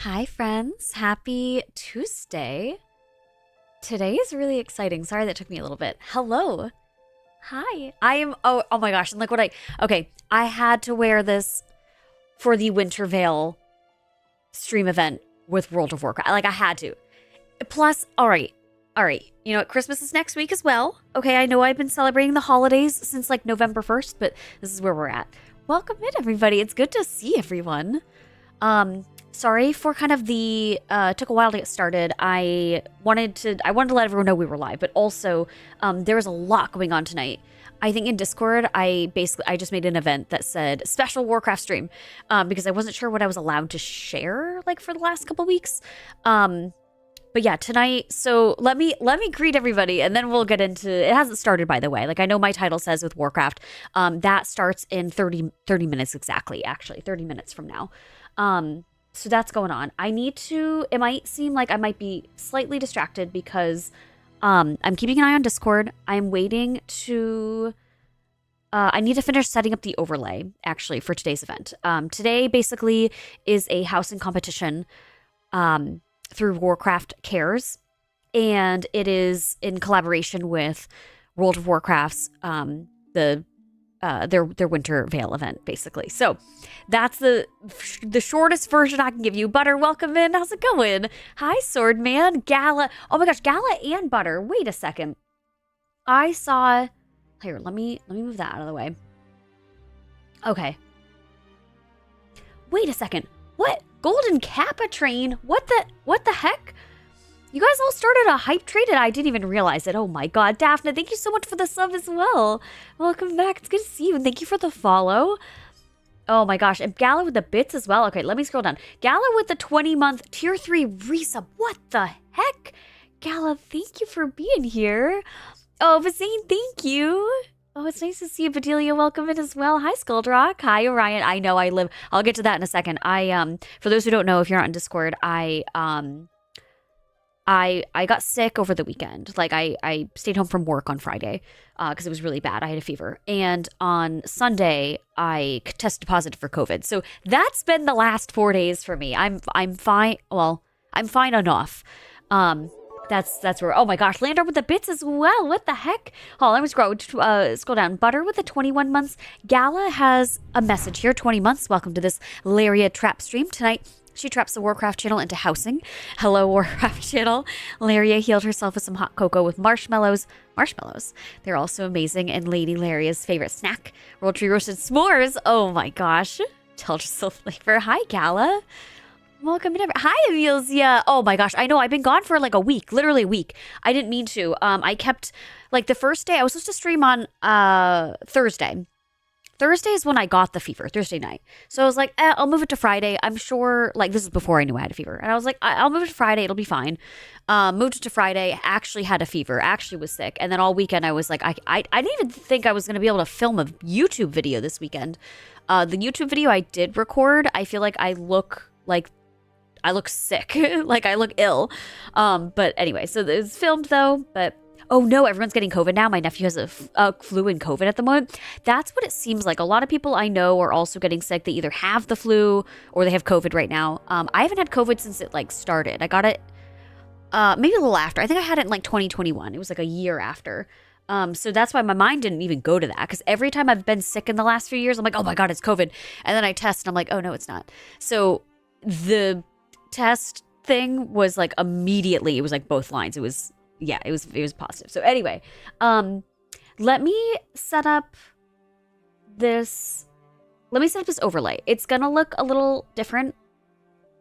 Hi, friends. Happy Tuesday. Today is really exciting. Sorry that took me a little bit. Hello. Hi. Oh my gosh. And look okay, I had to wear this for the Winter Veil stream event with World of Warcraft. Like, I had to. Plus, all right. You know what? Christmas is next week as well. Okay, I know I've been celebrating the holidays since like November 1st, but this is where we're at. Welcome in, everybody. It's good to see everyone. Sorry for kind of the took a while to get started. I wanted to let everyone know we were live, but also there was a lot going on tonight. I think in Discord, I just made an event that said special Warcraft stream because I wasn't sure what I was allowed to share like for the last couple weeks. But yeah, tonight, so let me greet everybody and then we'll get into it. Hasn't started, by the way. Like, I know my title says with Warcraft, that starts in 30 minutes exactly, actually 30 minutes from now. So that's going on. It might seem like I might be slightly distracted because I'm keeping an eye on Discord. I'm waiting to I need to finish setting up the overlay actually for today's event. Today basically is a housing competition through Warcraft Cares, and it is in collaboration with World of Warcraft's their Winter Veil event, basically. So that's the shortest version I can give you. Butter, welcome in. How's it going? Hi, Swordman. Gala. Oh my gosh, Gala and Butter. Wait a second. I saw. Here, let me move that out of the way. Okay. Wait a second. What? Golden Kappa train? What the heck? You guys all started a hype train and I didn't even realize it. Oh my god, Daphne, thank you so much for the sub as well. Welcome back. It's good to see you and thank you for the follow. Oh my gosh, and Gala with the bits as well. Okay, let me scroll down. Gala with the 20-month tier 3 resub. What the heck? Gala, thank you for being here. Oh, Vasine, thank you. Oh, it's nice to see you, Bedelia. Welcome in as well. Hi, Skuldrock. Hi, Orion. I know I'll get to that in a second. For those who don't know, if you're not in Discord, I got sick over the weekend. Like, I stayed home from work on Friday because it was really bad. I had a fever. And on Sunday, I tested positive for COVID. So that's been the last 4 days for me. I'm fine. Well, I'm fine enough. That's where, oh my gosh, Landor with the bits as well. What the heck? Oh, let me scroll down. Butter with the 21 months. Gala has a message here. 20 months. Welcome to this Laria trap stream tonight. She traps the Warcraft channel into housing. Hello, Warcraft channel. Laria healed herself with some hot cocoa with marshmallows. Marshmallows. They're also amazing and Lady Laria's favorite snack. Roll tree roasted s'mores. Oh my gosh. Delicious flavor. Hi, Gala. Welcome in. Hi, Amelia. Oh my gosh. I know. I've been gone for like a week. Literally a week. I didn't mean to. I kept, like, the first day, I was supposed to stream on Thursday. Thursday is when I got the fever, Thursday night. So I was like, I'll move it to Friday. I'm sure, like, this is before I knew I had a fever. And I was like, I'll move it to Friday. It'll be fine. Moved it to Friday, actually had a fever, actually was sick. And then all weekend I was like, I didn't even think I was going to be able to film a YouTube video this weekend. The YouTube video I did record, I feel like I look sick. Like, I look ill. But anyway, so it was filmed though, but oh no, everyone's getting COVID now. My nephew has a flu and COVID at the moment. That's what it seems like. A lot of people I know are also getting sick. They either have the flu or they have COVID right now. I haven't had COVID since it like started. I got it maybe a little after. I think I had it in like 2021. It was like a year after. So that's why my mind didn't even go to that. Because every time I've been sick in the last few years, I'm like, oh my God, it's COVID. And then I test and I'm like, oh no, it's not. So the test thing was like immediately, it was like both lines. It was positive. So anyway, let me set up this overlay. It's gonna look a little different.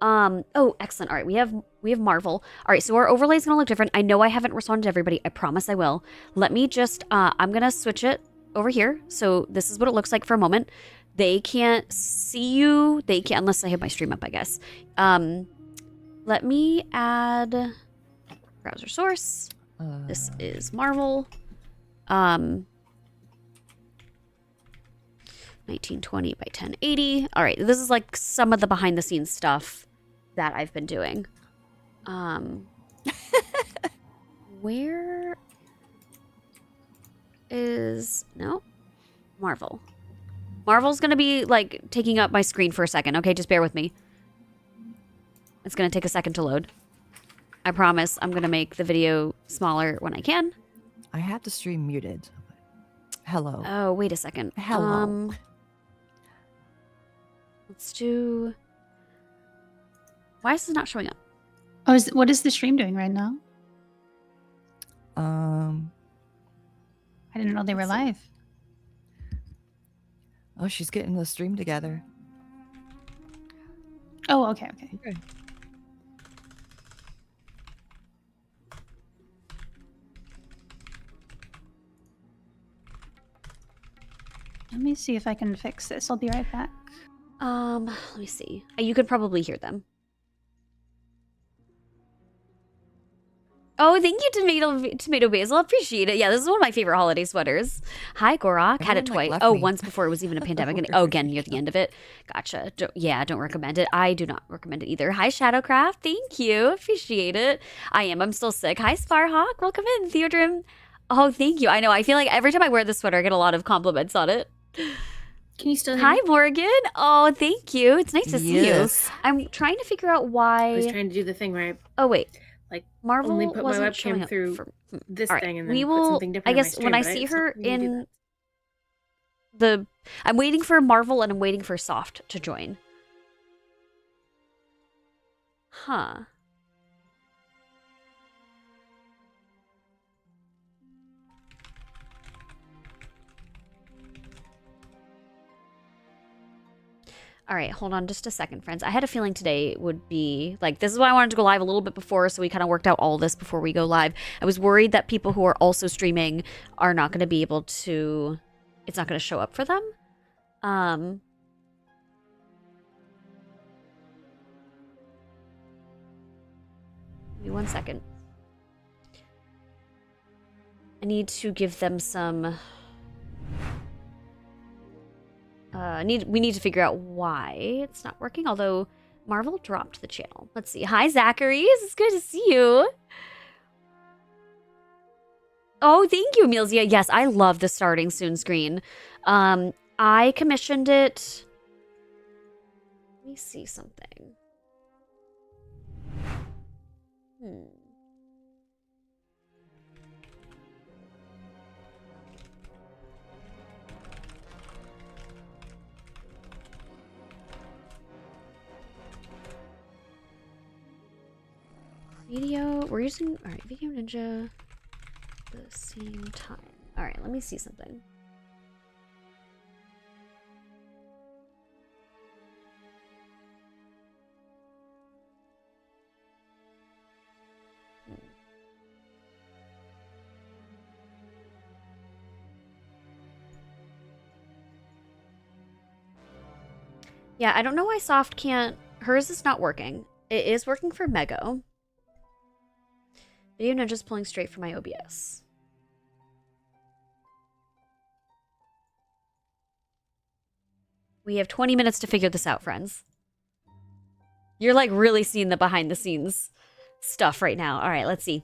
Oh, excellent. All right, we have Marvel. All right, so our overlay is gonna look different. I know I haven't responded to everybody. I promise I will. Let me just, I'm gonna switch it over here. So this is what it looks like for a moment. They can't see you. They can't, unless I have my stream up, I guess. Let me add browser source. This is Marvel. 1920 by 1080. All right, this is like some of the behind the scenes stuff that I've been doing. Where is, no, Marvel. Marvel's gonna be like taking up my screen for a second. Okay, just bear with me. It's going to take a second to load. I promise I'm going to make the video smaller when I can. I have the stream muted. Hello. Oh, wait a second. Hello. Let's do... Why is this not showing up? Oh, what is the stream doing right now? I didn't know they were live. Oh, she's getting the stream together. Oh, okay. Let me see if I can fix this. I'll be right back. Let me see. You could probably hear them. Oh, thank you, Tomato Basil. Appreciate it. Yeah, this is one of my favorite holiday sweaters. Hi, Gorok. Had it twice. Oh, once before it was even a pandemic. And, again, near the end of it. Gotcha. Don't recommend it. I do not recommend it either. Hi, Shadowcraft. Thank you. Appreciate it. I'm still sick. Hi, Sparhawk. Welcome in, Theodrim. Oh, thank you. I know. I feel like every time I wear this sweater, I get a lot of compliments on it. Can you still hear Hi, me? Morgan. Oh, thank you. It's nice to see you. I'm trying to figure out why... I was trying to do the thing where I Oh, wait. like Marvel only put my wasn't webcam showing up through for... this All right, thing and then we put will, something different I on my guess stream, when I but see it's her not letting me do in that. I'm waiting for Marvel and I'm waiting for Soft to join. Huh. All right, hold on just a second, friends. I had a feeling today would be, like, this is why I wanted to go live a little bit before, so we kind of worked out all this before we go live. I was worried that people who are also streaming are not going to be able to, it's not going to show up for them. Give me 1 second. I need to give them some... we need to figure out why it's not working, although Marvel dropped the channel. Let's see. Hi, Zachary. It's good to see you. Oh, thank you, Amelia. Yes, I love the starting soon screen. I commissioned it. Let me see something. Video, we're using, all right, Video Ninja at the same time. All right, let me see something. Yeah, I don't know why Soft can't, hers is not working. It is working for Mego. Video Ninja's pulling straight from my OBS. We have 20 minutes to figure this out, friends. You're like really seeing the behind the scenes stuff right now. All right, let's see.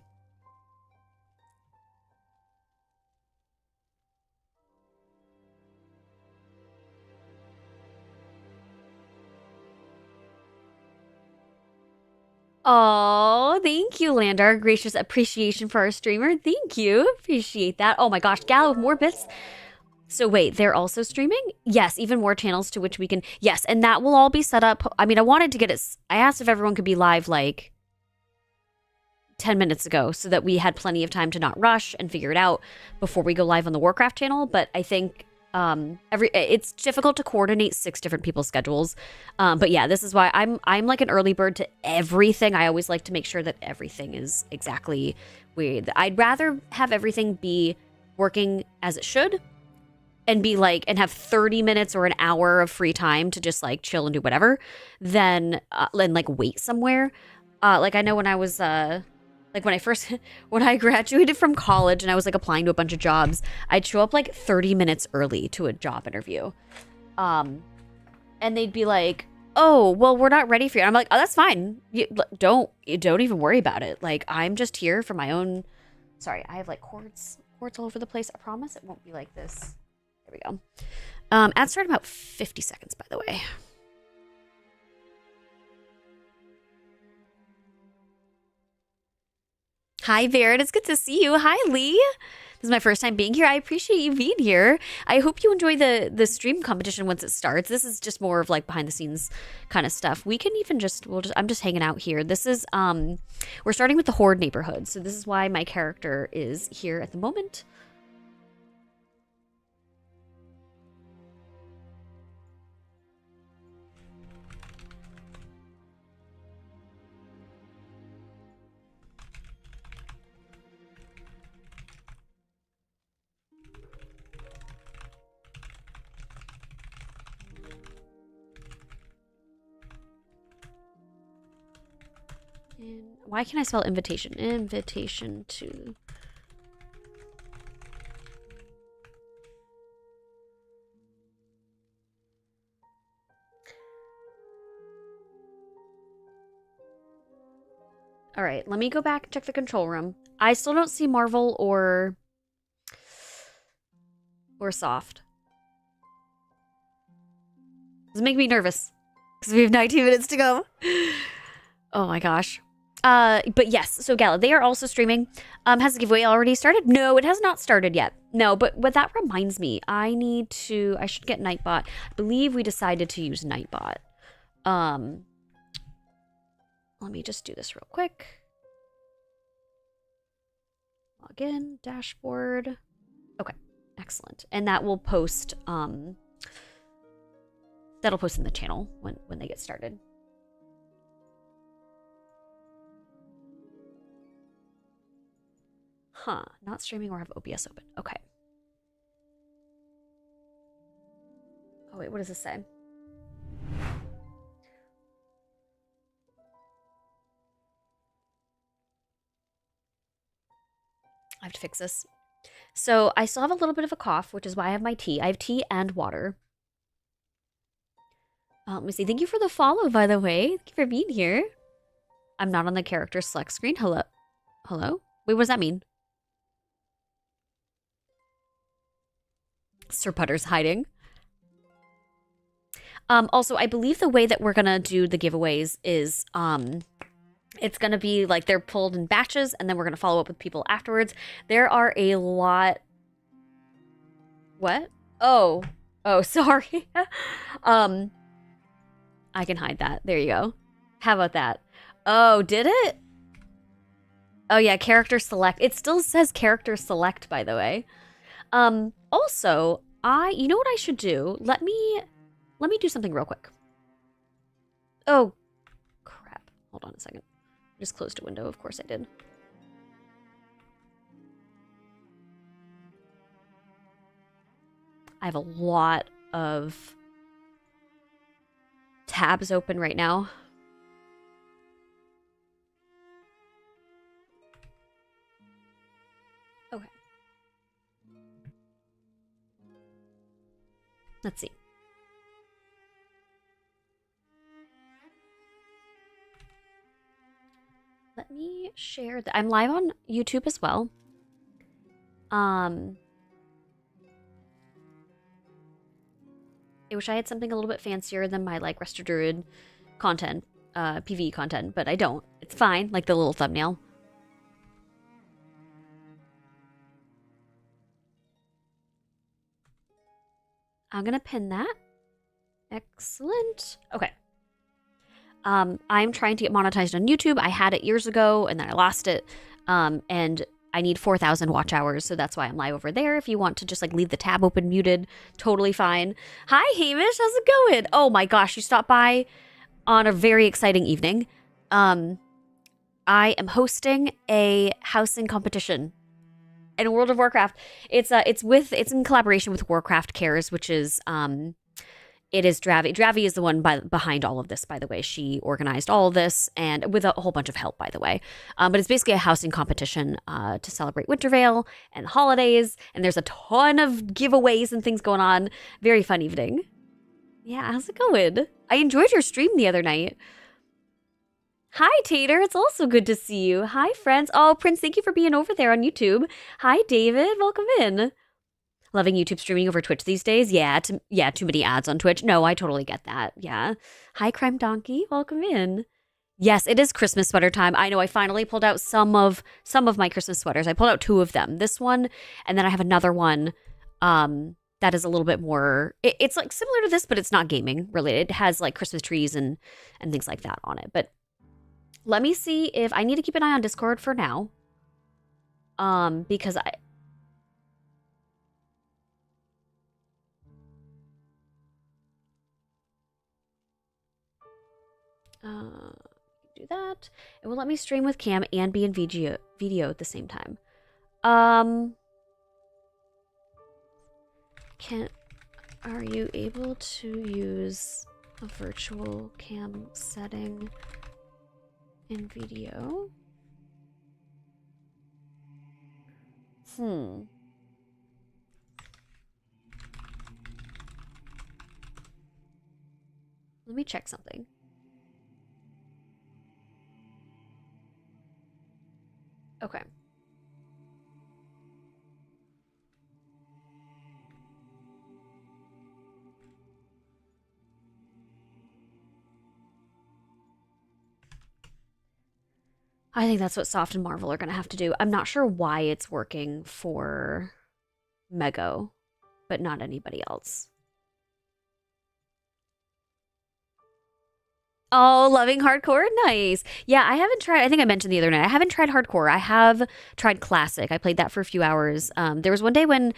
Oh, thank you, Landar. Gracious appreciation for our streamer. Thank you. Appreciate that. Oh my gosh, Gal with more bits. So wait, they're also streaming? Yes, even more channels to which we can... Yes, and that will all be set up. I mean, I wanted to get it... I asked if everyone could be live like 10 minutes ago so that we had plenty of time to not rush and figure it out before we go live on the Warcraft channel. But I think it's difficult to coordinate 6 different people's schedules. But yeah, this is why I'm like an early bird to everything. I always like to make sure that everything is exactly where I'd rather have everything be working as it should and be like, and have 30 minutes or an hour of free time to just like chill and do whatever than like wait somewhere. Like I know when I was like when I graduated from college and I was like applying to a bunch of jobs, I'd show up like 30 minutes early to a job interview. And they'd be like, oh, well, we're not ready for you. And I'm like, oh, that's fine. Don't even worry about it. Like, I'm just here for my own, sorry, I have like cords all over the place. I promise it won't be like this. There we go. Ads start in about 50 seconds, by the way. Hi, Barrett. It's good to see you. Hi, Lee. This is my first time being here. I appreciate you being here. I hope you enjoy the stream competition once it starts. This is just more of like behind the scenes kind of stuff. We can even I'm just hanging out here. This is we're starting with the Horde neighborhood. So this is why my character is here at the moment. Why can't I spell invitation? Invitation to... All right, let me go back and check the control room. I still don't see Marvel or Soft. This makes me nervous because we have 19 minutes to go. Oh my gosh. But yes, so Gala, they are also streaming. Has the giveaway already started? No, it has not started yet. No, but that reminds me, I should get Nightbot. I believe we decided to use Nightbot. Let me just do this real quick. Log in, dashboard. Okay, excellent. And that will post, that'll post in the channel when they get started. Huh, not streaming or have OBS open. Okay. Oh wait, what does this say? I have to fix this. So I still have a little bit of a cough, which is why I have my tea. I have tea and water. Let me see. Thank you for the follow, by the way. Thank you for being here. I'm not on the character select screen. Hello? Hello? Wait, what does that mean? Sir Putter's hiding. Also, I believe the way that we're gonna do the giveaways is it's gonna be like they're pulled in batches, and then we're gonna follow up with people afterwards. There are a lot. What? Oh, sorry. I can hide that. There you go. How about that? Oh, did it? Oh yeah, character select. It still says character select, by the way. Also, you know what I should do? Let me do something real quick. Oh, crap. Hold on a second. I just closed a window. Of course I did. I have a lot of tabs open right now. Okay. Let's see. Let me share that. I'm live on YouTube as well. I wish I had something a little bit fancier than my like Rester Druid content, PvE content, but I don't. It's fine, like the little thumbnail. I'm gonna pin that. Excellent. Okay. I'm trying to get monetized on YouTube. I had it years ago and then I lost it. And I need 4,000 watch hours, so that's why I'm live over there. If you want to just like leave the tab open muted, totally fine. Hi Hamish, how's it going? Oh my gosh, you stopped by on a very exciting evening. I am hosting a housing competition in World of Warcraft. It's in collaboration with Warcraft Cares, which is it is Dravi. Dravi is the one behind all of this, by the way. She organized all of this, and with a whole bunch of help, by the way. But it's basically a housing competition to celebrate Wintervale and holidays, and there's a ton of giveaways and things going on. Very fun evening. Yeah, how's it going? I enjoyed your stream the other night. Hi, Tater. It's also good to see you. Hi, friends. Oh, Prince, thank you for being over there on YouTube. Hi, David. Welcome in. Loving YouTube streaming over Twitch these days? Yeah, too many ads on Twitch. No, I totally get that. Yeah. Hi, Crime Donkey. Welcome in. Yes, it is Christmas sweater time. I know I finally pulled out some of my Christmas sweaters. I pulled out 2 of them. This one, and then I have another one that is a little bit more it's like similar to this, but it's not gaming related. It has like Christmas trees and things like that on it. But let me see if I need to keep an eye on Discord for now. Because do that. It will let me stream with Cam and be in video at the same time. Are you able to use a virtual cam setting in video? Let me check something. Okay. I think that's what Soft and Marvel are going to have to do. I'm not sure why it's working for Mego, but not anybody else. Oh, loving hardcore? Nice. Yeah, I haven't tried, I think I mentioned the other night, I haven't tried hardcore. I have tried classic. I played that for a few hours. There was one day when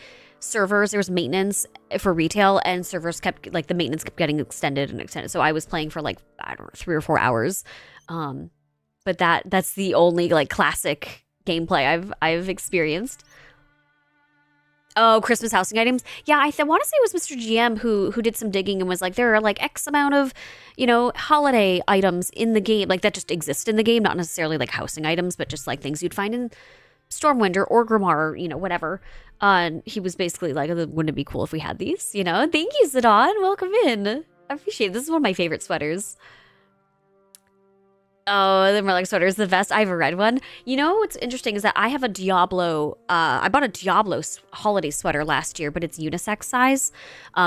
there was maintenance for retail, and servers kept, like, the maintenance kept getting extended and extended. So I was playing for, like, I don't know, 3 or 4 hours. But that's the only, like, classic gameplay I've experienced. Oh, Christmas housing items. Yeah, I want to say it was Mr. GM who did some digging and was like, there are like X amount of, holiday items in the game, like that just exist in the game, not necessarily like housing items, but just like things you'd find in Stormwind or Grimoire, whatever. He was basically like, wouldn't it be cool if we had these? Thank you, Zidane. Welcome in. I appreciate it. This is one of my favorite sweaters. Oh, the Merlin sweater is the best. I have a red one. What's interesting is that I have a Diablo. I bought a Diablo holiday sweater last year, but it's unisex size.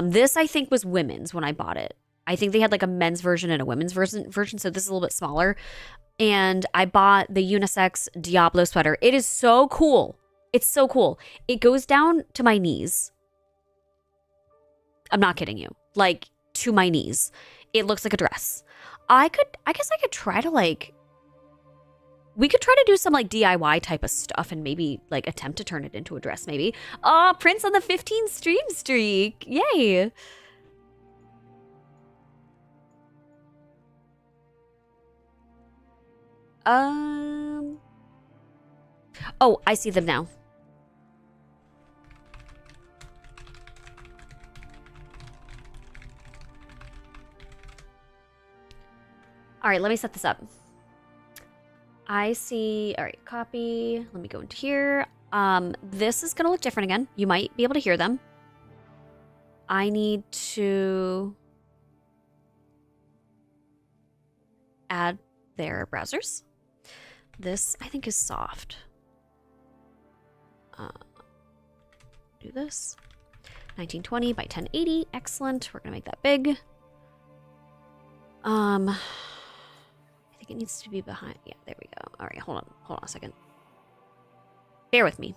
This, I think, was women's when I bought it. I think they had like a men's version and a women's version, so this is a little bit smaller. And I bought the unisex Diablo sweater. It is so cool. It's so cool. It goes down to my knees. I'm not kidding you. Like, to my knees. It looks like a dress. I guess I could try to we could try to do some like DIY type of stuff and maybe like attempt to turn it into a dress maybe. Oh, Prince on the 15 stream streak. Yay. Oh, I see them now. All right, let me set this up. I see, all right, copy. Let me go into here. This is gonna look different again. You might be able to hear them. I need to add their browsers. This, I think, is soft. Do this. 1920 by 1080, excellent. We're gonna make that big. I think it needs to be behind. Yeah, there we go. All right, hold on a second. Bear with me.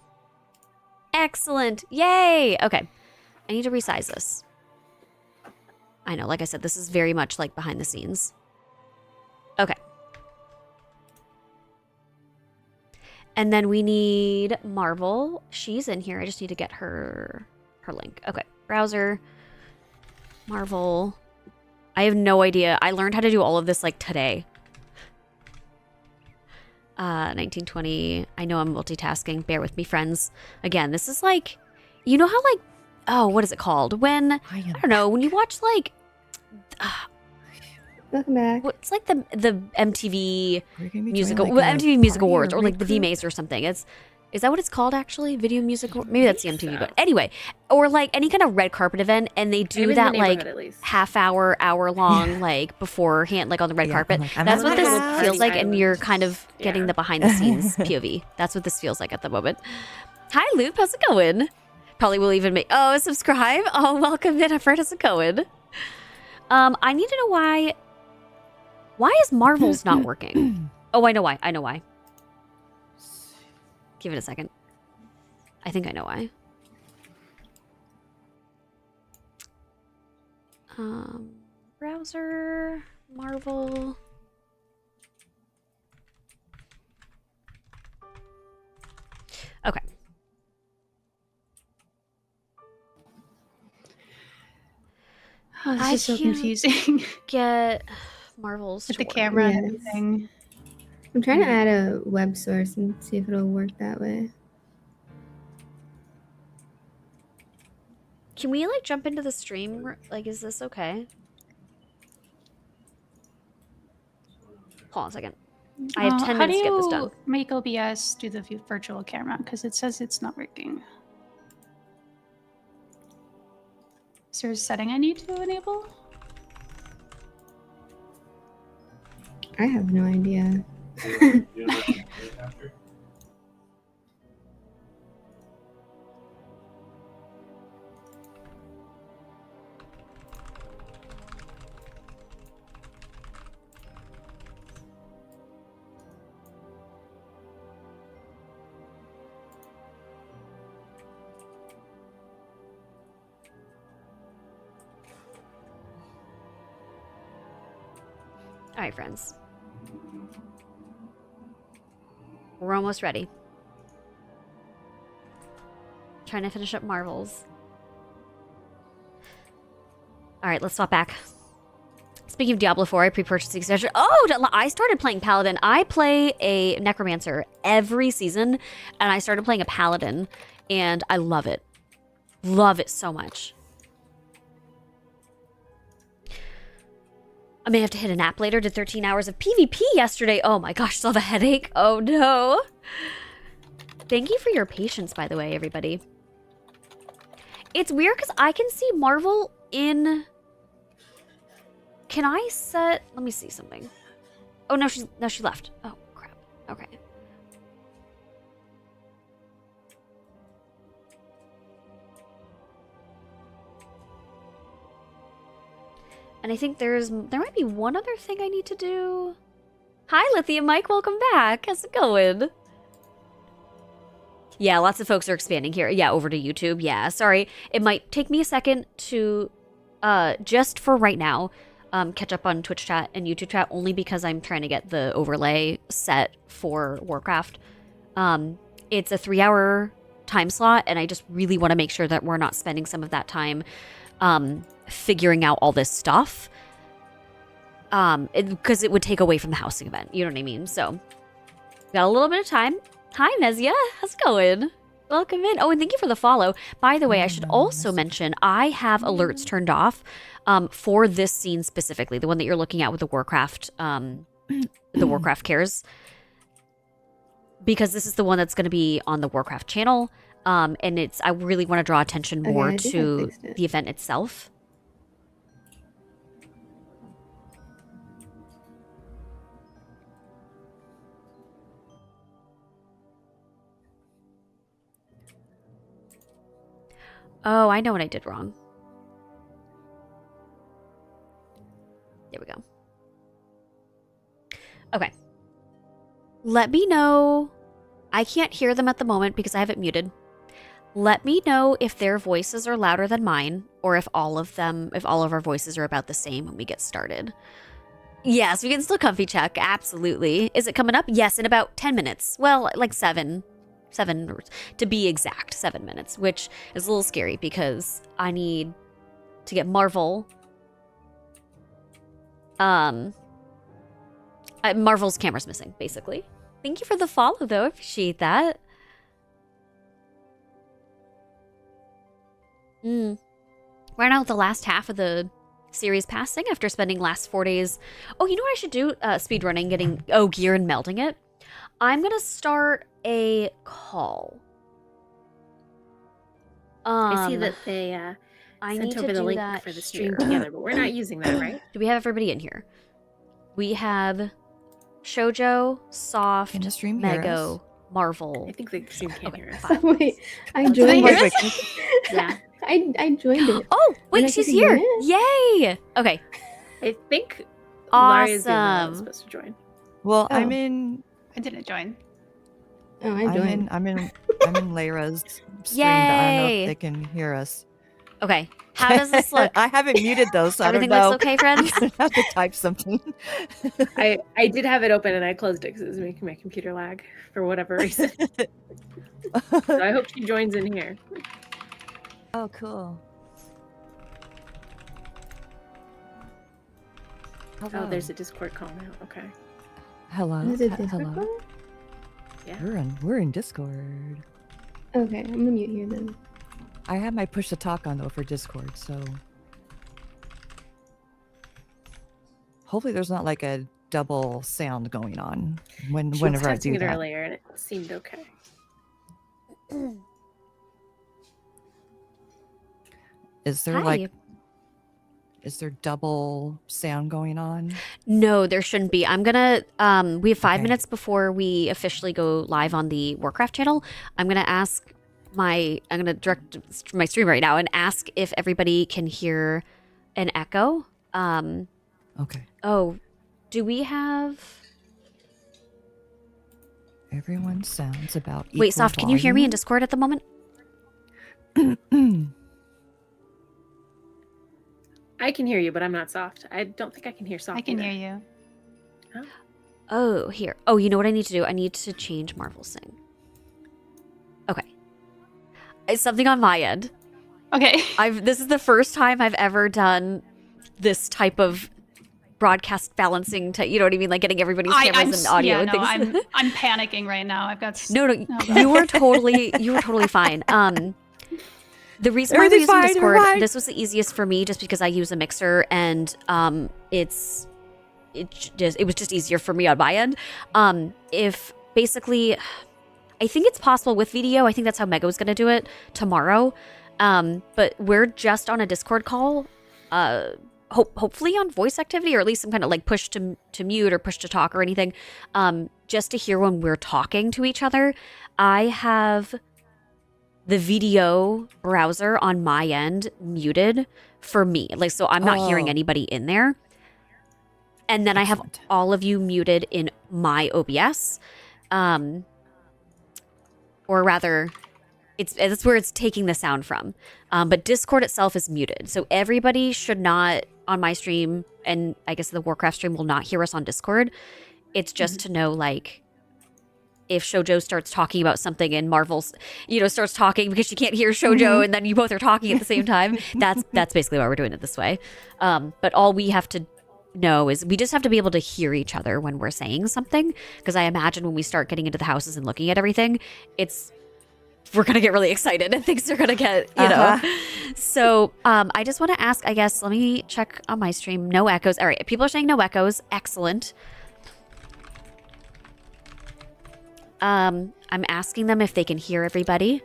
Excellent. Yay. Okay. I need to resize this. I know, like I said, this is very much like behind the scenes. Okay. And then we need Marvel. She's in here. I just need to get her link. Okay. Browser. Marvel. I have no idea. I learned how to do all of this like today. 1920. I know I'm multitasking. Bear with me, friends. Again, this is like, you know how like, oh, what is it called? When, I don't know, when you watch like, Welcome back. it's like the MTV MTV Music Awards or like the VMAs or something. Is that what it's called actually? Video Music? Maybe that's the MTV. But anyway, or like any kind of red carpet event, and they do that like half hour long, like beforehand, like on the red carpet. Like, that's what this party feels like, and island. you're kind of getting the behind the scenes POV. That's what this feels like at the moment. Hi, Luke. How's it going? Probably will even make subscribe. Oh, welcome in. I've heard how's it going. I need to know why Why is Marvel's not working? Oh, I know why. I know why. Give it a second. I think I know why. Browser, Marvel. Okay. Oh, this is so confusing. Get Marvel's With the to work. camera and Yes. everything. I'm trying to add a web source and see if it'll work that way. Can we like jump into the stream? Like, is this okay? Hold on a second. I have 10 minutes to get this done. How do you make OBS do the virtual camera? Because it says it's not working. Is there a setting I need to enable? I have no idea. All right, friends. We're almost ready. Trying to finish up Marvels. All right, let's swap back. Speaking of Diablo 4, I pre-purchased the expansion. Oh, I started playing Paladin. I play a Necromancer every season, and I started playing a Paladin, and I love it. Love it so much. I may have to hit a nap later. Did 13 hours of PvP yesterday. Oh my gosh, still have a headache. Oh no. Thank you for your patience, by the way, everybody. It's weird because I can see Marvel in... Can I set... Let me see something. Oh, no, she left. Oh, crap. Okay. And I think there might be one other thing I need to do. Hi, Lithium Mike. Welcome back. How's it going? Yeah, lots of folks are expanding here. Yeah, over to YouTube. Yeah, sorry. It might take me a second to, just for right now, catch up on Twitch chat and YouTube chat, only because I'm trying to get the overlay set for Warcraft. It's a 3-hour time slot, and I just really want to make sure that we're not spending some of that time figuring out all this stuff, because it would take away from the housing event. You know what I mean? So, got a little bit of time. Hi, Nezia. How's it going? Welcome in. Oh, and thank you for the follow. By the way, I should also mention I have alerts turned off for this scene specifically, the one that you're looking at with the Warcraft, the Warcraft cares, because this is the one that's going to be on the Warcraft channel, and I really want to draw attention more to the event itself. Oh, I know what I did wrong. There we go. Okay. Let me know. I can't hear them at the moment because I have it muted. Let me know if their voices are louder than mine, or if all of our voices are about the same when we get started. Yes, we can still comfy check. Absolutely. Is it coming up? Yes, in about 10 minutes. Well, like 7, to be exact, 7 minutes, which is a little scary because I need to get Marvel. Marvel's camera's missing, basically. Thank you for the follow, though. I appreciate that. We're now at the last half of the series passing after spending last 4 days. Oh, you know what I should do? Speedrunning, getting gear and melding it. I'm gonna start a call. I see that they I sent need over to the do link that for the stream here. together, but we're not using that, right? Do we have everybody in here? We have Shoujo, Soft, Can the stream hear Mego, us? Marvel. I think the stream can't Okay, hear us. fine. Wait, I Let's joined see. it. Yeah, I joined it. Oh, wait, When I she's click here! join Yay! Okay, I think Laria's the only one that's Awesome. supposed to join. Well, Oh. I'm in. I didn't join. Oh, I joined. I'm in Lyra's stream, but I don't know Yay. if they can hear us. Okay. How does this look? I haven't muted those, so Everything I don't know. looks okay, friends? I have to type something. I did have it open and I closed it because it was making my computer lag for whatever reason. So I hope she joins in here. Oh, cool. Oh, there's a Discord call now. Okay. Hello. Is it Hello. Discord call? Yeah. We're in Discord. Okay, I'm gonna mute here then. I have my push to talk on though for Discord, so hopefully there's not like a double sound going on She was whenever I testing do it that. earlier and it seemed okay. Is there Hi. is there double sound going on? No, there shouldn't be. I'm gonna we have 5 Okay. minutes before we officially go live on the Warcraft channel. I'm gonna direct my stream right now and ask if everybody can hear an echo. Okay. Oh, do we have Everyone sounds about Wait, equal Soft, can you hear me in volume. Discord at the moment? I can hear you, but I'm not soft. I don't think I can hear soft. I can either. hear you. Oh, here. Oh, you know what I need to do? I need to change Marvel Sing. Okay. It's something on my end. Okay. This is the first time I've ever done this type of broadcast balancing you know what I mean? Like getting everybody's cameras and audio and things. I'm panicking right now. I've got No, Oh, God. you were totally fine. The reason why we're Everything's using fine, Discord, you're fine. this was the easiest for me just because I use a mixer and it was just easier for me on my end. If basically, I think it's possible with video. I think that's how Mega was going to do it tomorrow. But we're just on a Discord call. Hopefully on voice activity or at least some kind of like push to mute or push to talk or anything, just to hear when we're talking to each other. I have the video browser on my end muted for me. Like, so I'm not hearing Oh. anybody in there. And then Excellent. I have all of you muted in my OBS. Or rather, that's where it's taking the sound from. But Discord itself is muted. So everybody should not, on my stream, and I guess the Warcraft stream will not hear us on Discord. It's just to know, like, if Shoujo starts talking about something and Marvel's, starts talking because she can't hear Shoujo and then you both are talking at the same time. That's basically why we're doing it this way. But all we have to know is we just have to be able to hear each other when we're saying something. Because I imagine when we start getting into the houses and looking at everything, we're going to get really excited and things are going to get, So I just want to ask, I guess, let me check on my stream. No echoes. All right. People are saying no echoes. Excellent. I'm asking them if they can hear everybody.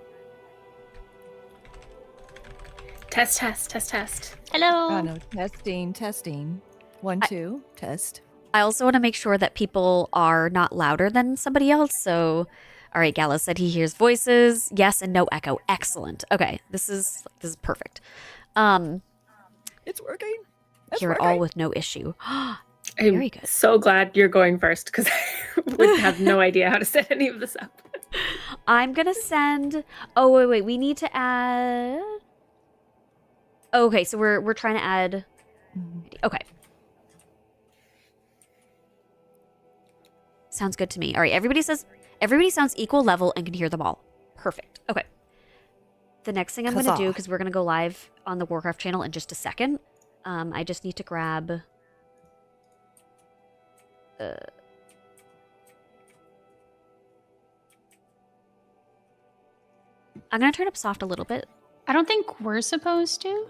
Test. Hello. Oh no, testing. 1, 2, test. I also want to make sure that people are not louder than somebody else. So, all right, Gala said he hears voices. Yes, and no echo. Excellent. Okay, this is perfect. It's working. It's Hear it working. all with no issue. I'm Very good. so glad you're going first because I would have no idea how to set any of this up. I'm gonna send. Oh wait. We need to add. Okay, so we're trying to add. Okay. Sounds good to me. All right, everybody sounds equal level and can hear them all. Perfect. Okay. The next thing I'm going to do, Huzzah. because we're going to go live on the Warcraft channel in just a second, I just need to grab... I'm going to turn up soft a little bit. I don't think we're supposed to.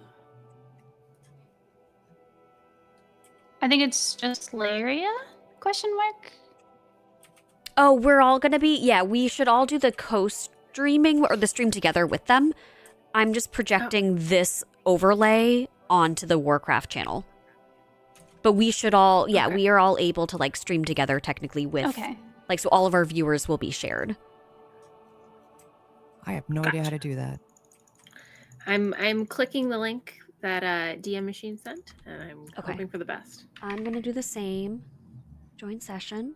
I think it's just Laria? Question mark? Oh, we're all going to be... Yeah, we should all do the co-streaming or the stream together with them. I'm just projecting this overlay onto the Warcraft channel. But we should all... Yeah, Okay. we are all able to like stream together technically with... Okay. Like, so all of our viewers will be shared. I have no idea how to do that. I'm clicking the link that DM machine sent, and I'm Okay. hoping for the best. I'm going to do the same. Join session.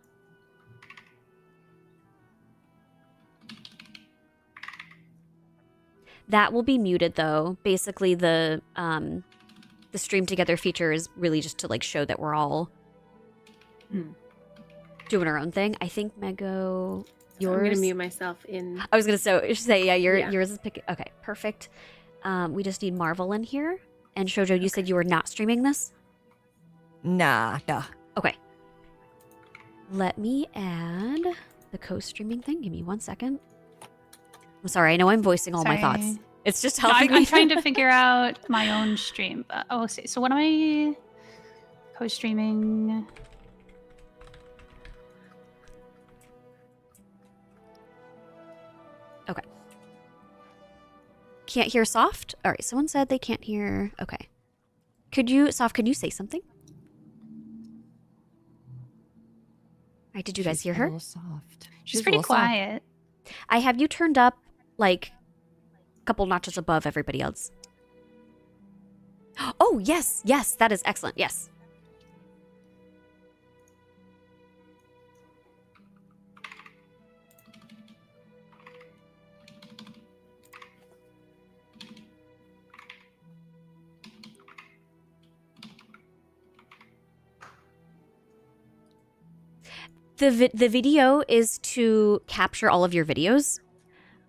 That will be muted though. Basically the stream together feature is really just to like show that we're all doing our own thing. I think Mego, yours. I'm gonna mute myself in. I was gonna say yeah, yours is picking. Okay, perfect. We just need Marvel in here. And Shoujo, you said you were not streaming this? Nah. Okay. Let me add the co-streaming thing. Give me 1 second. I'm sorry. I know I'm voicing all my thoughts. Sorry. It's just No, helping me. I'm trying to figure out my own stream. So what am I co-streaming? Okay. Can't hear Soft? All right, someone said they can't hear. Okay. Could you say something? All right, did you guys hear her? A little soft. She's a pretty little soft. quiet. I have you turned up like a couple notches above everybody else. Oh, yes, that is excellent. Yes. The video is to capture all of your videos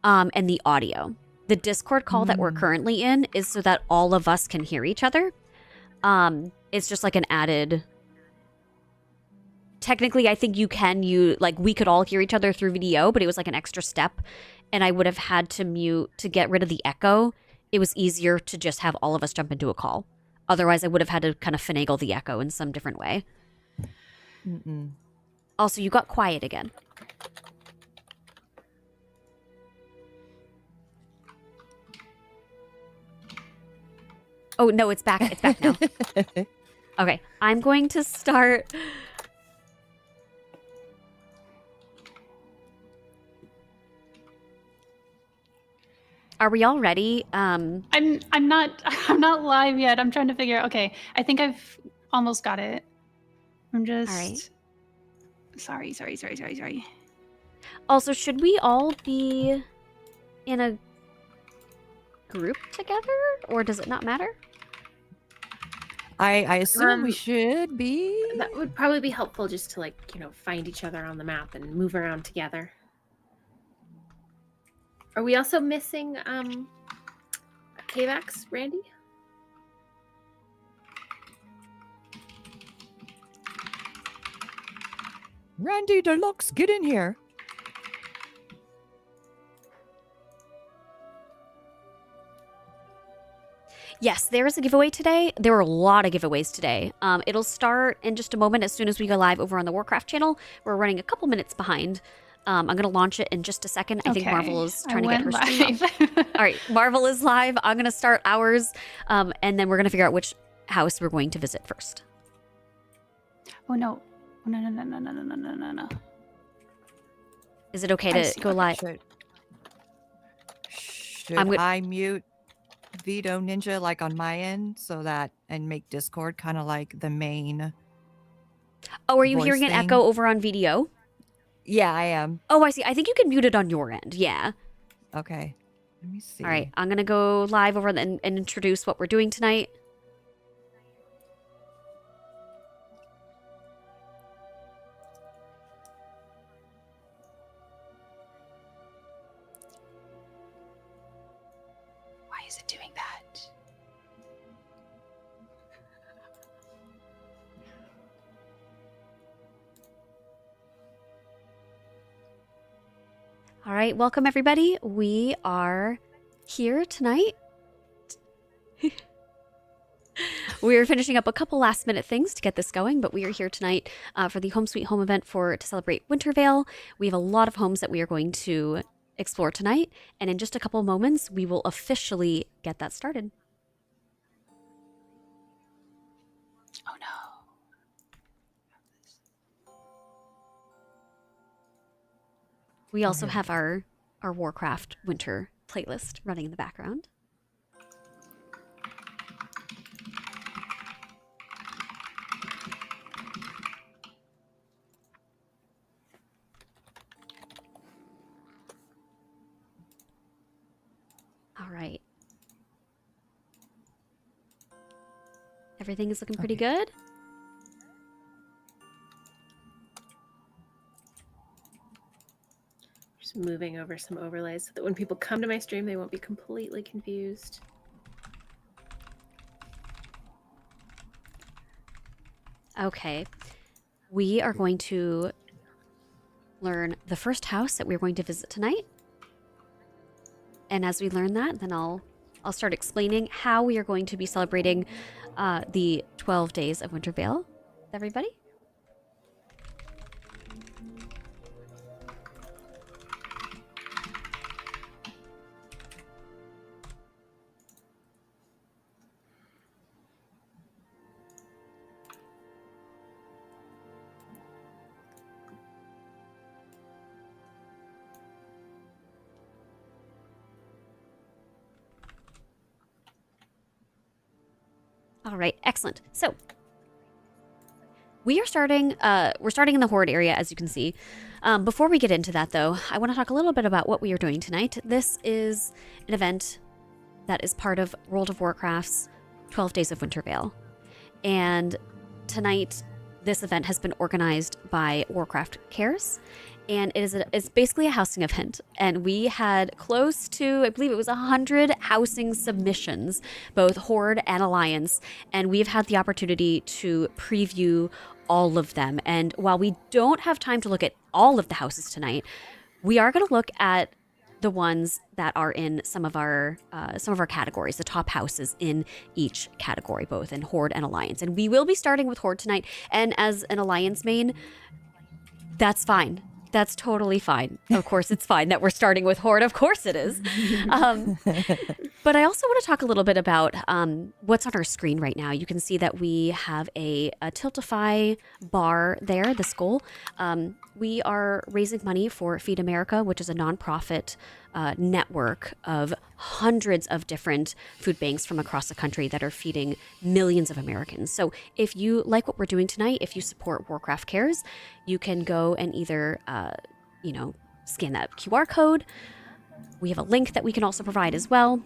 and the audio. The Discord call that we're currently in is so that all of us can hear each other. It's just like an added... Technically, I think we could all hear each other through video, but it was like an extra step. And I would have had to mute to get rid of the echo. It was easier to just have all of us jump into a call. Otherwise, I would have had to kind of finagle the echo in some different way. Also, you got quiet again. Oh, no, it's back. It's back now. Okay, I'm going to start... Are we all ready? I'm not live yet. I'm trying to figure out. Okay, I think I've almost got it. I'm just... All right. Sorry. Also, should we all be in a group together, or does it not matter? I assume we should be. That would probably be helpful just to find each other on the map and move around together. Are we also missing Kvax, Randy? Randy Deluxe, get in here. Yes, there is a giveaway today. There are a lot of giveaways today. It'll start in just a moment as soon as we go live over on the Warcraft channel. We're running a couple minutes behind. I'm going to launch it in just a second. I think Marvel is trying to get her stream up. All right, Marvel is live. I'm going to start ours, and then we're going to figure out which house we're going to visit first. Oh, no. No. Is it okay to go live? Should I mute Veto Ninja like on my end and make Discord kind of like the main? Oh, are you hearing an echo over on VDO? Yeah, I am. Oh, I see. I think you can mute it on your end. Yeah. Okay. Let me see. All right. I'm going to go live over and introduce what we're doing tonight. Why is it doing that? All right, welcome everybody. We are here tonight. We are finishing up a couple last minute things to get this going, but we are here tonight for the Home Sweet Home event to celebrate Wintervale. We have a lot of homes that we are going to explore tonight, and in just a couple moments, we will officially get that started. Oh no. We also have our Warcraft winter playlist running in the background. All right. Everything is looking pretty good. Just moving over some overlays so that when people come to my stream, they won't be completely confused. Okay. We are going to learn the first house that we're going to visit tonight. And as we learn that, then I'll start explaining how we are going to be celebrating the 12 days of Winter Veil. Everybody? All right, excellent. So we are starting. We're starting in the Horde area, as you can see. Before we get into that, though, I want to talk a little bit about what we are doing tonight. This is an event that is part of World of Warcraft's 12 Days of Winter Veil, and tonight this event has been organized by Warcraft Cares. And it's basically a housing event. And we had close to, I believe it was 100 housing submissions, both Horde and Alliance. And we've had the opportunity to preview all of them. And while we don't have time to look at all of the houses tonight, we are going to look at the ones that are in some of our categories, the top houses in each category, both in Horde and Alliance. And we will be starting with Horde tonight. And as an Alliance main, that's fine. That's totally fine. Of course, it's fine that we're starting with Horde. Of course it is. But I also want to talk a little bit about what's on our screen right now. You can see that we have a Tiltify bar there, the skull. We are raising money for Feed America, which is a nonprofit network of hundreds of different food banks from across the country that are feeding millions of Americans. So if you like what we're doing tonight, if you support Warcraft Cares, you can go and either, scan that QR code. We have a link that we can also provide as well.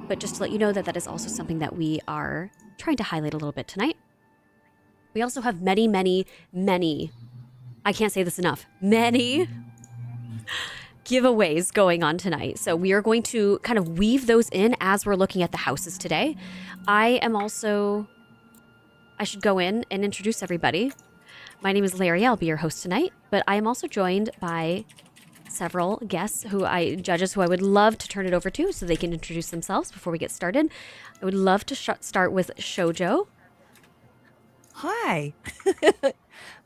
But just to let you know that that is also something that we are trying to highlight a little bit tonight. We also have many, many, many, I can't say this enough, many giveaways going on tonight. So we are going to kind of weave those in as we're looking at the houses today. I should go in and introduce everybody. My name is Larry. I'll be your host tonight, but I am also joined by several guests judges who I would love to turn it over to so they can introduce themselves before we get started. I would love to start with Shoujo. Hi,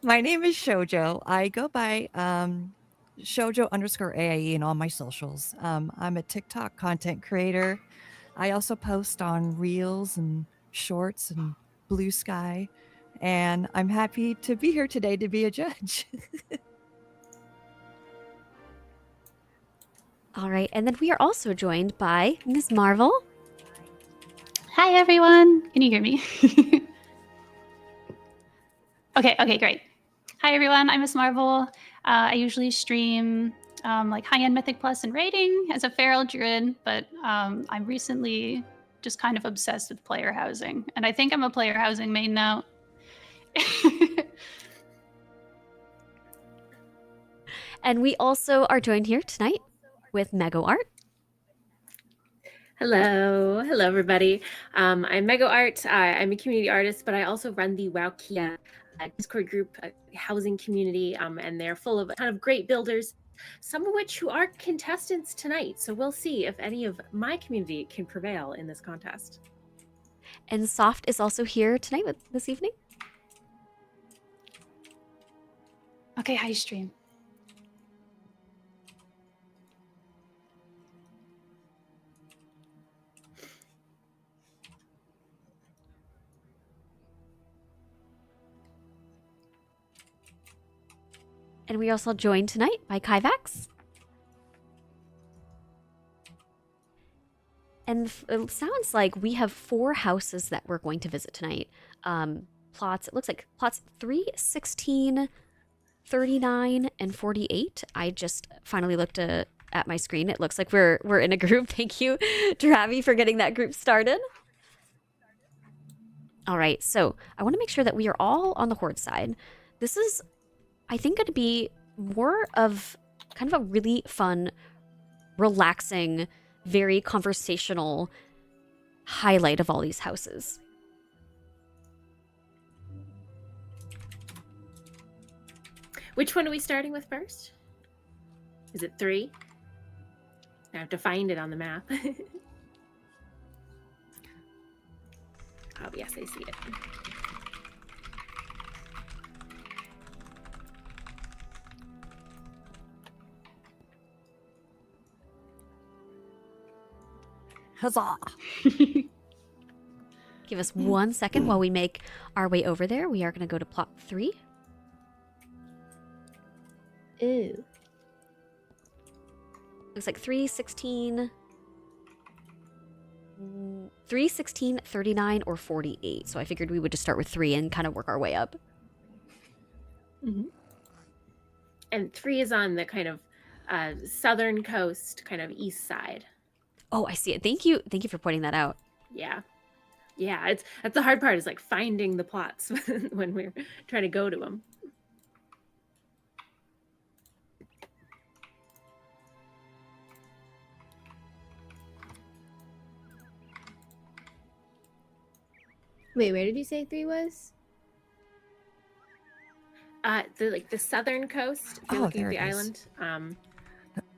my name is Shoujo. I go by Shoujo_AIE in all my socials. I'm a TikTok content creator. I also post on Reels and Shorts and Blue Sky. And I'm happy to be here today to be a judge. All right, and then we are also joined by Ms. Marvel. Hi, everyone. Can you hear me? Okay, great. Hi, everyone. I'm Miss Marvel. I usually stream like high-end Mythic Plus and raiding as a feral druid, but I'm recently just kind of obsessed with player housing, and I think I'm a player housing main now. And we also are joined here tonight with Mego Art. Hello everybody. I'm Mego Art. I'm a community artist, but I also run the Wowkia Discord group, housing community, and they're full of kind of great builders, some of which who are contestants tonight. So we'll see if any of my community can prevail in this contest. And Soft is also here tonight this evening. Okay, hi, stream. And we also joined tonight by Kyvax. And it sounds like we have 4 houses that we're going to visit tonight. It looks like plots 3, 16, 39, and 48. I just finally looked at my screen. It looks like we're in a group. Thank you, Dravi, for getting that group started. All right, so I want to make sure that we are all on the Horde side. This is, I think, going to be more of kind of a really fun, relaxing, very conversational highlight of all these houses. Which one are we starting with first? Is it 3? I have to find it on the map. Oh, yes, I see it. Huzzah! Give us 1 second while we make our way over there. We are going to go to plot 3. Ew. Looks like 3, 16, 3, 16, 39, or 48. So I figured we would just start with 3 and kind of work our way up. Mm-hmm. And 3 is on the kind of southern coast, kind of east side. Oh, I see it. Thank you for pointing that out. Yeah. Yeah, that's the hard part, is like finding the plots when we're trying to go to them. Wait, where did you say 3 was? The southern coast, if you're Oh, looking at there the it is. island.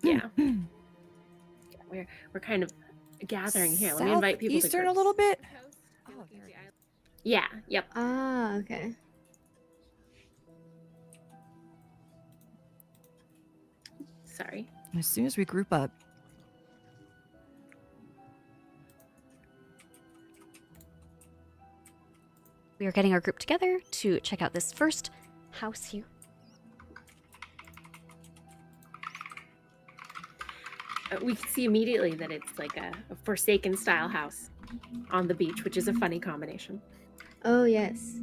Yeah. We're kind of gathering here. Let me invite people to Southeastern a groups. little bit. Oh, yeah, yep. Ah, okay. Sorry. As soon as we group up. We are getting our group together to check out this first house here. We can see immediately that it's like a Forsaken style house on the beach, which is a funny combination. Oh, yes.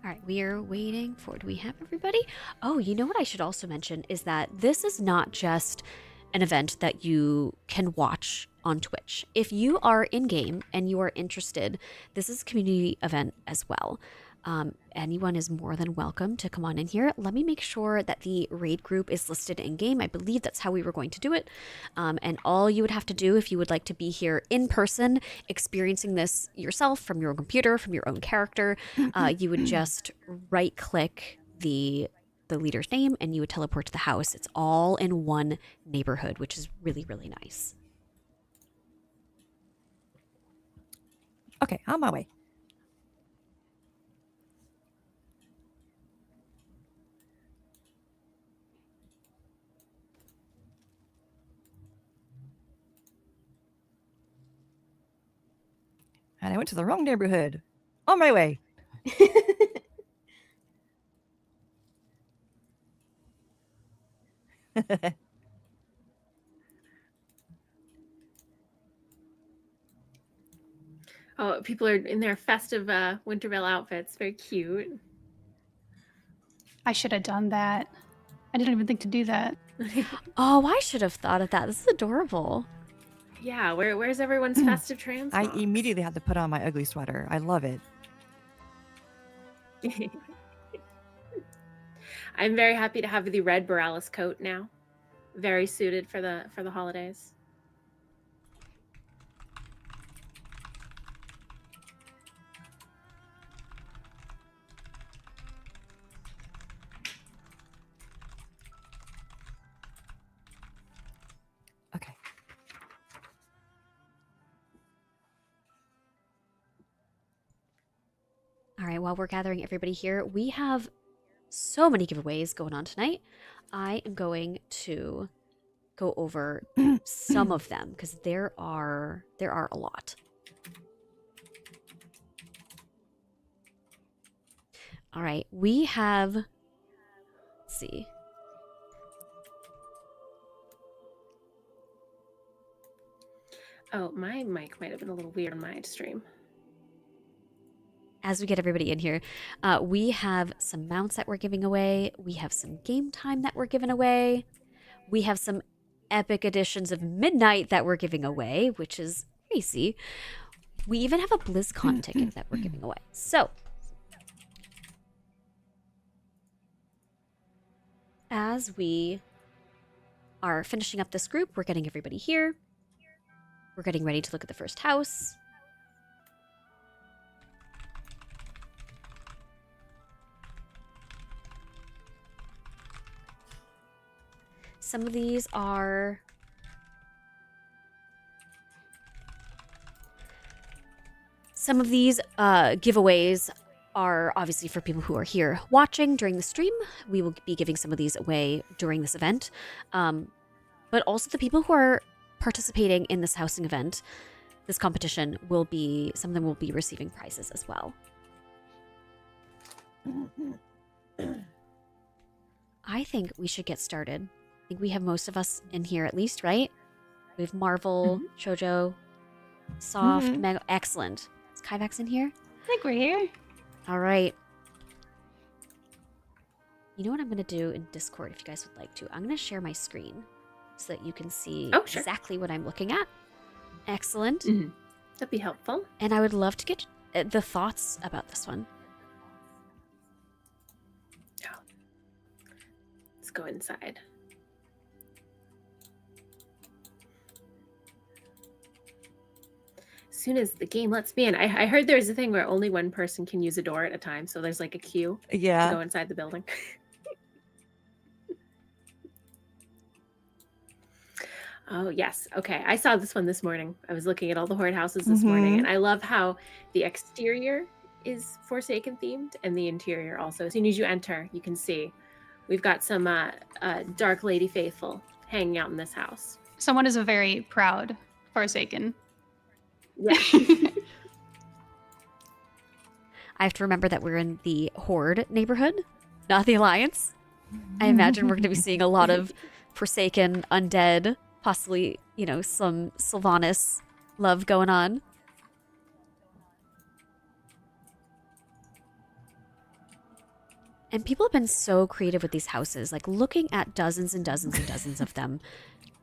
All right, we are waiting for, do we have everybody? Oh, you know what I should also mention is that this is not just an event that you can watch on Twitch. If you are in-game and you are interested, this is a community event as well. Anyone is more than welcome to come on in here. Let me make sure that the raid group is listed in-game. I believe that's how we were going to do it. And all you would have to do if you would like to be here in person, experiencing this yourself from your own computer, from your own character, you would just right-click the leader's name and you would teleport to the house. It's all in one neighborhood, which is really, really nice. Okay, on my way. And I went to the wrong neighborhood. On my way. Oh, people are in their festive Winterville outfits. Very cute. I should have done that. I didn't even think to do that. Oh, I should have thought of that. This is adorable. Yeah, where's everyone's festive trans? I immediately had to put on my ugly sweater. I love it. I'm very happy to have the red Borealis coat now. Very suited for the holidays. Okay. All right, while we're gathering everybody here, we have so many giveaways going on tonight. I am going to go over some of them because there are a lot. All right, we have, let's see. Oh, my mic might have been a little weird on my stream. As we get everybody in here, we have some mounts that we're giving away. We have some game time that we're giving away. We have some epic editions of Midnight that we're giving away, which is crazy. We even have a BlizzCon ticket that we're giving away. So, as we are finishing up this group, we're getting everybody here. We're getting ready to look at the first house. Some of these are giveaways are obviously for people who are here watching during the stream. We will be giving some of these away during this event. But also the people who are participating in this housing event, this competition, some of them will be receiving prizes as well. I think we should get started. I think we have most of us in here at least, right? We have Marvel, Shoujo, Soft, Mega. Excellent. Is Kyvax in here? I think we're here. All right. You know what I'm going to do in Discord if you guys would like to? I'm going to share my screen so that you can see exactly what I'm looking at. Excellent. That'd be helpful. And I would love to get the thoughts about this one. Oh. Let's go inside. As soon as the game lets me in, I heard there's a thing where only one person can use a door at a time, so there's like a queue to go inside the building. Oh, yes. Okay. I saw this one this morning. I was looking at all the Horde houses this morning, and I love how the exterior is Forsaken themed and the interior also. As soon as you enter, you can see we've got some Dark Lady Faithful hanging out in this house. Someone is a very proud Forsaken. Yeah. I have to remember that we're in the Horde neighborhood, not the Alliance. I imagine we're going to be seeing a lot of Forsaken, Undead, possibly, some Sylvanas love going on. And people have been so creative with these houses, like looking at dozens and dozens and dozens of them.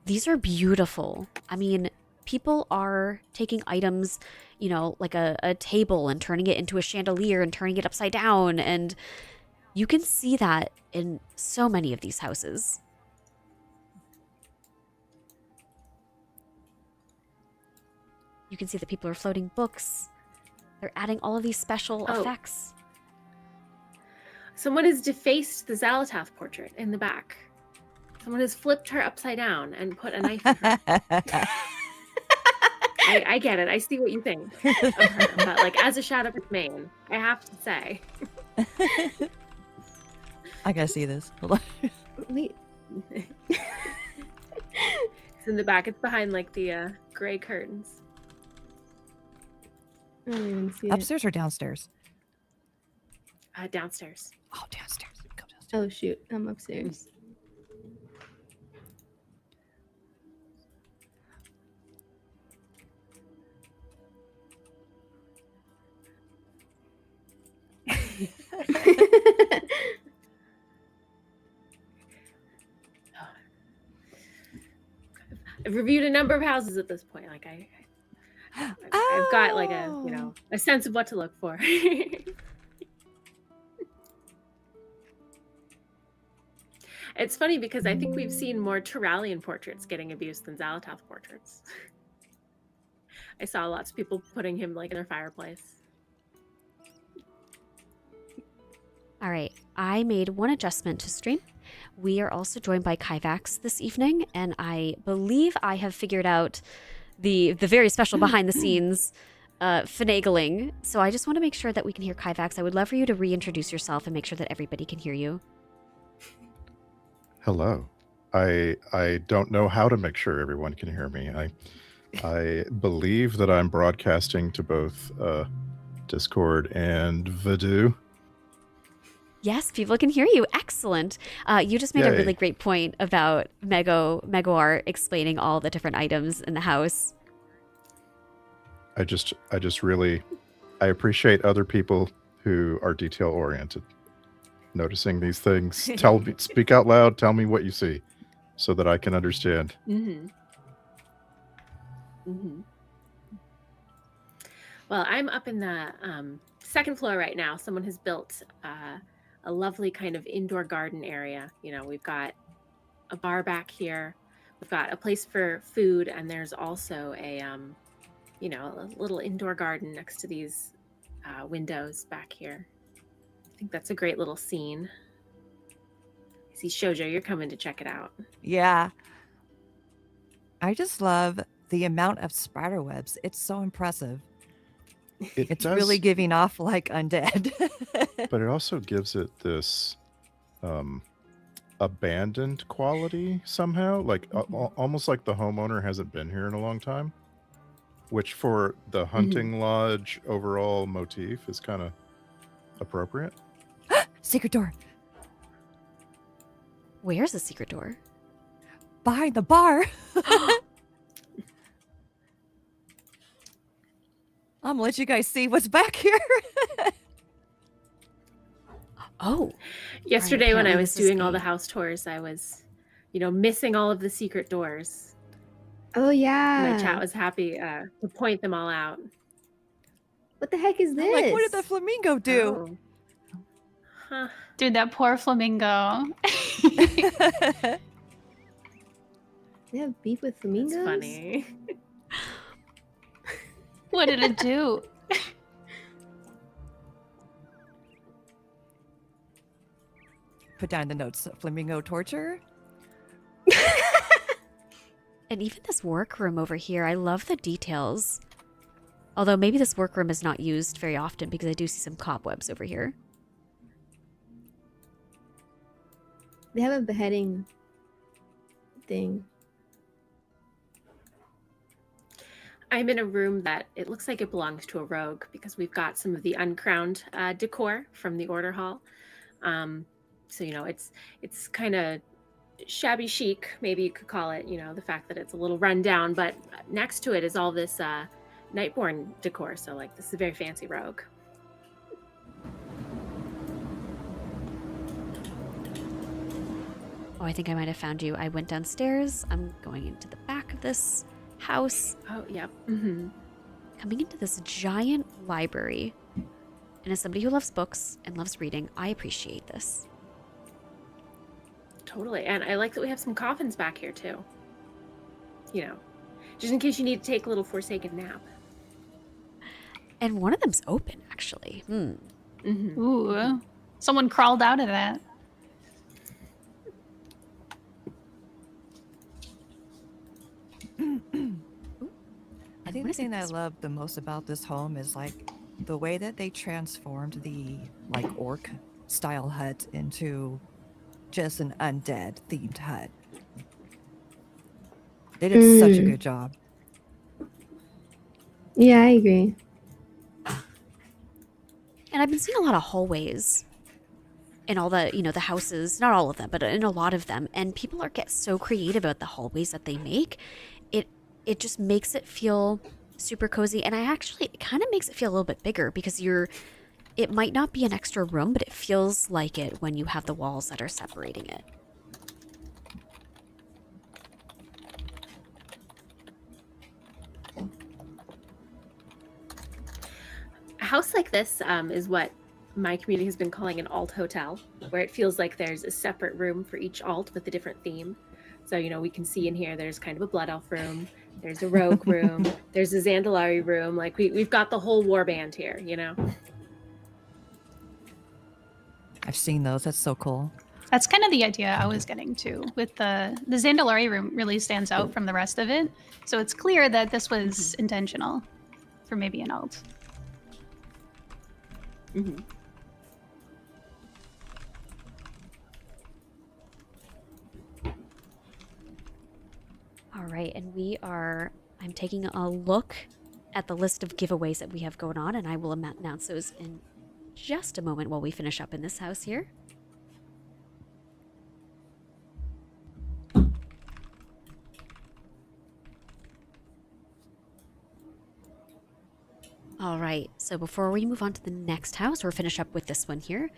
These are beautiful. I mean, people are taking items, like a table and turning it into a chandelier and turning it upside down. And you can see that in so many of these houses. You can see that people are floating books. They're adding all of these special effects. Someone has defaced the Zalatath portrait in the back. Someone has flipped her upside down and put a knife in her. I get it. I see what you think of her. But like, as a Shadowbrook main, I have to say. I gotta see this. Hold on. Wait. It's in the back. It's behind like the gray curtains. I don't even see it. Upstairs or downstairs? Downstairs. Oh, downstairs. Go downstairs. Oh shoot, I'm upstairs. I've reviewed a number of houses at this point. Like I've got like a sense of what to look for. It's funny because I think we've seen more Turalian portraits getting abused than Zalatath portraits. I saw lots of people putting him like in their fireplace. All right, I made one adjustment to stream. We are also joined by Kyvax this evening, and I believe I have figured out the very special behind the scenes finagling. So I just want to make sure that we can hear Kyvax. I would love for you to reintroduce yourself and make sure that everybody can hear you. Hello. I don't know how to make sure everyone can hear me. I believe that I'm broadcasting to both Discord and Voodoo. Yes, people can hear you. Excellent. You just made a really great point about Megoart explaining all the different items in the house. I just really I appreciate other people who are detail oriented. Noticing these things, tell me, speak out loud, tell me what you see, so that I can understand. Mm-hmm. Mm-hmm. Well, I'm up in the second floor right now. Someone has built a lovely kind of indoor garden area. You know, we've got a bar back here. We've got a place for food, and there's also a you know, a little indoor garden next to these windows back here. I think that's a great little scene. I see Shoujo, you're coming to check it out. Yeah. I just love the amount of spider webs. It's so impressive. It's really giving off like undead. But it also gives it this abandoned quality somehow, like almost like the homeowner hasn't been here in a long time, which for the hunting lodge overall motif is kind of appropriate. Secret door. Where's the secret door? Behind the bar. I'm gonna let you guys see what's back here. Oh. Yesterday when I apparently was this is doing all a- the house tours, I was, you know, missing all of the secret doors. Oh yeah. My chat was happy to point them all out. What the heck is I'm this? like, what did the flamingo do? Oh. Huh. Dude, that poor flamingo. They have beef with flamingos? That's funny. What did it do? Put down the notes. Flamingo torture. And even this workroom over here, I love the details. Although maybe this workroom is not used very often because I do see some cobwebs over here. They have a beheading thing. I'm in a room that it looks like it belongs to a rogue because we've got some of the uncrowned decor from the order hall. So, you know, it's kind of shabby chic, maybe you could call it, you know, the fact that it's a little run down, but next to it is all this Nightborn decor. So like this is a very fancy rogue. Oh, I think I might have found you. I went downstairs. I'm going into the back of this house. Oh, yep. Mm-hmm. Coming into this giant library. And as somebody who loves books and loves reading, I appreciate this. Totally. And I like that we have some coffins back here too. You know, just in case you need to take a little Forsaken nap. And one of them's open, actually. Mm-hmm. Ooh. Someone crawled out of that. I think the thing that I love the most about this home is like the way that they transformed the like orc style hut into just an undead themed hut. They did such a good job. Yeah, I agree. And I've been seeing a lot of hallways in all the, you know, the houses, not all of them, but in a lot of them. And people get so creative about the hallways that they make. It just makes it feel super cozy. And it kind of makes it feel a little bit bigger because it might not be an extra room, but it feels like it when you have the walls that are separating it. A house like this is what my community has been calling an alt hotel, where it feels like there's a separate room for each alt with a different theme. So, you know, we can see in here, there's kind of a blood elf room, there's a rogue room, there's a Zandalari room. Like we've got the whole war band here, you know? I've seen those. That's so cool. That's kind of the idea I was getting to. With the Zandalari room really stands out from the rest of it. So it's clear that this was intentional for maybe an alt. Mm-hmm. All right, and I'm taking a look at the list of giveaways that we have going on, and I will announce those in just a moment while we finish up in this house here. All right, so before we move on to the next house or finish up with this one here,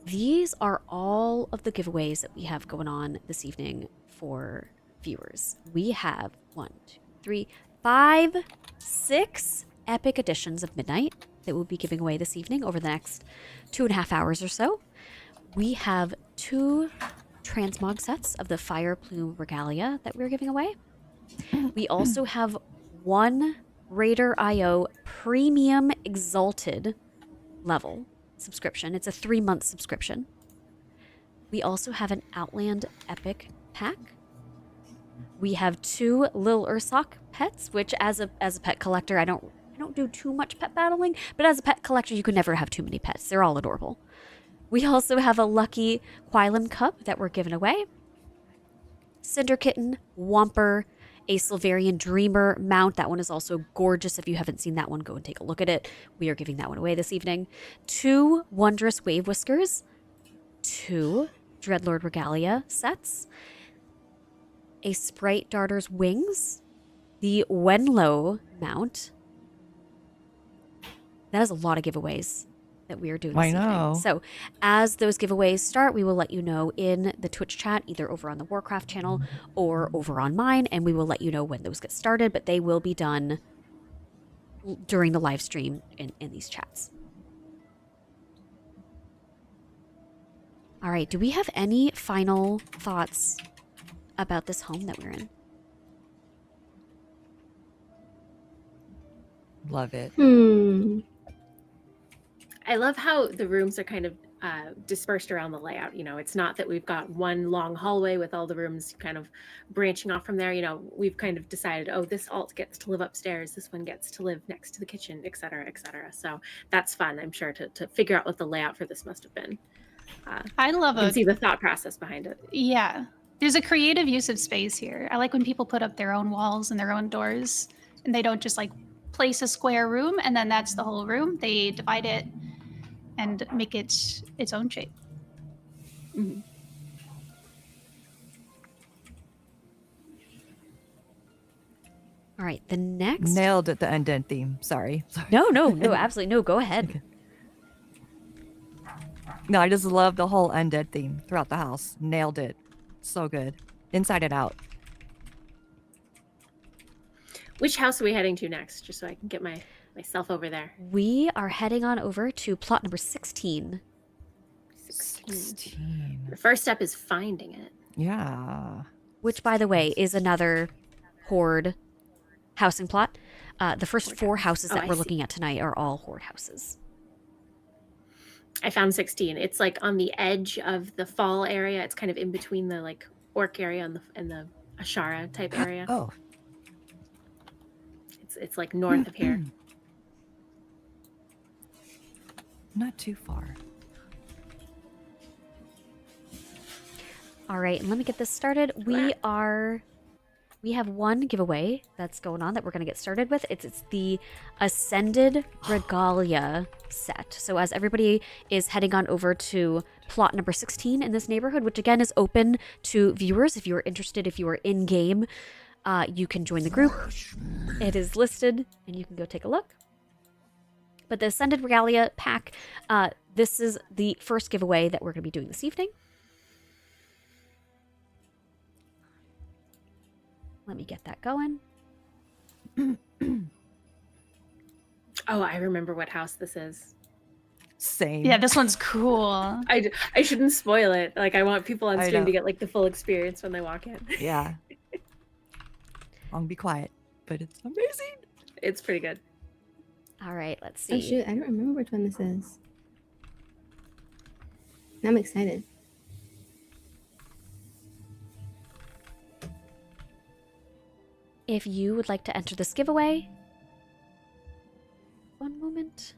these are all of the giveaways that we have going on this evening for viewers. We have 1, 2, 3, 5, 6 epic editions of Midnight that we'll be giving away this evening over the next 2.5 hours or so. We have 2 transmog sets of the Fire Plume Regalia that we're giving away. We also have 1 Raider IO Premium Exalted level subscription. It's a 3-month subscription. We also have an Outland Epic pack. We have 2 Lil Ursoc pets, which as a pet collector, I don't do too much pet battling, but as a pet collector, you could never have too many pets. They're all adorable. We also have a lucky Quilum cup that we're giving away. Cinder Kitten, Whomper, a Silverian Dreamer mount. That one is also gorgeous. If you haven't seen that one, go and take a look at it. We are giving that one away this evening. 2 Wondrous Wave Whiskers, 2 Dreadlord Regalia sets, a Sprite Darter's Wings, the Wenlo mount. That is a lot of giveaways that we are doing this evening. So as those giveaways start, we will let you know in the Twitch chat, either over on the Warcraft channel or over on mine, and we will let you know when those get started, but they will be done during the live stream in these chats. All right, do we have any final thoughts about this home that we're in? Love it. I love how the rooms are kind of dispersed around the layout. You know, it's not that we've got one long hallway with all the rooms kind of branching off from there. You know, we've kind of decided, oh, this alt gets to live upstairs, this one gets to live next to the kitchen, et cetera, et cetera. So that's fun, I'm sure, to figure out what the layout for this must have been. I love you can see the thought process behind it. Yeah. There's a creative use of space here. I like when people put up their own walls and their own doors, and they don't just like place a square room and then that's the whole room. They divide it and make it its own shape. Mm-hmm. All right, the next... Nailed it, the undead theme. Sorry. No, absolutely. No, go ahead. Okay. No, I just love the whole undead theme throughout the house. Nailed it. So good. Inside and out. Which house are we heading to next? Just so I can get myself over there. We are heading on over to plot number 16. 16. The first step is finding it. Yeah. Which, by the way, is another Horde housing plot. The first 4 houses that we're looking at tonight are all Horde houses. I found 16. It's like on the edge of the fall area. It's kind of in between the like orc area and the Ashara type area. Oh. It's like north of here. Not too far. All right, and let me get this started. We have one giveaway that's going on that we're going to get started with. It's the Ascended Regalia set. So as everybody is heading on over to plot number 16 in this neighborhood, which again is open to viewers. If you are interested, if you are in game, you can join the group. It is listed and you can go take a look. But the Ascended Regalia pack, this is the first giveaway that we're going to be doing this evening. Let me get that going. Oh, I remember what house this is. Same. Yeah, this one's cool. I shouldn't spoil it. Like, I want people on I stream know. to get like the full experience when they walk in. Yeah. I'll be quiet, but it's amazing. It's pretty good. All right, let's Oh see. shoot, I don't remember which one this is. I'm excited. If you would like to enter this giveaway, one moment.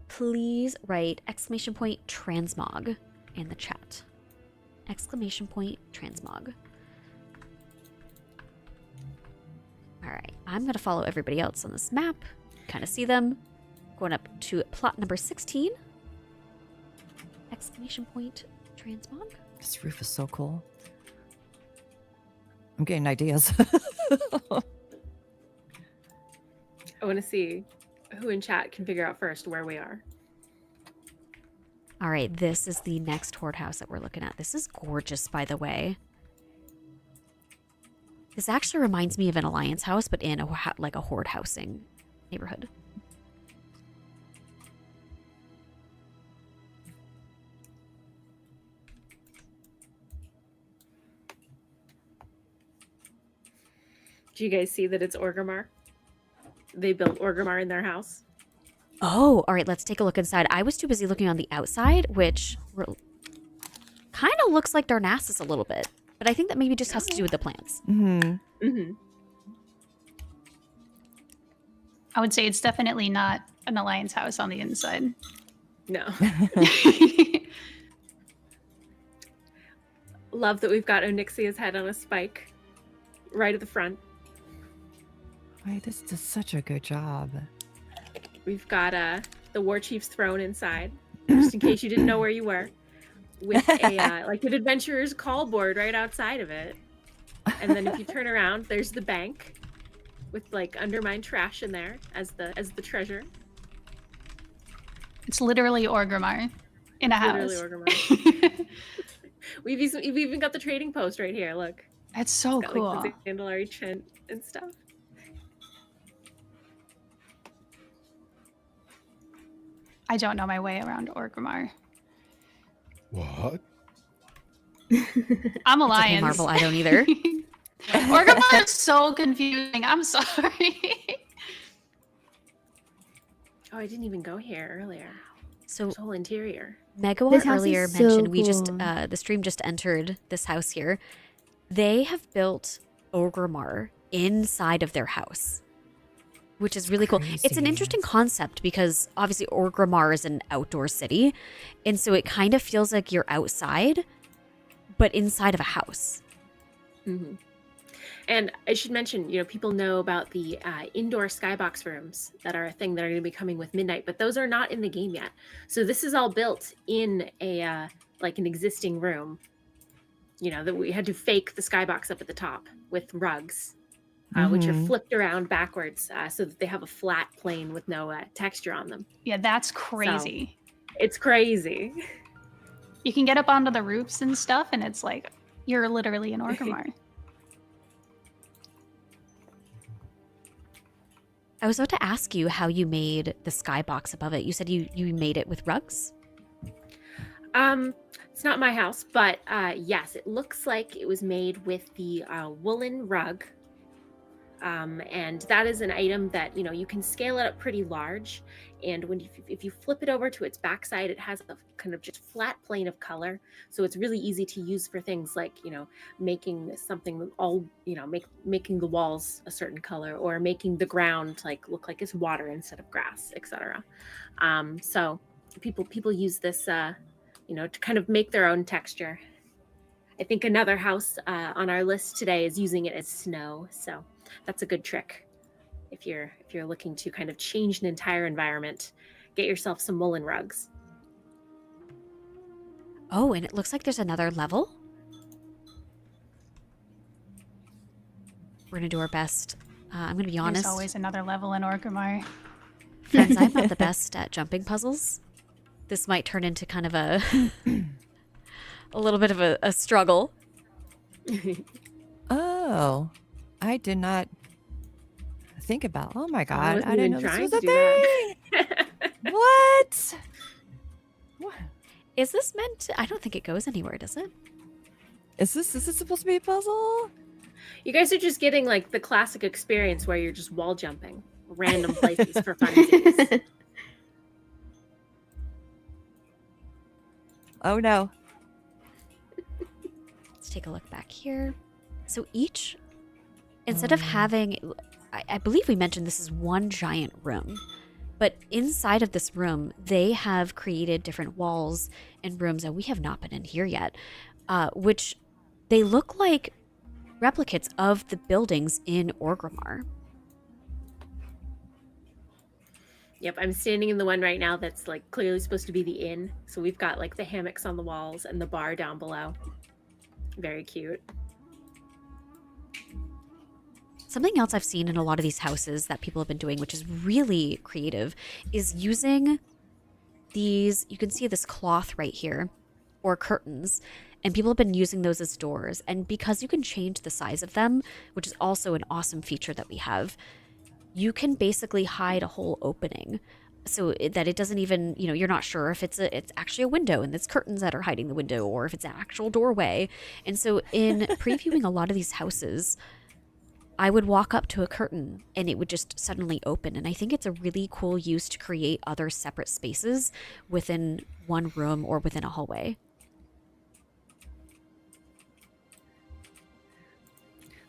Please write !transmog in the chat. !transmog. All right, I'm going to follow everybody else on this map. Kind of see them. Going up to plot number 16. !transmog. This roof is so cool. I'm getting ideas. I want to see who in chat can figure out first where we are. All right, this is the next horde house that we're looking at. This is gorgeous, by the way. This actually reminds me of an alliance house, but in a like a horde housing neighborhood. Do you guys see that it's Orgrimmar? They built Orgrimmar in their house. Oh, all right, let's take a look inside. I was too busy looking on the outside, which kind of looks like Darnassus a little bit. But I think that maybe just has to do with the plants. I would say it's definitely not an alliance house on the inside. No. Love that we've got Onyxia's head on a spike right at the front. Wait, this does such a good job. We've got the War Chief's throne inside, just in case you didn't know where you were, with a like an adventurer's call board right outside of it. And then if you turn around, there's the bank with like undermined trash in there as the treasure. It's literally Orgrimmar in a house. Literally Orgrimmar. We've even got the trading post right here. Look, That's so got, cool. like, the Sandalari chant and stuff. I don't know my way around Orgrimmar. What? I'm It's okay, alliance. Marvel, I don't either. Orgrimmar is so confusing. I'm sorry. Oh, I didn't even go here earlier. So This whole interior. Megawar This house earlier is so mentioned we just cool. the stream just entered this house here. They have built Orgrimmar inside of their house, which is really cool. It's an Crazy. interesting concept because obviously Orgrimmar is an outdoor city, and so it kind of feels like you're outside, but inside of a house. Mm-hmm. And I should mention, people know about the indoor skybox rooms that are a thing that are going to be coming with Midnight, but those are not in the game yet. So this is all built in an existing room. That we had to fake the skybox up at the top with rugs, which are flipped around backwards so that they have a flat plane with no texture on them. Yeah, that's crazy. It's crazy. You can get up onto the roofs and stuff, and it's like you're literally in Orgrimmar. I was about to ask you how you made the skybox above it. You said you made it with rugs? It's not my house, but yes, it looks like it was made with the woolen rug. And that is an item that, you can scale it up pretty large. And if you flip it over to its backside, it has a kind of just flat plane of color. So it's really easy to use for things like, making something all, making the walls a certain color or making the ground look like it's water instead of grass, etc. So people use this, to kind of make their own texture. I think another house on our list today is using it as snow. So that's a good trick. If you're looking to kind of change an entire environment, get yourself some woolen rugs. Oh, and it looks like there's another level. We're going to do our best. I'm going to be honest. There's always another level in Orgrimmar. Friends, I'm not the best at jumping puzzles. This might turn into kind of a little bit of a struggle. Oh, I did not think about. Oh my god, I didn't know this was a do thing. What? What? Is this meant to, I don't think it goes anywhere, does it? Is this supposed to be a puzzle? You guys are just getting the classic experience where you're just wall jumping random places for funsies. Oh no. Let's take a look back here. So each, instead of having, I believe we mentioned this is one giant room, but inside of this room, they have created different walls and rooms, and we have not been in here yet, which they look like replicates of the buildings in Orgrimmar. Yep, I'm standing in the one right now that's like clearly supposed to be the inn. So we've got like the hammocks on the walls and the bar down below. Very cute. Something else I've seen in a lot of these houses that people have been doing, which is really creative, is using these, you can see this cloth right here, or curtains, and people have been using those as doors. And because you can change the size of them, which is also an awesome feature that we have, you can basically hide a whole opening so that it doesn't even, you're not sure if it's actually a window and it's curtains that are hiding the window, or if it's an actual doorway. And so in previewing a lot of these houses, I would walk up to a curtain and it would just suddenly open. And I think it's a really cool use to create other separate spaces within one room or within a hallway.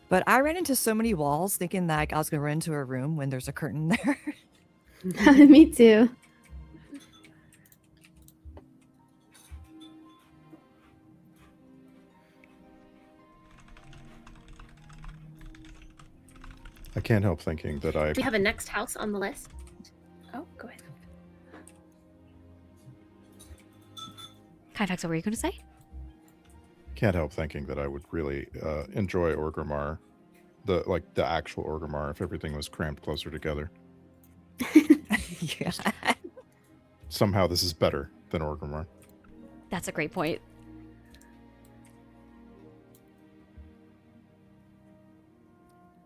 But I ran into so many walls thinking that I was going to run into a room when there's a curtain there. Me too. I can't help thinking that I Do we have a next house on the list? Oh, go ahead. Kaifax, what were you going to say? can't help thinking that I would really enjoy Orgrimmar, the actual Orgrimmar, if everything was crammed closer together. Yeah. Somehow this is better than Orgrimmar. That's a great point.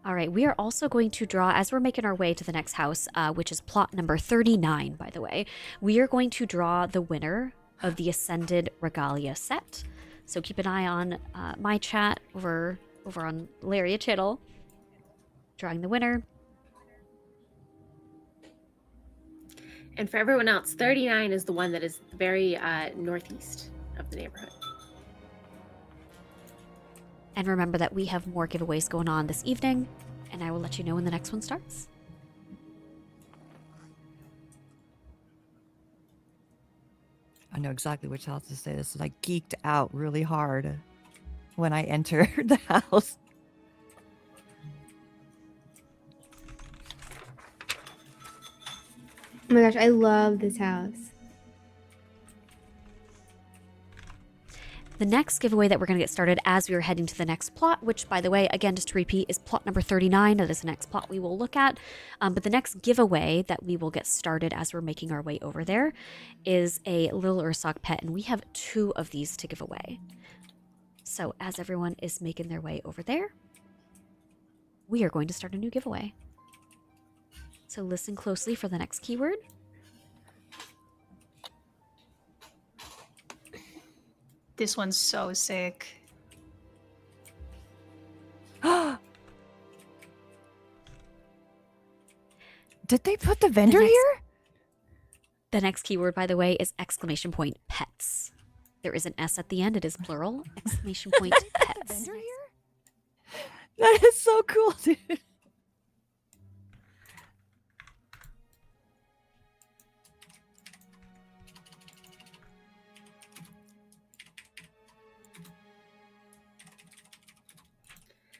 All right, we are also going to draw, as we're making our way to the next house, which is plot number 39, by the way, we are going to draw the winner of the Ascended Regalia set. So keep an eye on my chat over on Laria Channel, drawing the winner. And for everyone else, 39 is the one that is very northeast of the neighborhood. And remember that we have more giveaways going on this evening, and I will let you know when the next one starts. I know exactly which house to say this. I geeked out really hard when I entered the house. Oh my gosh, I love this house. The next giveaway that we're going to get started as we are heading to the next plot, which, by the way, again, just to repeat, is plot number 39. That is the next plot we will look at. But the next giveaway that we will get started as we're making our way over there is a Little Ursoc pet, and we have 2 of these to give away. So as everyone is making their way over there, we are going to start a new giveaway. So listen closely for the next keyword. This one's so sick. Did they put the vendor here? The next keyword, by the way, is exclamation point pets. There is an S at the end. It is plural. Exclamation point pets. Vendor here? That is so cool, dude.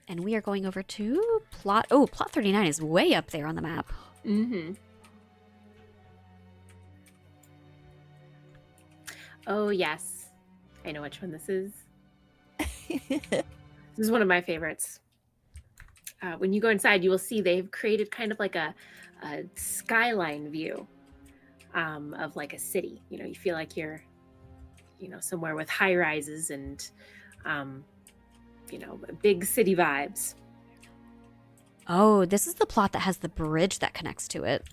And we are going over to plot. Oh, plot 39 is way up there on the map. Mm-hmm. Oh, yes. I know which one this is. This is one of my favorites. When you go inside, you will see they've created kind of like a skyline view of like a city. You know, you feel like you're, somewhere with high rises and, big city vibes. Oh, this is the plot that has the bridge that connects to it.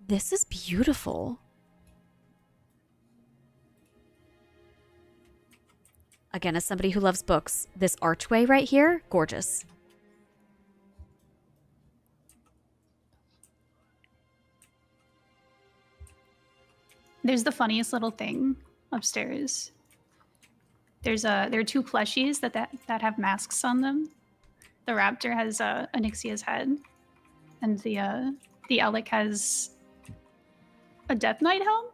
This is beautiful. Again, as somebody who loves books, this archway right here, gorgeous. There's the funniest little thing upstairs. There are 2 plushies that have masks on them. The raptor has Onyxia's head, and the Elec has a Death Knight helm.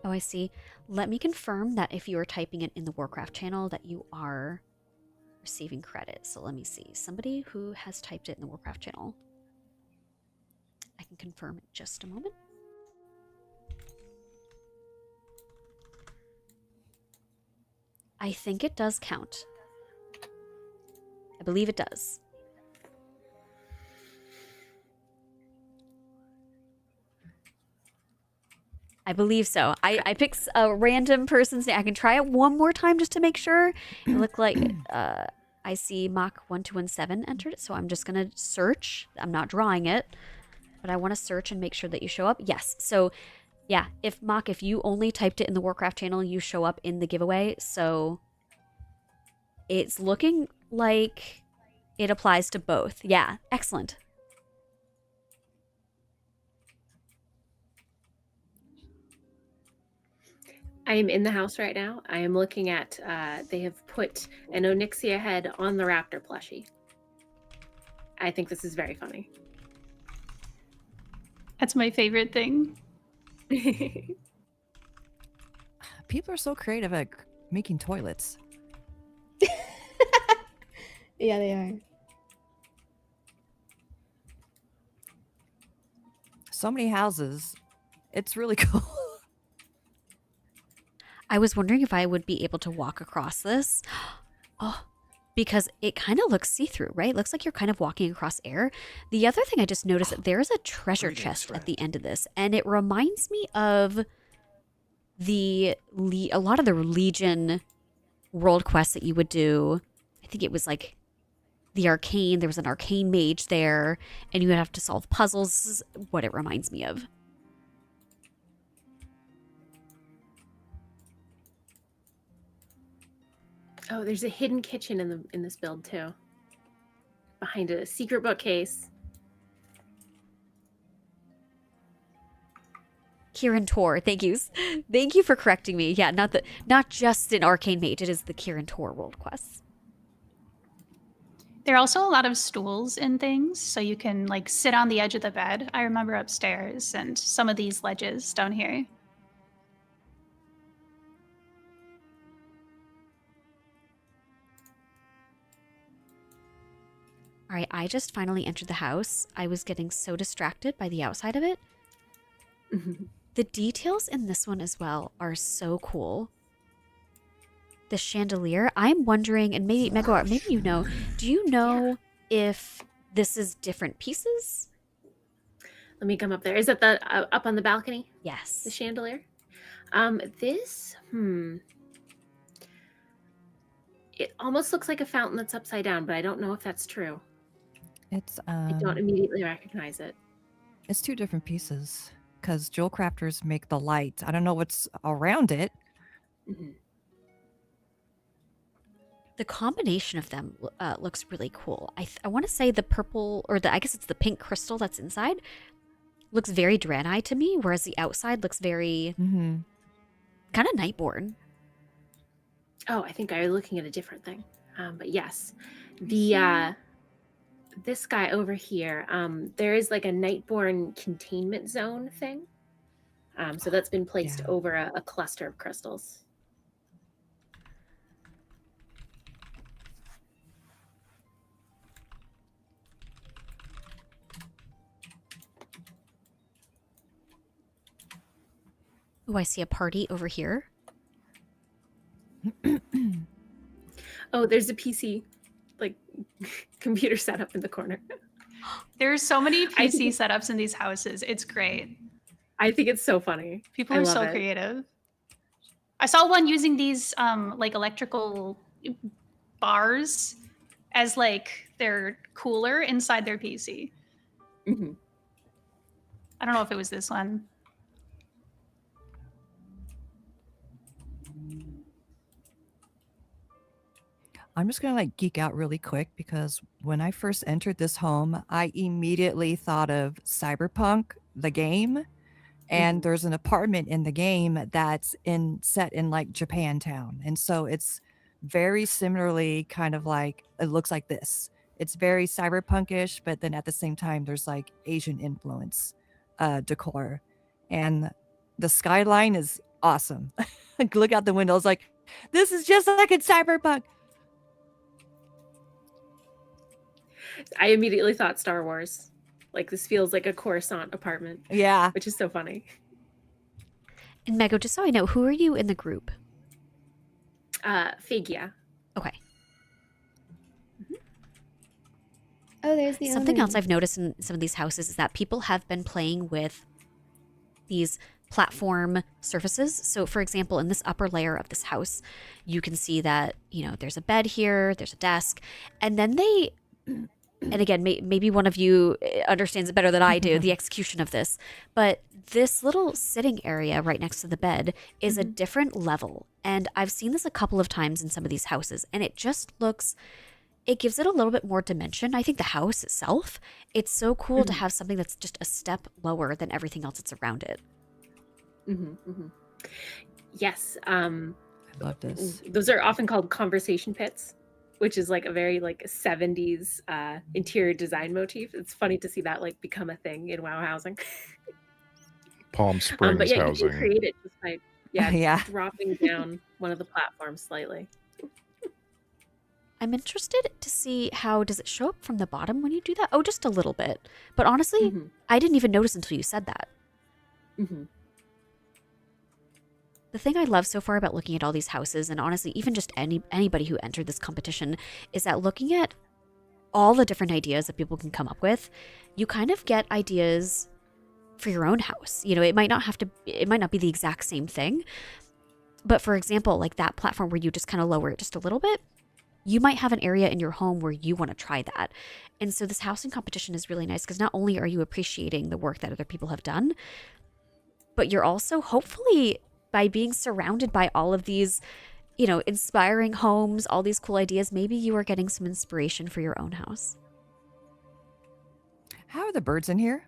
Oh, I see. Let me confirm that if you are typing it in the Warcraft channel that you are receiving credit. So let me see. Somebody who has typed it in the Warcraft channel. I can confirm in just a moment. I think it does count. I believe it does. I believe so. I picked a random person's name. I can try it one more time just to make sure. It looked like I see Mach 1217 entered it, so I'm just gonna search. I'm not drawing it, but I want to search and make sure that you show up. Yes. So yeah, if you only typed it in the Warcraft channel, you show up in the giveaway. So it's looking like it applies to both. Yeah, excellent. I am in the house right now. I am looking at, they have put an Onyxia head on the raptor plushie. I think this is very funny. That's my favorite thing. People are so creative at making toilets. Yeah, they are. So many houses. It's really cool. I was wondering if I would be able to walk across this. Oh, because it kind of looks see-through, right? It looks like you're kind of walking across air. The other thing I just noticed that there's a treasure chest at the end of this, and it reminds me of a lot of the Legion world quests that you would do. I think it was like the arcane. There was an arcane mage there, and you would have to solve puzzles. This is what it reminds me of. Oh, there's a hidden kitchen in this build too. Behind a secret bookcase. Kieran Tor, thank you. Thank you for correcting me. Yeah, not just an arcane mage, it is the Kieran Tor world quests. There are also a lot of stools and things, so you can like sit on the edge of the bed. I remember upstairs and some of these ledges down here. All right, I just finally entered the house. I was getting so distracted by the outside of it. The details in this one as well are so cool. The chandelier, I'm wondering, and maybe Megaart, maybe you know, do you know if this is different pieces? Let me come up there. Is that the up on the balcony? Yes. The chandelier? This, it almost looks like a fountain that's upside down, but I don't know if that's true. It's I don't immediately recognize it. It's two different pieces because jewel crafters make the light. I don't know what's around it. Mm-hmm. The combination of them looks really cool. I want to say the purple, or I guess it's the pink crystal that's inside, looks very Draenei to me, whereas the outside looks very kind of Nightborn. Oh, I think I was looking at a different thing. But yes, the this guy over here, there is like a Nightborn containment zone thing. So that's been placed over a cluster of crystals. Oh, I see a party over here. Oh, there's a PC, like, computer setup in the corner. There's so many PC setups in these houses. It's great. I think it's so funny. People are so creative. I saw one using these like electrical bars as like their cooler inside their PC. Mm-hmm. I don't know if it was this one. I'm just going to like geek out really quick because when I first entered this home, I immediately thought of Cyberpunk, the game. And there's an apartment in the game that's set in like Japantown. And so it's very similarly kind of like, it looks like this. It's very cyberpunkish, but then at the same time, there's like Asian influence decor. And the skyline is awesome. Look out the window. It's like, this is just like in Cyberpunk. I immediately thought Star Wars. Like, this feels like a Coruscant apartment, Yeah. which is so funny. And Mego, just so I know, who are you in the group? Figia. Okay. Oh, there's the Something else owner. I've noticed in some of these houses is that people have been playing with these platform surfaces. So, for example, in this upper layer of this house, you can see that, there's a bed here, there's a desk, and then they, and again, maybe one of you understands it better than I do, the execution of this, but this little sitting area right next to the bed is a different level. And I've seen this a couple of times in some of these houses, and it just looks, it gives it a little bit more dimension. I think the house itself, it's so cool to have something that's just a step lower than everything else that's around it. Yes. I love this. Those are often called conversation pits, which is like a very like 70s interior design motif. It's funny to see that like become a thing in WoW housing. Palm Springs But yeah, housing. you can create it just by Yeah. dropping down one of the platforms slightly. I'm interested to see how does it show up from the bottom when you do that? Oh, just a little bit. But honestly, I didn't even notice until you said that. The thing I love so far about looking at all these houses, and honestly, even just anybody who entered this competition, is that looking at all the different ideas that people can come up with, you kind of get ideas for your own house. It might not be the exact same thing, but for example, like that platform where you just kind of lower it just a little bit, you might have an area in your home where you want to try that. And so this housing competition is really nice because not only are you appreciating the work that other people have done, but you're also hopefully, by being surrounded by all of these, inspiring homes, all these cool ideas, maybe you are getting some inspiration for your own house. How are the birds in here?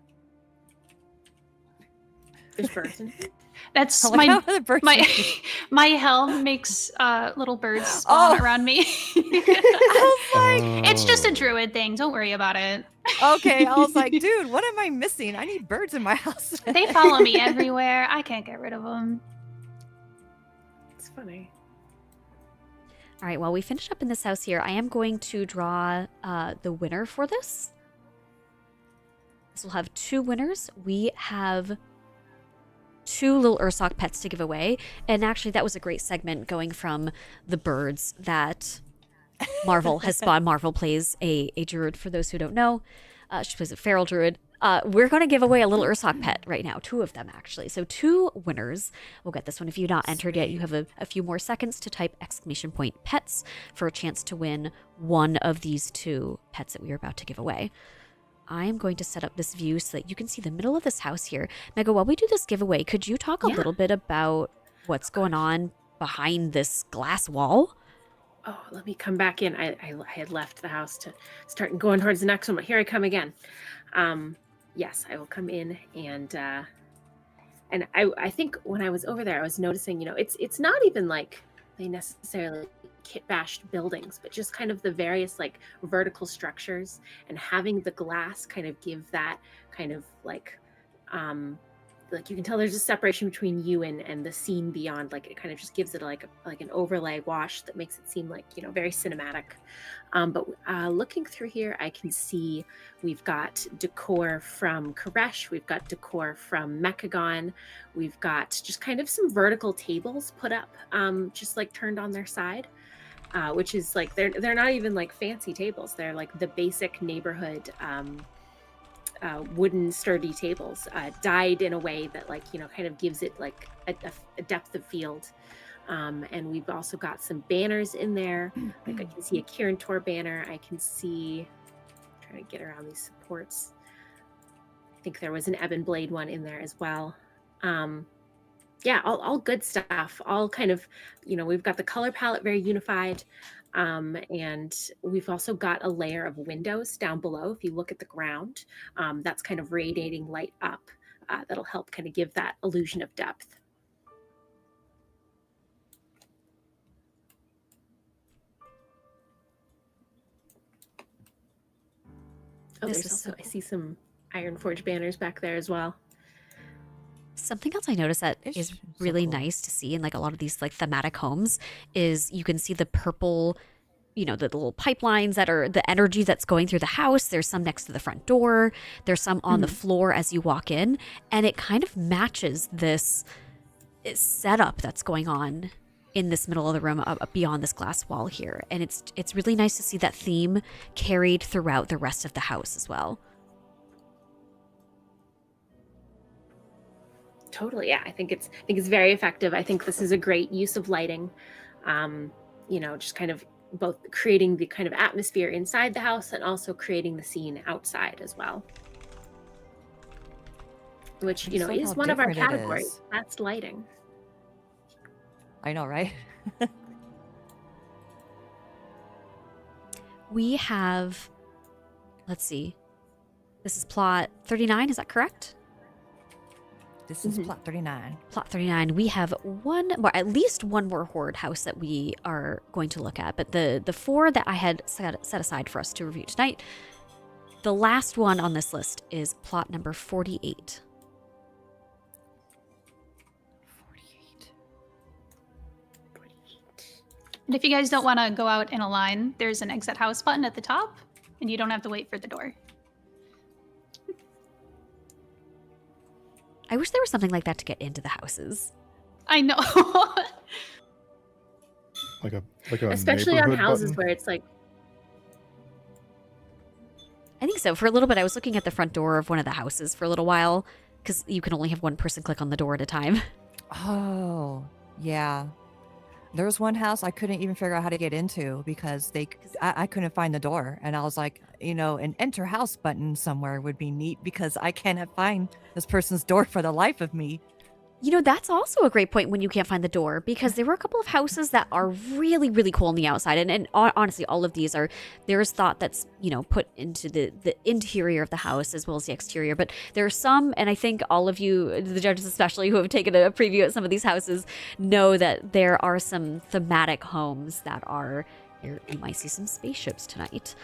There's birds in here. That's Like, how are the birds in my here? my helm makes little birds spawn around me. It's just a druid thing. Don't worry about it. Okay, I was like, dude, what am I missing? I need birds in my house. They follow me everywhere. I can't get rid of them. It's funny. All right, while we finish up in this house here, I am going to draw the winner for this. This will have 2 winners. We have 2 little Ursoc pets to give away. And actually, that was a great segment going from the birds that Marvel has spawned. Marvel plays a druid, for those who don't know. She plays a feral druid. We're going to give away a little Ursoc pet right now. 2 of them, actually. So 2 winners will get this one. If you've not entered yet, you have a few more seconds to type !pets for a chance to win one of these 2 pets that we are about to give away. I am going to set up this view so that you can see the middle of this house here. Mega, while we do this giveaway, could you talk a little bit about what's going on behind this glass wall? Oh, let me come back in. I had left the house to start going towards the next one, but here I come again. Yes, I will come in, and I think when I was over there, I was noticing, it's not even like they necessarily kit bashed buildings, but just kind of the various like vertical structures, and having the glass kind of give that kind of like you can tell there's a separation between you and the scene beyond. Like it kind of just gives it like an overlay wash that makes it seem like very cinematic. But looking through here, I can see we've got decor from Koresh, we've got decor from Mechagon, we've got just kind of some vertical tables put up, just like turned on their side. Which is like they're not even like fancy tables. They're like the basic neighborhood wooden sturdy tables, dyed in a way that kind of gives it like a depth of field. And we've also got some banners in there. Like I can see a Kirin Tor banner. I can see, trying to get around these supports. I think there was an Ebon Blade one in there as well. Yeah, all good stuff. All kind of, we've got the color palette very unified. And we've also got a layer of windows down below. If you look at the ground, that's kind of radiating light up. That'll help kind of give that illusion of depth. Oh, This there's is also, so I see some Ironforge banners back there as well. Something else I noticed that It's is so really cool. nice to see in like a lot of these like thematic homes is you can see the purple, you know, the little pipelines that are the energy that's going through the house. There's some next to the front door. There's some on the floor as you walk in, and it kind of matches this setup that's going on in this middle of the room beyond this glass wall here. And it's really nice to see that theme carried throughout the rest of the house as well. Totally, yeah. I think it's very effective. I think this is a great use of lighting. Just kind of both creating the kind of atmosphere inside the house and also creating the scene outside as well. Which, It's like is how one of our different it categories. is. That's lighting. I know, right? We have, let's see, this is plot 39, is that correct? This is plot 39. Plot 39. We have at least one more horde house that we are going to look at. But the 4 that I had set aside for us to review tonight, the last one on this list is plot number 48. 48. And if you guys don't want to go out in a line, there's an exit house button at the top, and you don't have to wait for the door. I wish there was something like that to get into the houses. I know. Like a Especially on neighborhood houses button? where it's like, I think so. For a little bit, I was looking at the front door of one of the houses for a little while because you can only have one person click on the door at a time. Oh, yeah. There was one house I couldn't even figure out how to get into because I couldn't find the door. And I was like, an enter house button somewhere would be neat because I cannot find this person's door for the life of me. That's also a great point when you can't find the door because there were a couple of houses that are really, really cool on the outside. And honestly, all of these there's thought that's, put into the interior of the house as well as the exterior. But there are some, and I think all of you, the judges especially, who have taken a preview at some of these houses know that there are some thematic homes that are, you might see some spaceships tonight.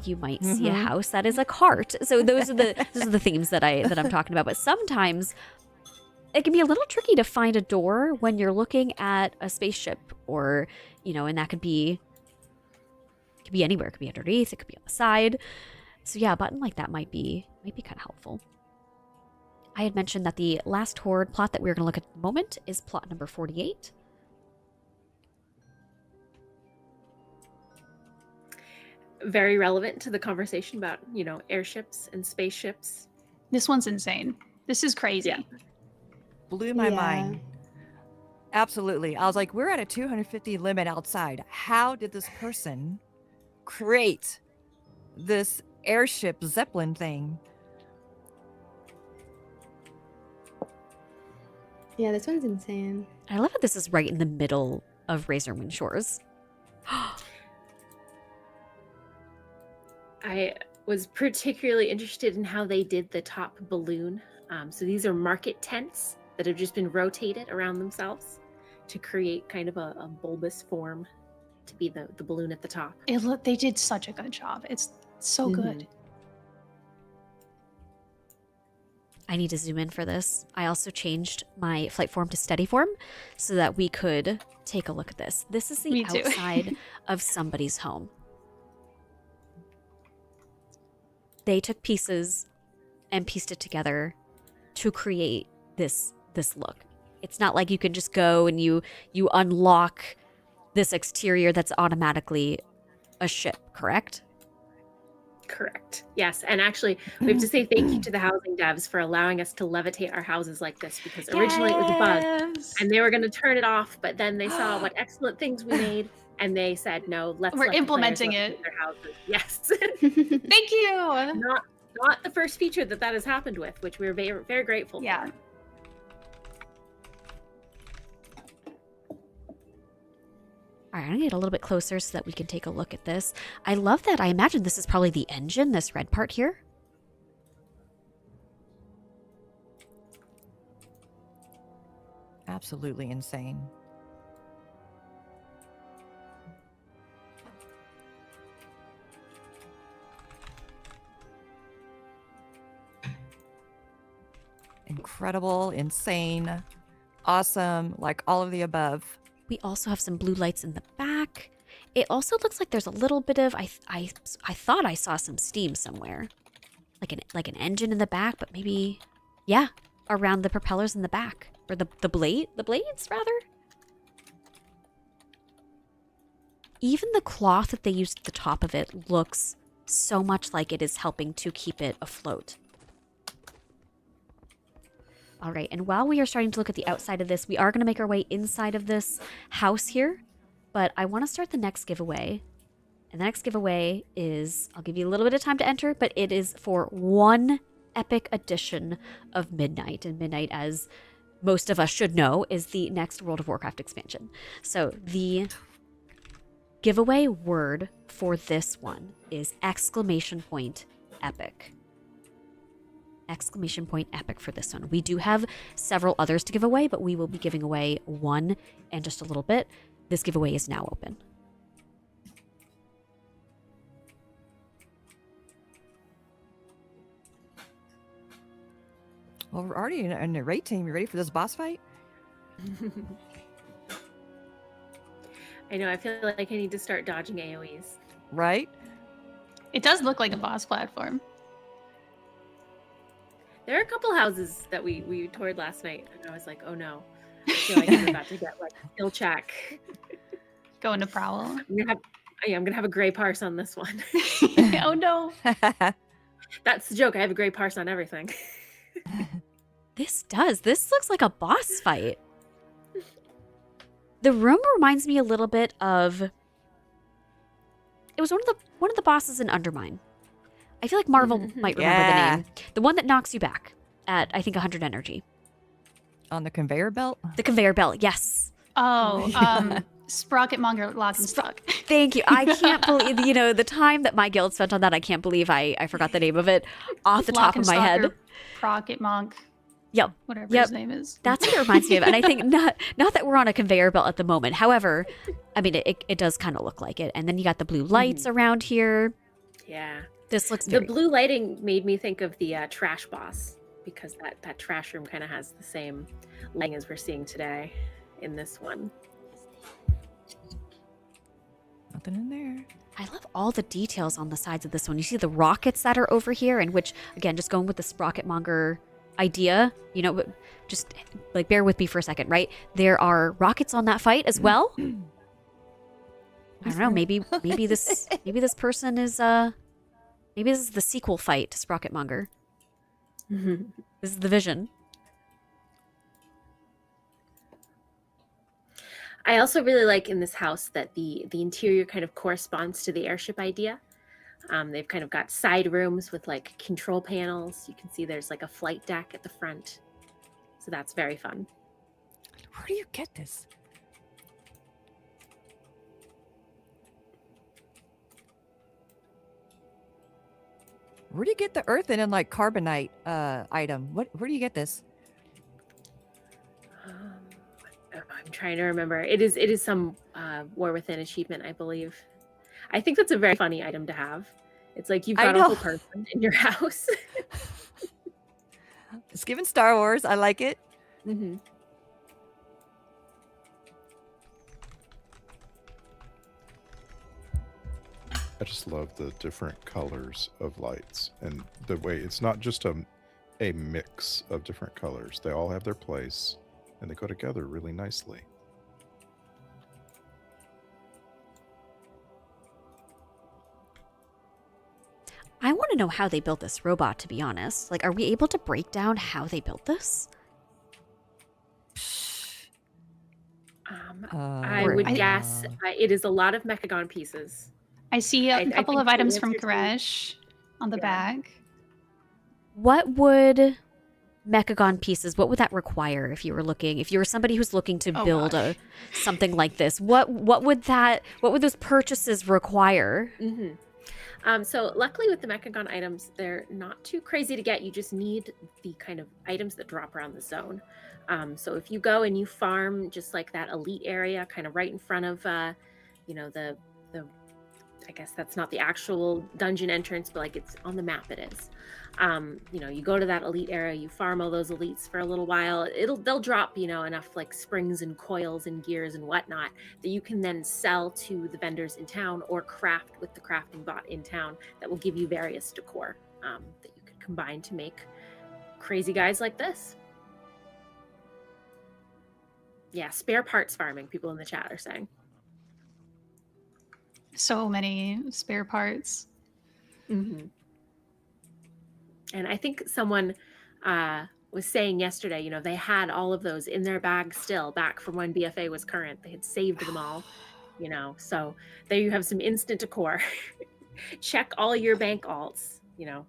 You might see a house that is a cart. So those are the themes that I'm talking about. But sometimes it can be a little tricky to find a door when you're looking at a spaceship or, and that could be anywhere. It could be underneath, it could be on the side. So yeah, a button like that might be kind of helpful. I had mentioned that the last horde plot that we're going to look at the moment is plot number 48. very relevant to the conversation about, airships and spaceships. This one's insane. This is crazy. Yeah. Blew my Yeah. mind. Absolutely. I was like, we're at a 250 limit outside. How did this person create this airship Zeppelin thing? Yeah, this one's insane. I love that this is right in the middle of Razorwind Shores. I was particularly interested in how they did the top balloon. So these are market tents that have just been rotated around themselves to create kind of a bulbous form to be the balloon at the top. They did such a good job. It's so good. I need to zoom in for this. I also changed my flight form to steady form so that we could take a look at this. This is the Me too. outside of somebody's home. They took pieces and pieced it together to create this look. It's not like you can just go and you unlock this exterior that's automatically a ship, correct? Correct. Yes. And actually, we have to say thank you to the housing devs for allowing us to levitate our houses like this, because originally it was a bug and they were going to turn it off, but then they saw what excellent things we made and they said, no, We're let the players implementing levitate it. their houses. Yes. Thank you. Not the first feature that has happened with, which we're very, very grateful Yeah. for. All right, I'm gonna get a little bit closer so that we can take a look at this. I love that. I imagine this is probably the engine, this red part here. Absolutely insane. incredible, insane, awesome, like all of the above. We also have some blue lights in the back. It also looks like there's a little bit of I thought I saw some steam somewhere. Like an engine in the back, but maybe yeah, around the propellers in the back. Or the blades rather. Even the cloth that they used at the top of it looks so much like it is helping to keep it afloat. All right, and while we are starting to look at the outside of this, we are going to make our way inside of this house here. But I want to start the next giveaway. And the next giveaway is, I'll give you a little bit of time to enter, but it is for one epic edition of Midnight. And Midnight, as most of us should know, is the next World of Warcraft expansion. So the giveaway word for this one is !epic. !epic for this one. We do have several others to give away, but we will be giving away one in just a little bit. This giveaway is now open. Well, we're already in the raid team. You ready for this boss fight? I know, I feel like I need to start dodging AoEs. Right? It does look like a boss platform. There are a couple houses that we toured last night, and I was like, oh no. I feel like I'm about to get like skill check. Going to Prowl. I'm gonna have a gray parse on this one. Oh no. That's the joke. I have a gray parse on everything. This looks like a boss fight. The room reminds me a little bit of, it was one of the bosses in Undermine. I feel like Marvel might remember the name. The one that knocks you back at, I think, 100 energy. On the conveyor belt? The conveyor belt, yes. Oh, Sprocketmonger Lock and Stock. Thank you. I can't believe, the time that my guild spent on that, I can't believe I forgot the name of it off the top of my head. Sprocket Monk. Yep. Whatever his name is. That's what it reminds me of. And I think not that we're on a conveyor belt at the moment. However, I mean, it does kind of look like it. And then you got the blue lights around here. Yeah. This looks The blue lighting made me think of the trash boss, because that trash room kind of has the same lighting as we're seeing today in this one. Nothing in there. I love all the details on the sides of this one. You see the rockets that are over here, and which, again, just going with the Sprocketmonger idea, just like bear with me for a second, right? There are rockets on that fight as well. I don't know, maybe this person is maybe this is the sequel fight to Sprocketmonger. This is the vision. I also really like in this house that the interior kind of corresponds to the airship idea. They've kind of got side rooms with like control panels. You can see there's like a flight deck at the front. So that's very fun. Where do you get this? Where do you get the earthen and like carbonite item? Where do you get this? I'm trying to remember. It is some War Within achievement, I believe. I think that's a very funny item to have. It's like you've got a whole person in your house. It's given Star Wars. I like it. Mm-hmm. I just love the different colors of lights and the way it's not just a mix of different colors. They all have their place and they go together really nicely. I want to know how they built this robot, to be honest. Like, are we able to break down how they built this? I would guess it is a lot of Mechagon pieces. I see a couple of items from answer to- Koresh on the back. What would Mechagon pieces, what would that require if you were somebody who's looking to build something like this? What would those purchases require? Mm-hmm. So luckily with the Mechagon items, they're not too crazy to get. You just need the kind of items that drop around the zone. So if you go and you farm just like that elite area, kind of right in front of, the I guess that's not the actual dungeon entrance, but like it's on the map it is. You know, you go to that elite area, you farm all those elites for a little while. They'll drop, you know, enough like springs and coils and gears and whatnot that you can then sell to the vendors in town or craft with the crafting bot in town that will give you various decor that you could combine to make crazy guys like this. Yeah, spare parts farming, people in the chat are saying. So many spare parts. Mm-hmm. And I think someone was saying yesterday, you know, they had all of those in their bag still back from when BFA was current. They had saved them all, you know. So there you have some instant decor. Check all your bank alts, you know,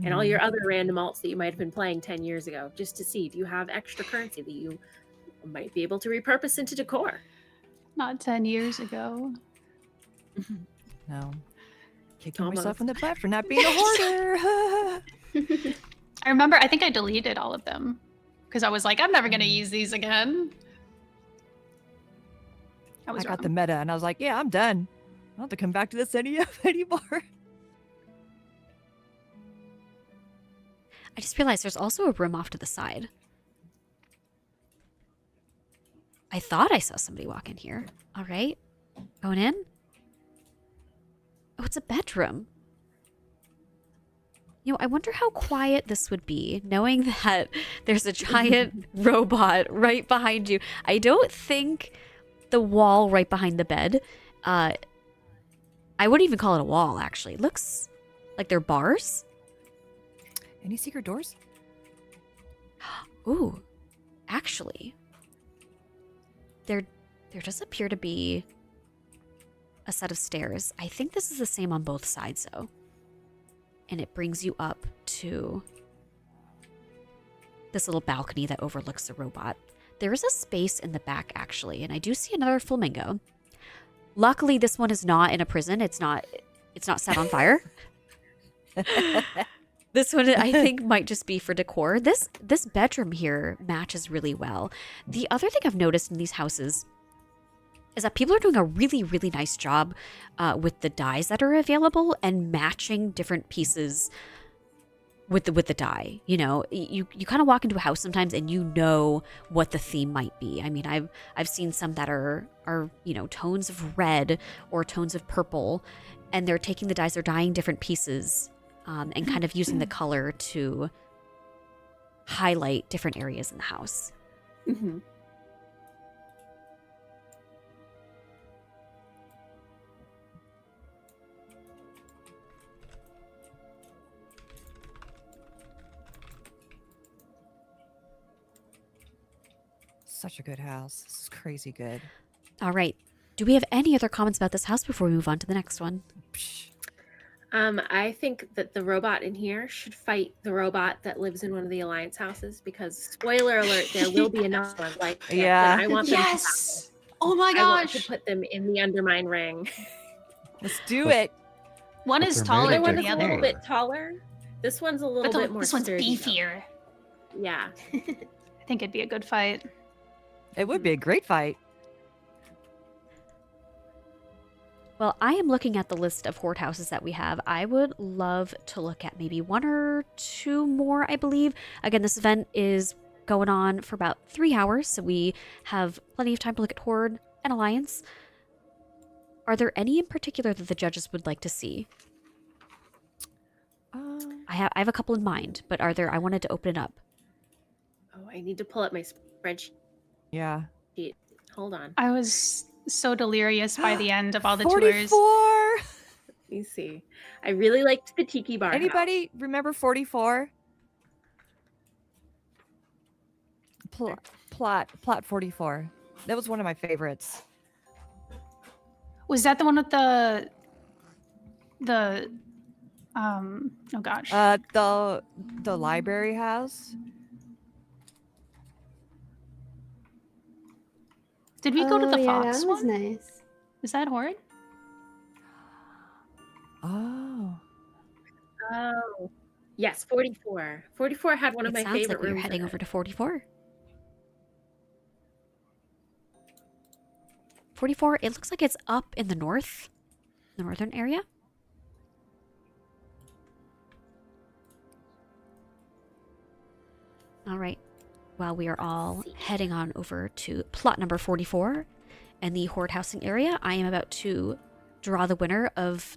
and all your other random alts that you might have been playing 10 years ago, just to see if you have extra currency that you might be able to repurpose into decor. Not 10 years ago. No. Kicking myself in the butt for not being a hoarder. I remember, I think I deleted all of them because I was like, I'm never going to use these again. I got the meta and I was like, yeah, I'm done. I don't have to come back to this anymore. I just realized there's also a room off to the side. I thought I saw somebody walk in here. All right. Going in. Oh, it's a bedroom. You know, I wonder how quiet this would be, knowing that there's a giant robot right behind you. I don't think the wall right behind the bed, I wouldn't even call it a wall, actually. It looks like they're bars. Any secret doors? Ooh, actually, there does appear to be a set of stairs. I think this is the same on both sides, though. And it brings you up to this little balcony that overlooks the robot. There is a space in the back, actually, and I do see another flamingo. Luckily, this one is not in a prison. It's not set on fire. This one, I think, might just be for decor. This bedroom here matches really well. The other thing I've noticed in these houses is that people are doing a really, really nice job with the dyes that are available and matching different pieces with the dye. You know, you kind of walk into a house sometimes and you know what the theme might be. I mean, I've seen some that are you know, tones of red or tones of purple, and they're taking the dyes, they're dyeing different pieces and kind of using the color to highlight different areas in the house. Mm-hmm. Such a good house. This is crazy good. All right. Do we have any other comments about this house before we move on to the next one? I think that the robot in here should fight the robot that lives in one of the Alliance houses, because spoiler alert, there will be another one like it, Yeah. and I want them Yes! Oh my I want gosh! to put them in the Undermine ring. Let's do it. One But is they're taller made The of than one the is a other. little bit taller. This one's a little bit more This one's sturdy, though. beefier. Yeah. I think it'd be a good fight. It would be a great fight. Well, I am looking at the list of horde houses that we have. I would love to look at maybe one or two more, I believe. Again, this event is going on for about 3 hours, so we have plenty of time to look at horde and alliance. Are there any in particular that the judges would like to see? I have a couple in mind, but are there? I wanted to open it up. Oh, I need to pull up my spreadsheet. Yeah. Hold on. I was so delirious by the end of all the 44. tours. Let me see. I really liked the Tiki Bar. Anybody remember 44? Plot 44. That was one of my favorites. Was that the one with the oh gosh. The library house. Did we go to the yeah, Fox that was one? nice. Is that horrid? Oh. Oh. Yes, 44. 44 had one of my It sounds favorite like we were rooms. heading over to 44. 44, it looks like it's up in the north. northern area. All right. While we are all heading on over to plot number 44 and the horde housing area, I am about to draw the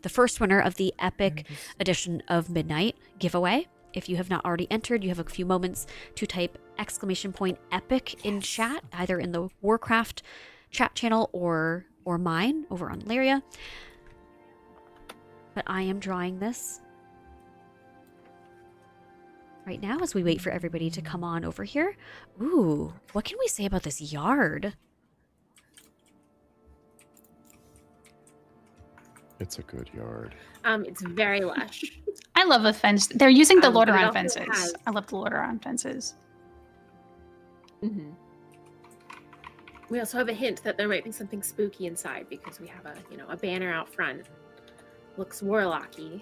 first winner of the epic edition of Midnight giveaway. If you have not already entered, you have a few moments to type !epic in chat, either in the Warcraft chat channel or mine over on Laria. But I am drawing this right now as we wait for everybody to come on over here. Ooh, what can we say about this yard? It's a good yard. It's very lush. I love a fence. They're using the But it Lordaeron also fences. has- I love the Lordaeron fences. Mm-hmm. We also have a hint that there might be something spooky inside because we have a banner out front. Looks warlocky.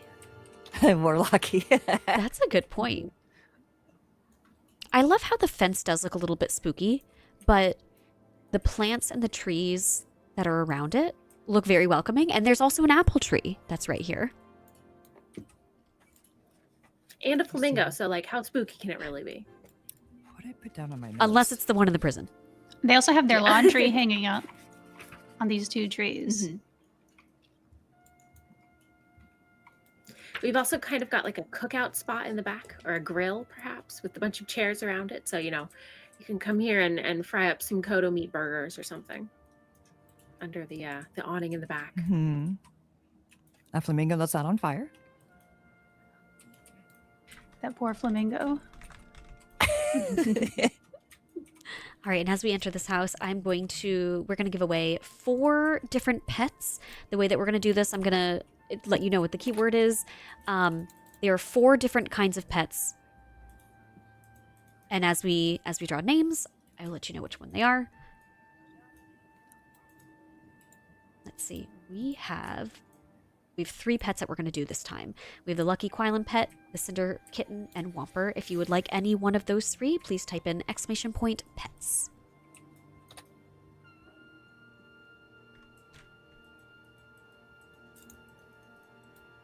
Warlocky. That's a good point. I love how the fence does look a little bit spooky, but the plants and the trees that are around it look very welcoming. And there's also an apple tree that's right here. And a flamingo, so like how spooky can it really be? What did I put down on my notes? Unless it's the one in the prison. They also have their Yeah. laundry hanging up on these two trees. Mhm. We've also kind of got like a cookout spot in the back, or a grill perhaps, with a bunch of chairs around it. So, you can come here and fry up some Kodo meat burgers or something under the awning in the back. Mhm. A flamingo that's not on fire. That poor flamingo. All right, and as we enter this house, we're going to give away 4 different pets. The way that we're going to do this, I'm going to let you know what the keyword is. There are 4 different kinds of pets. And as we draw names, I will let you know which one they are. Let's see. We have 3 pets that we're going to do this time. We have the Lucky Quilin pet, the Cinder Kitten, and Whomper. If you would like any one of those 3, please type in !pets.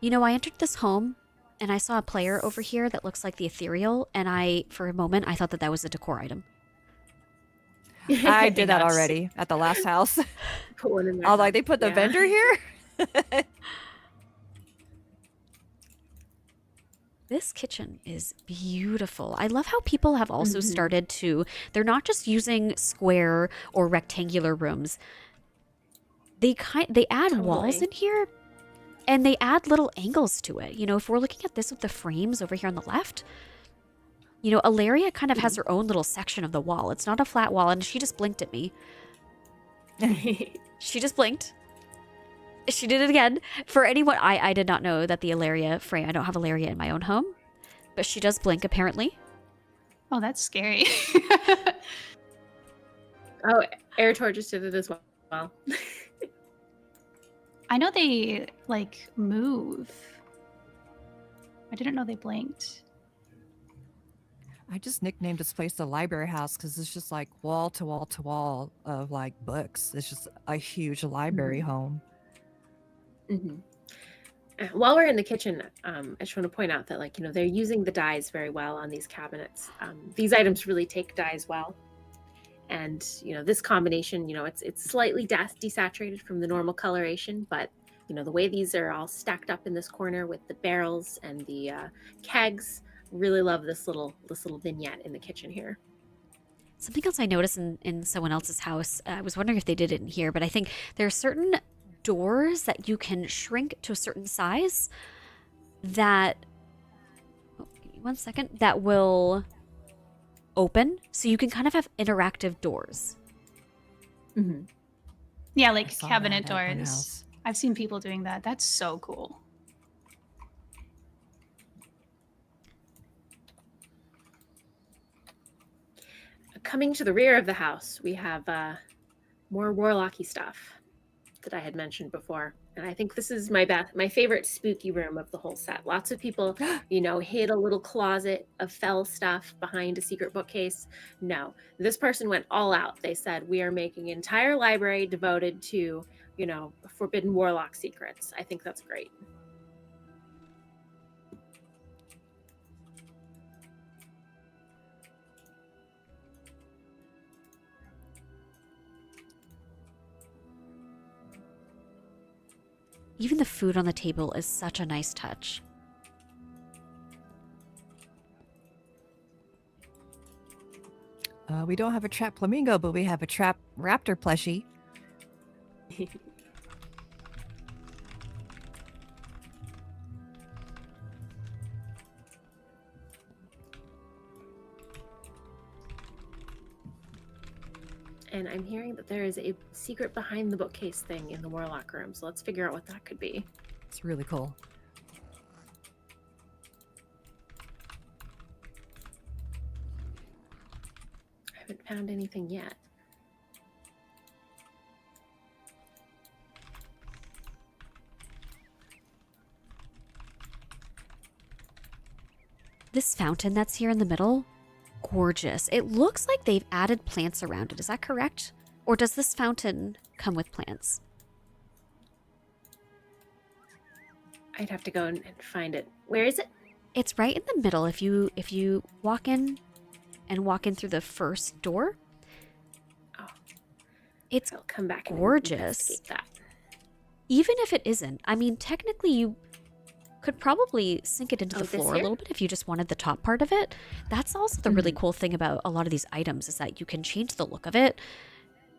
I entered this home and I saw a player over here that looks like the Ethereal, and for a moment, I thought that was a decor item. I did that Nuts. already at the last house. Put one in there. I was like, they put the Yeah. vendor here? This kitchen is beautiful. I love how people have also Mhm. started they're not just using square or rectangular rooms. They add walls Totally. in here, and they add little angles to it. If we're looking at this with the frames over here on the left, Alaria kind of has her own little section of the wall. It's not a flat wall, and she just blinked at me. She just blinked. She did it again. For anyone, I did not know that the Alaria frame, I don't have Alaria in my own home, but she does blink apparently. Oh, that's scary. Oh, Air Torches did it as well. I know they move. I didn't know they blinked. I just nicknamed this place the library house because it's just like wall to wall to wall of books. It's just a huge library home. Mhm. While we're in the kitchen, I just want to point out that they're using the dyes very well on these cabinets. These items really take dyes well, and this combination, it's slightly desaturated from the normal coloration, but the way these are all stacked up in this corner with the barrels and the kegs, really love this little vignette in the kitchen here. Something else I noticed in someone else's house, I was wondering if they did it in here, but I think there are certain doors that you can shrink to a certain size that, give me one second, that will open, so you can kind of have interactive doors. Mm-hmm. Yeah, I like saw cabinet that at one doors. house. I've seen people doing that. That's so cool. Coming to the rear of the house, we have more warlocky stuff that I had mentioned before. And I think this is my favorite spooky room of the whole set. Lots of people, hid a little closet of fell stuff behind a secret bookcase. No, this person went all out. They said, we are making an entire library devoted to forbidden warlock secrets. I think that's great. Even the food on the table is such a nice touch. We don't have a trap flamingo, but we have a trap raptor plushie. And I'm hearing that there is a secret behind the bookcase thing in the warlock room. So let's figure out what that could be. It's really cool. I haven't found anything yet. This fountain that's here in the middle, gorgeous. It looks like they've added plants around it. Is that correct? Or does this fountain come with plants? I'd have to go and find it. Where is it? It's right in the middle. If you walk in through the first door, Oh, it's I'll come back and gorgeous. investigate that. Even if it isn't, I mean, technically you could probably sink it into Oh, the this floor a here? little bit if you just wanted the top part of it. That's also the really cool thing about a lot of these items is that you can change the look of it,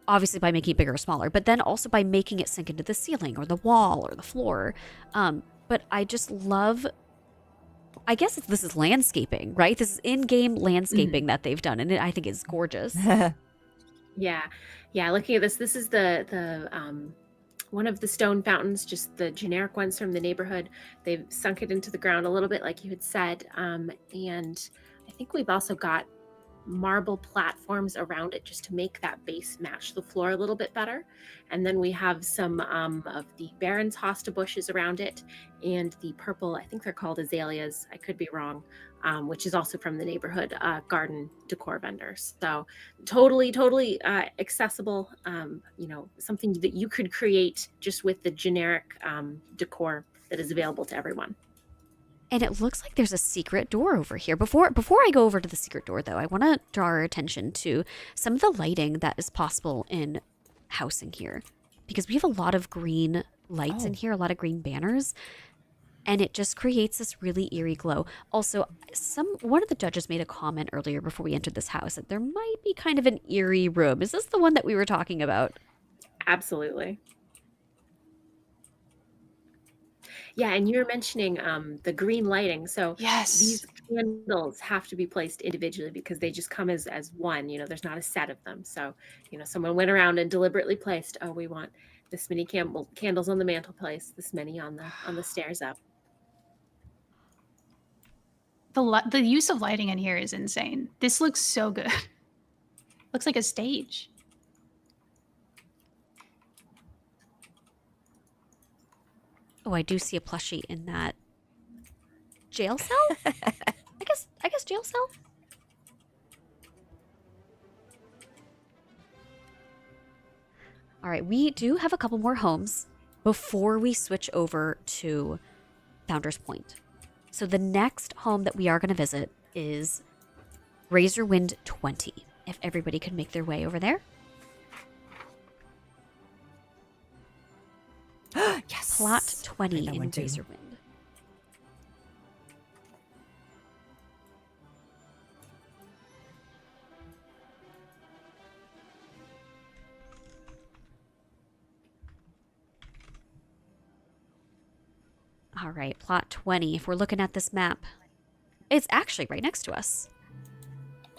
obviously by making it bigger or smaller, but then also by making it sink into the ceiling or the wall or the floor. But I just love, I guess this is landscaping, right? This is in-game landscaping that they've done, and I think it's gorgeous. Yeah. Looking at this is the one of the stone fountains, just the generic ones from the neighborhood. They've sunk it into the ground a little bit, like you had said, and I think we've also got marble platforms around it just to make that base match the floor a little bit better. And then we have some of the Baron's hosta bushes around it, and the purple, I think they're called azaleas, I could be wrong, which is also from the neighborhood garden decor vendors. So totally accessible, something that you could create just with the generic decor that is available to everyone. And it looks like there's a secret door over here. Before I go over to the secret door, though, I want to draw our attention to some of the lighting that is possible in housing here. Because we have a lot of green lights in here, a lot of green banners. And it just creates this really eerie glow. Also, one of the judges made a comment earlier before we entered this house that there might be kind of an eerie room. Is this the one that we were talking about? Absolutely. Yeah, and you were mentioning the green lighting. So Yes. these candles have to be placed individually because they just come as one. There's not a set of them. So, someone went around and deliberately placed, oh, we want this many candles on the mantelpiece, this many on the stairs up. The use of lighting in here is insane. This looks so good. Looks like a stage. Oh, I do see a plushie in that jail cell? I guess jail cell? All right, we do have a couple more homes before we switch over to Founder's Point. So the next home that we are going to visit is Razorwind 20. If everybody could make their way over there. Yes. Plot 20 Heard that in one too. Razorwind. All right, plot 20. If we're looking at this map, it's actually right next to us.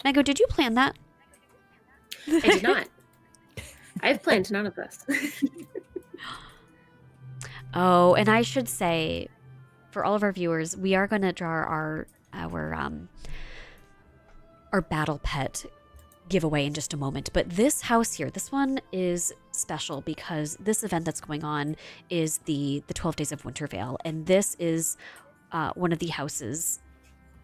Nego, did you plan that? I did not. I've planned none of this. Oh, and I should say, for all of our viewers, we are going to draw our battle pet giveaway in just a moment. But this house here, this one is special because this event that's going on is the 12 Days of Wintervale, and this is one of the houses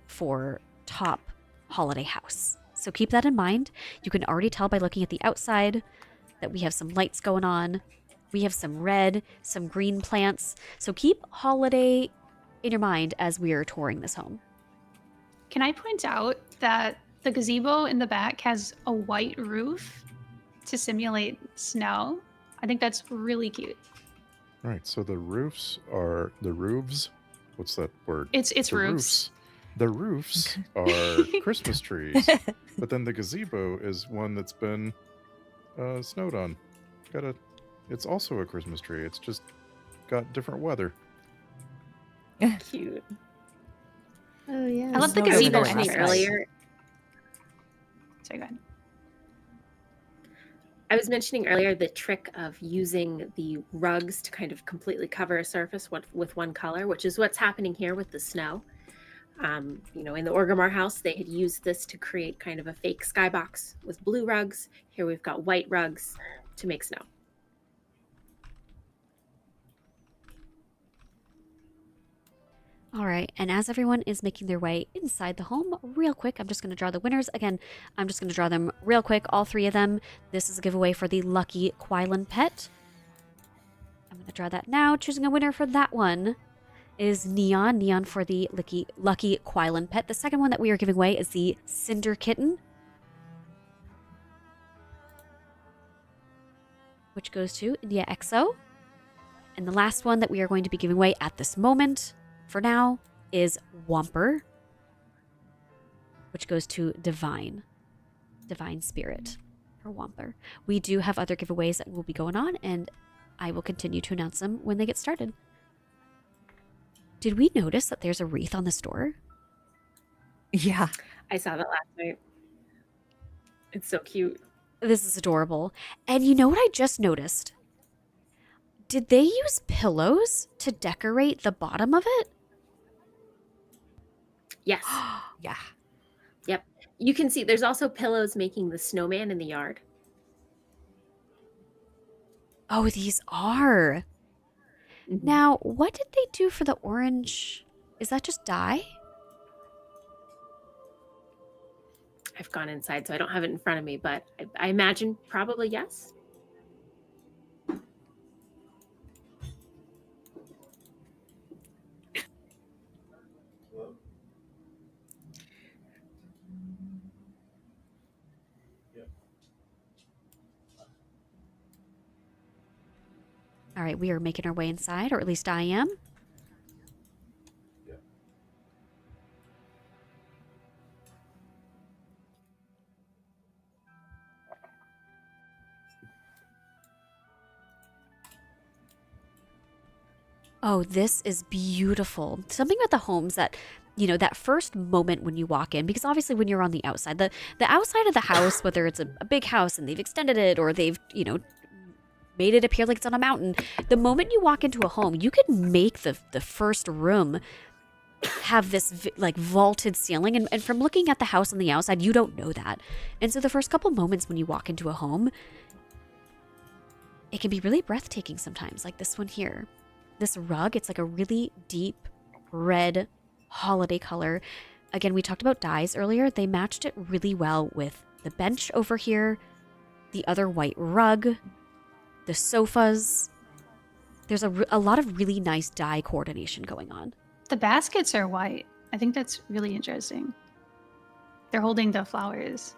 for top holiday house. So keep that in mind. You can already tell by looking at the outside that we have some lights going on. We have some red, some green plants. So keep holiday in your mind as we are touring this home. Can I point out that the gazebo in the back has a white roof to simulate snow? I think that's really cute. Right. So the roofs are the roofs. What's that word? It's The roofs. The roofs are Christmas trees, but then the gazebo is one that's been snowed on. It's also a Christmas tree. It's just got different weather. Cute. Oh yeah. I love the Snow gazebo over there and last the night. earlier. Sorry, go ahead. I was mentioning earlier the trick of using the rugs to kind of completely cover a surface with one color, which is what's happening here with the snow. In the Orgrimmar house, they had used this to create kind of a fake skybox with blue rugs. Here we've got white rugs to make snow. All right, and as everyone is making their way inside the home, real quick, I'm just going to draw the winners. Again, I'm just going to draw them real quick, all three of them. This is a giveaway for the Lucky Quailen pet. I'm going to draw that now. Choosing a winner for that one is Neon. Neon for the Lucky Quailen pet. The second one that we are giving away is the Cinder Kitten, which goes to India EXO. And the last one that we are going to be giving away at this moment, for now, is Whomper, which goes to Divine Spirit for Whomper. We do have other giveaways that will be going on, and I will continue to announce them when they get started. Did we notice that there's a wreath on this door? Yeah. I saw that last night. It's so cute. This is adorable. And you know what I just noticed? Did they use pillows to decorate the bottom of it? Yes. Yeah. Yep. You can see there's also pillows making the snowman in the yard. Oh, these are. Mhm. Now, what did they do for the orange? Is that just dye? I've gone inside, so I don't have it in front of me, but I imagine probably yes. All right, we are making our way inside, or at least I am. Oh, this is beautiful. Something about the homes that, that first moment when you walk in, because obviously when you're on the outside, the outside of the house, whether it's a big house and they've extended it or they've, made it appear like it's on a mountain, the moment you walk into a home, you can make the first room have this vaulted ceiling. And from looking at the house on the outside, you don't know that. And so the first couple moments when you walk into a home, it can be really breathtaking sometimes, like this one here. This rug, it's like a really deep red holiday color. Again, we talked about dyes earlier. They matched it really well with the bench over here, the other white rug, the sofas. There's a lot of really nice dye coordination going on. The baskets are white. I think that's really interesting. They're holding the flowers.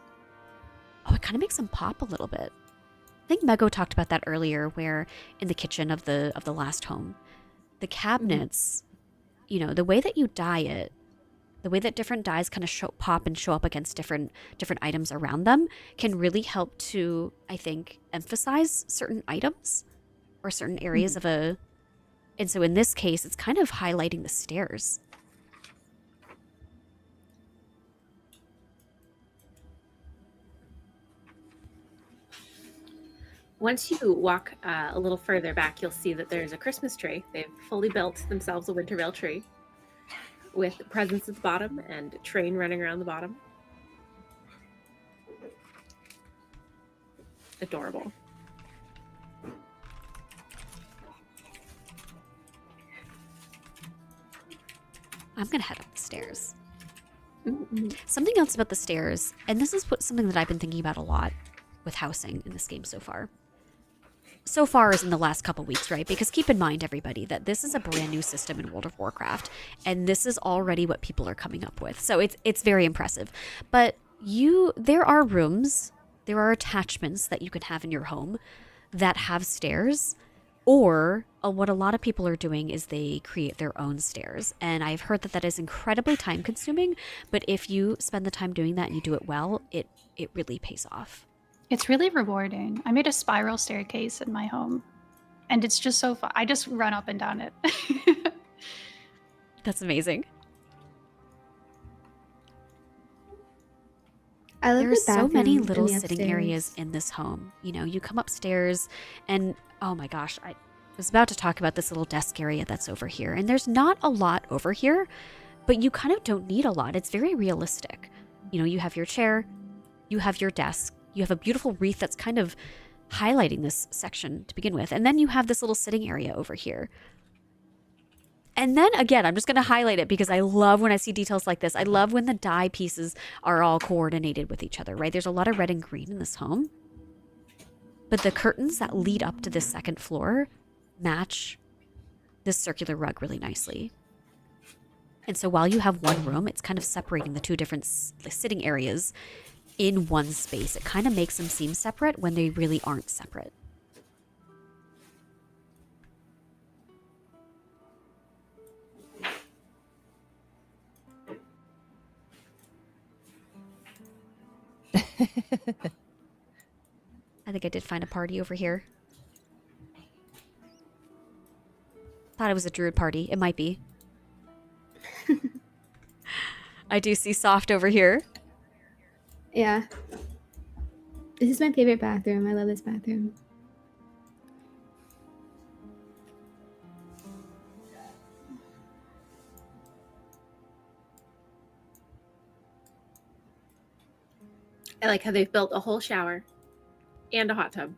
Oh, it kind of makes them pop a little bit. I think Mego talked about that earlier, where in the kitchen of the last home, the cabinets, the way that you dye it, the way that different dyes kind of pop and show up against different items around them can really help to, I think, emphasize certain items or certain areas of a. And so in this case, it's kind of highlighting the stairs. Once you walk a little further back, you'll see that there's a Christmas tree. They've fully built themselves a Wintervale tree with presents at the bottom and a train running around the bottom. Adorable. I'm going to head up the stairs. Mm-hmm. Something else about the stairs, and this is something that I've been thinking about a lot with housing in this game so far. so far as in the last couple weeks, right? Because keep in mind, everybody, that this is a brand new system in World of Warcraft, and this is already what people are coming up with. So it's very impressive. But there are rooms, there are attachments that you can have in your home that have stairs, or what a lot of people are doing is they create their own stairs. And I've heard that is incredibly time consuming, but if you spend the time doing that and you do it well, it really pays off. It's really rewarding. I made a spiral staircase in my home, and it's just so fun. I just run up and down it. That's amazing. I love There are the so many bathroom little in the sitting upstairs. areas in this home. You know, you come upstairs and oh my gosh, I was about to talk about this little desk area that's over here. And there's not a lot over here, but you kind of don't need a lot. It's very realistic. You know, you have your chair, you have your desk, you have a beautiful wreath that's kind of highlighting this section to begin with. And then you have this little sitting area over here. And then again, I'm just going to highlight it because I love when I see details like this. I love when the dye pieces are all coordinated with each other, right? There's a lot of red and green in this home. But the curtains that lead up to this second floor match this circular rug really nicely. And so while you have one room, it's kind of separating the two different sitting areas in one space. It kind of makes them seem separate when they really aren't separate. I think I did find a party over here. Thought it was a druid party. It might be. I do see Soft over here. Yeah. This is my favorite bathroom. I love this bathroom. I like how they've built a whole shower and a hot tub.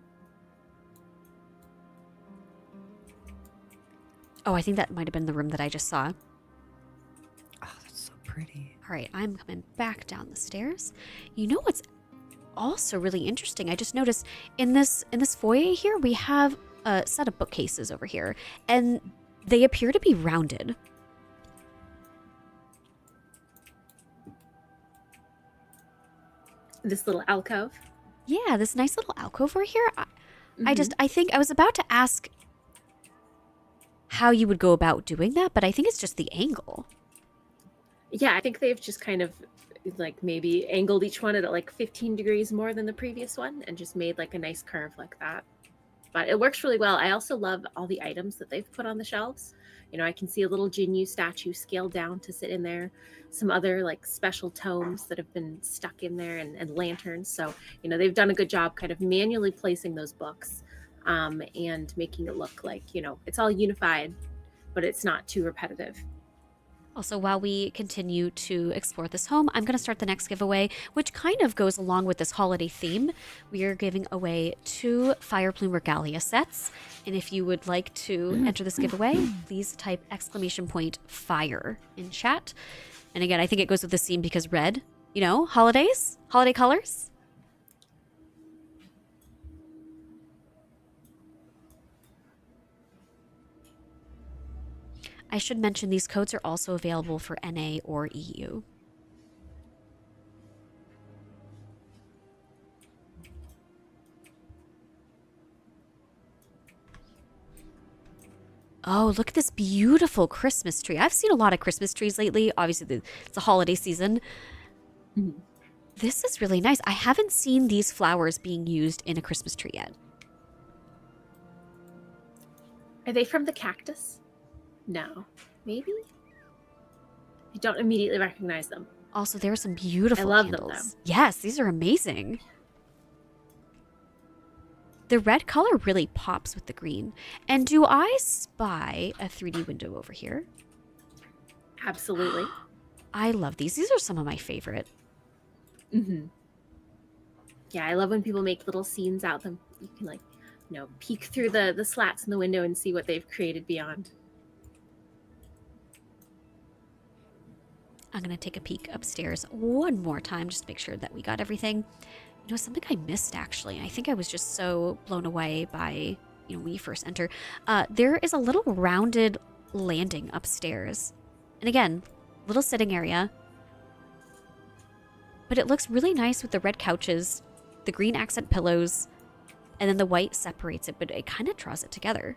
Oh, I think that might have been the room that I just saw. Oh, that's so pretty. All right, I'm coming back down the stairs. You know what's also really interesting? I just noticed in this foyer here, we have a set of bookcases over here, and they appear to be rounded. This little alcove. Yeah, this nice little alcove over here. I think I was about to ask how you would go about doing that, but I think it's just the angle. Yeah, I think they've just kind of like maybe angled each one at like 15 degrees more than the previous one and just made like a nice curve like that. But it works really well. I also love all the items that they've put on the shelves. You know, I can see a little Jinyu statue scaled down to sit in there. Some other like special tomes that have been stuck in there and lanterns. So, you know, they've done a good job kind of manually placing those books and making it look like, you know, it's all unified, but it's not too repetitive. Also, while we continue to explore this home, I'm going to start the next giveaway, which kind of goes along with this holiday theme. We are giving away 2 Fireplume Regalia sets. And if you would like to enter this giveaway, please type !fire in chat. And again, I think it goes with the theme because red, you know, holidays, holiday colors. I should mention these codes are also available for NA or EU. Oh, look at this beautiful Christmas tree. I've seen a lot of Christmas trees lately. Obviously, it's a holiday season. This is really nice. I haven't seen these flowers being used in a Christmas tree yet. Are they from the cactus? No. Maybe? I don't immediately recognize them. Also, there are some beautiful I love them, candles. though. Yes, these are amazing. The red color really pops with the green. And do I spy a 3D window over here? Absolutely. I love these. These are some of my favorite. Yeah, I love when people make little scenes out of them. You can like, you know, peek through the slats in the window and see what they've created beyond. I'm going to take a peek upstairs one more time just to make sure that we got everything. You know, something I missed actually. I think I was just so blown away by, when you first enter, there is a little rounded landing upstairs. And again, little sitting area. But it looks really nice with the red couches, the green accent pillows, and then the white separates it, but it kind of draws it together.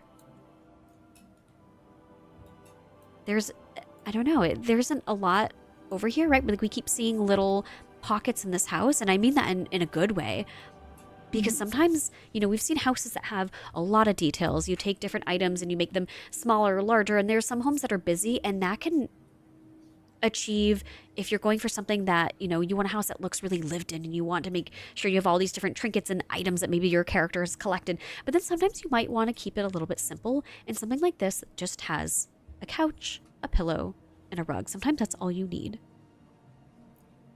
I don't know, there isn't a lot over here, right? Like we keep seeing little pockets in this house, and I mean that in a good way. Because sometimes, we've seen houses that have a lot of details. You take different items and you make them smaller or larger, and there's some homes that are busy, and that can achieve, if you're going for something that, you want a house that looks really lived in and you want to make sure you have all these different trinkets and items that maybe your character has collected. But then sometimes you might want to keep it a little bit simple, and something like this just has a couch, a pillow, and a rug. Sometimes that's all you need.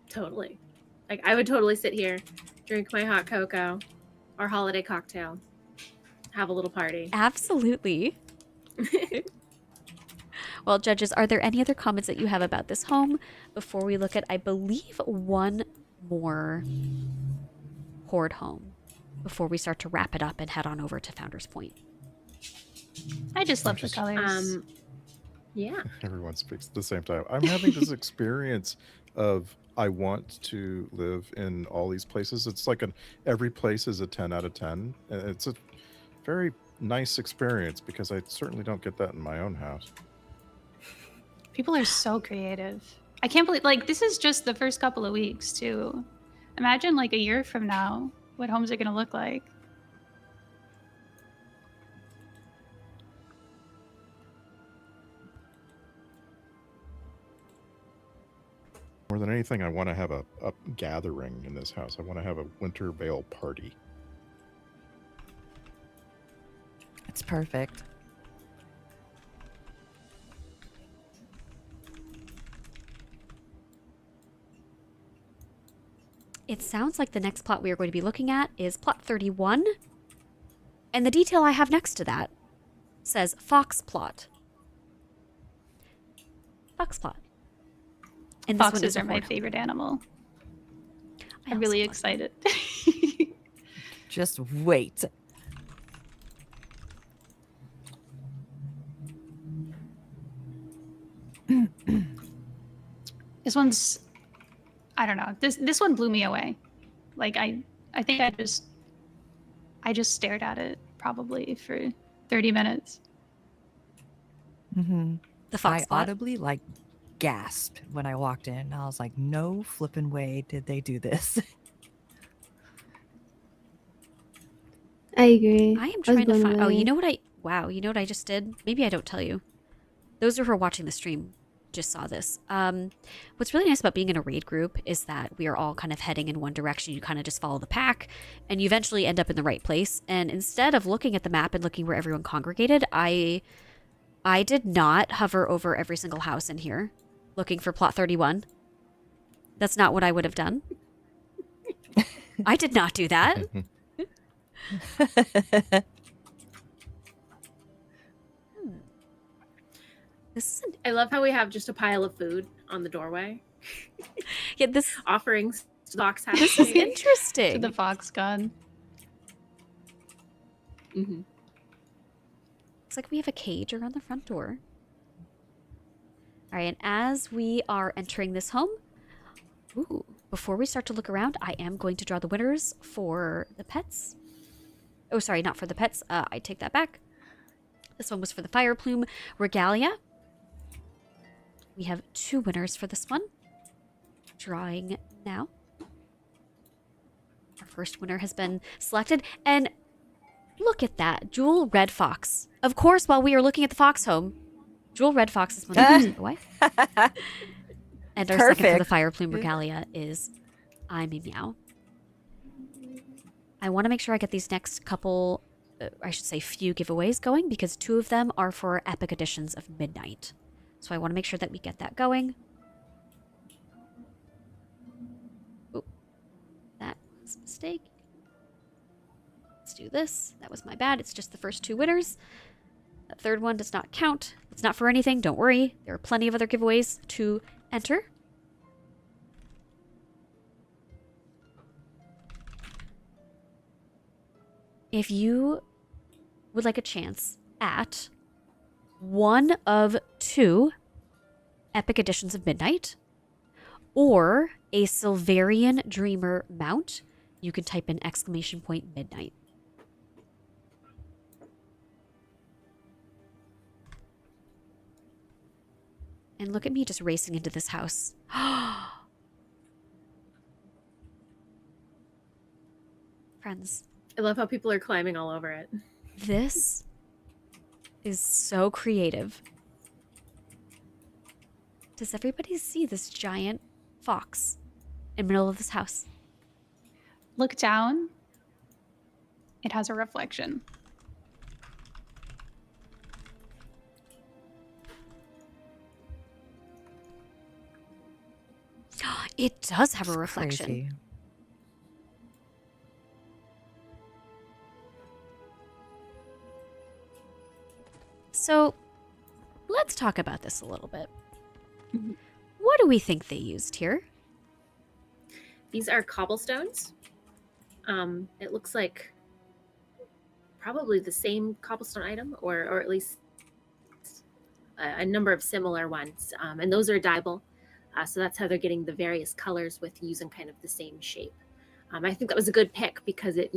Totally. Like, I would totally sit here, drink my hot cocoa or holiday cocktail, have a little party. Absolutely. Well, judges, are there any other comments that you have about this home before we look at, I believe, one more Horde home before we start to wrap it up and head on over to Founder's Point? I just love the colors. Yeah. Everyone speaks at the same time. I'm having this experience of I want to live in all these places. It's like every place is a 10 out of 10. And it's a very nice experience because I certainly don't get that in my own house. People are so creative. I can't believe, this is just the first couple of weeks, too. Imagine, a year from now, what homes are going to look like. More than anything, I want to have a gathering in this house. I want to have a Winter Veil party. It's perfect. It sounds like the next plot we are going to be looking at is plot 31. And the detail I have next to that says Fox plot. Fox plot. And Foxes are my favorite animal. I'm really excited. Just wait. This one's, I don't know. This one blew me away. I think I just stared at it probably for 30 minutes. Mm-hmm. The Fox I plot. audibly gasped when I walked in. I was like, no flipping way did they do this. I agree. I am was trying to blown find. Oh, away. you know what I just did? Maybe I don't tell you. Those who are watching the stream just saw this. What's really nice about being in a raid group is that we are all kind of heading in one direction. You kind of just follow the pack, and you eventually end up in the right place. And instead of looking at the map and looking where everyone congregated, I did not hover over every single house in here looking for plot 31. That's not what I would have done. I did not do that. I love how we have just a pile of food on the doorway. Yeah, this Offerings to the Fox house. is interesting. To the Fox gun. Mm-hmm. Looks like we have a cage around the front door. All right, and as we are entering this home, before we start to look around, I am going to draw the winners for the pets. Oh, sorry, not for the pets. I take that back. This one was for the Fire Plume Regalia. We have 2 winners for this one. Drawing now. Our first winner has been selected, and look at that, Jewel Red Fox. Of course, while we are looking at the Fox home, Jewel Red Fox is one away. And our second for the Perfect. Fire Plume Regalia is I'm a Meow. I want to make sure I get these next couple, I should say few giveaways going, because 2 of them are for epic editions of Midnight. So I want to make sure that we get that going. Oh, that was a mistake. Let's do this. That was my bad. It's just the first 2 winners. That third one does not count. It's not for anything. Don't worry. There are plenty of other giveaways to enter. If you would like a chance at one of 2 Epic Editions of Midnight or a Silverian Dreamer mount. You can type in !midnight. And look at me just racing into this house. Friends, I love how people are climbing all over it. this is so creative. Does everybody see this giant fox in the middle of this house? Look down. It has a reflection. It does have It's a reflection. crazy. So let's talk about this a little bit. Mhm. What do we think they used here? These are cobblestones. It looks like probably the same cobblestone item, or at least a number of similar ones. And those are dyeable. So that's how they're getting the various colors with using kind of the same shape. I think that was a good pick because it,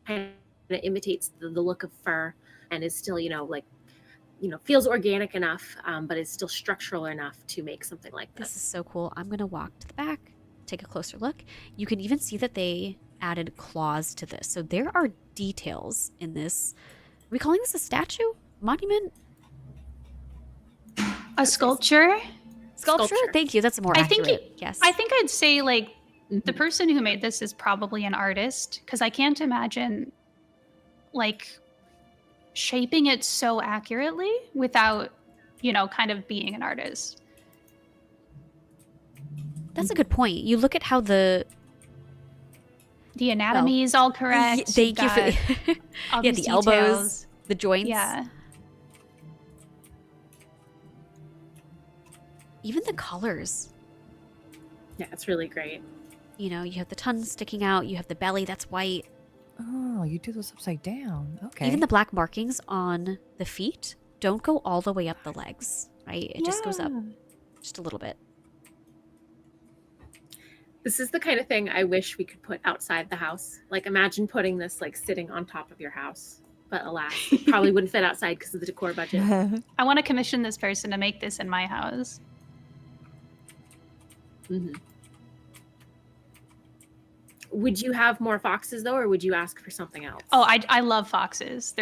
kind of imitates the look of fur and is still, feels organic enough, but is still structural enough to make something like This this. is so cool. I'm going to walk to the back, take a closer look. You can even see that they added claws to this. So there are details in this. Are we calling this a statue? Monument? A sculpture? Sculpture? Thank you. That's more I think accurate. Yes. I think I'd say like the Mhm. person who made this is probably an artist because I can't imagine like shaping it so accurately without, kind of being an artist. That's a good point. You look at how the The anatomy is all correct. thank you for You've got all yeah, these the elbows, details. the joints. Yeah. Even the colors. Yeah, it's really great. You have the tongue sticking out, you have the belly that's white. Oh, you do those upside down. Okay. Even the black markings on the feet don't go all the way up the legs, right? It just goes up Yeah. just a little bit. This is the kind of thing I wish we could put outside the house. Like, imagine putting this like sitting on top of your house. But alas, it probably wouldn't fit outside because of the decor budget. I want to commission this person to make this in my house. Mhm. Would you have more foxes though, or would you ask for something else? Oh, I love foxes.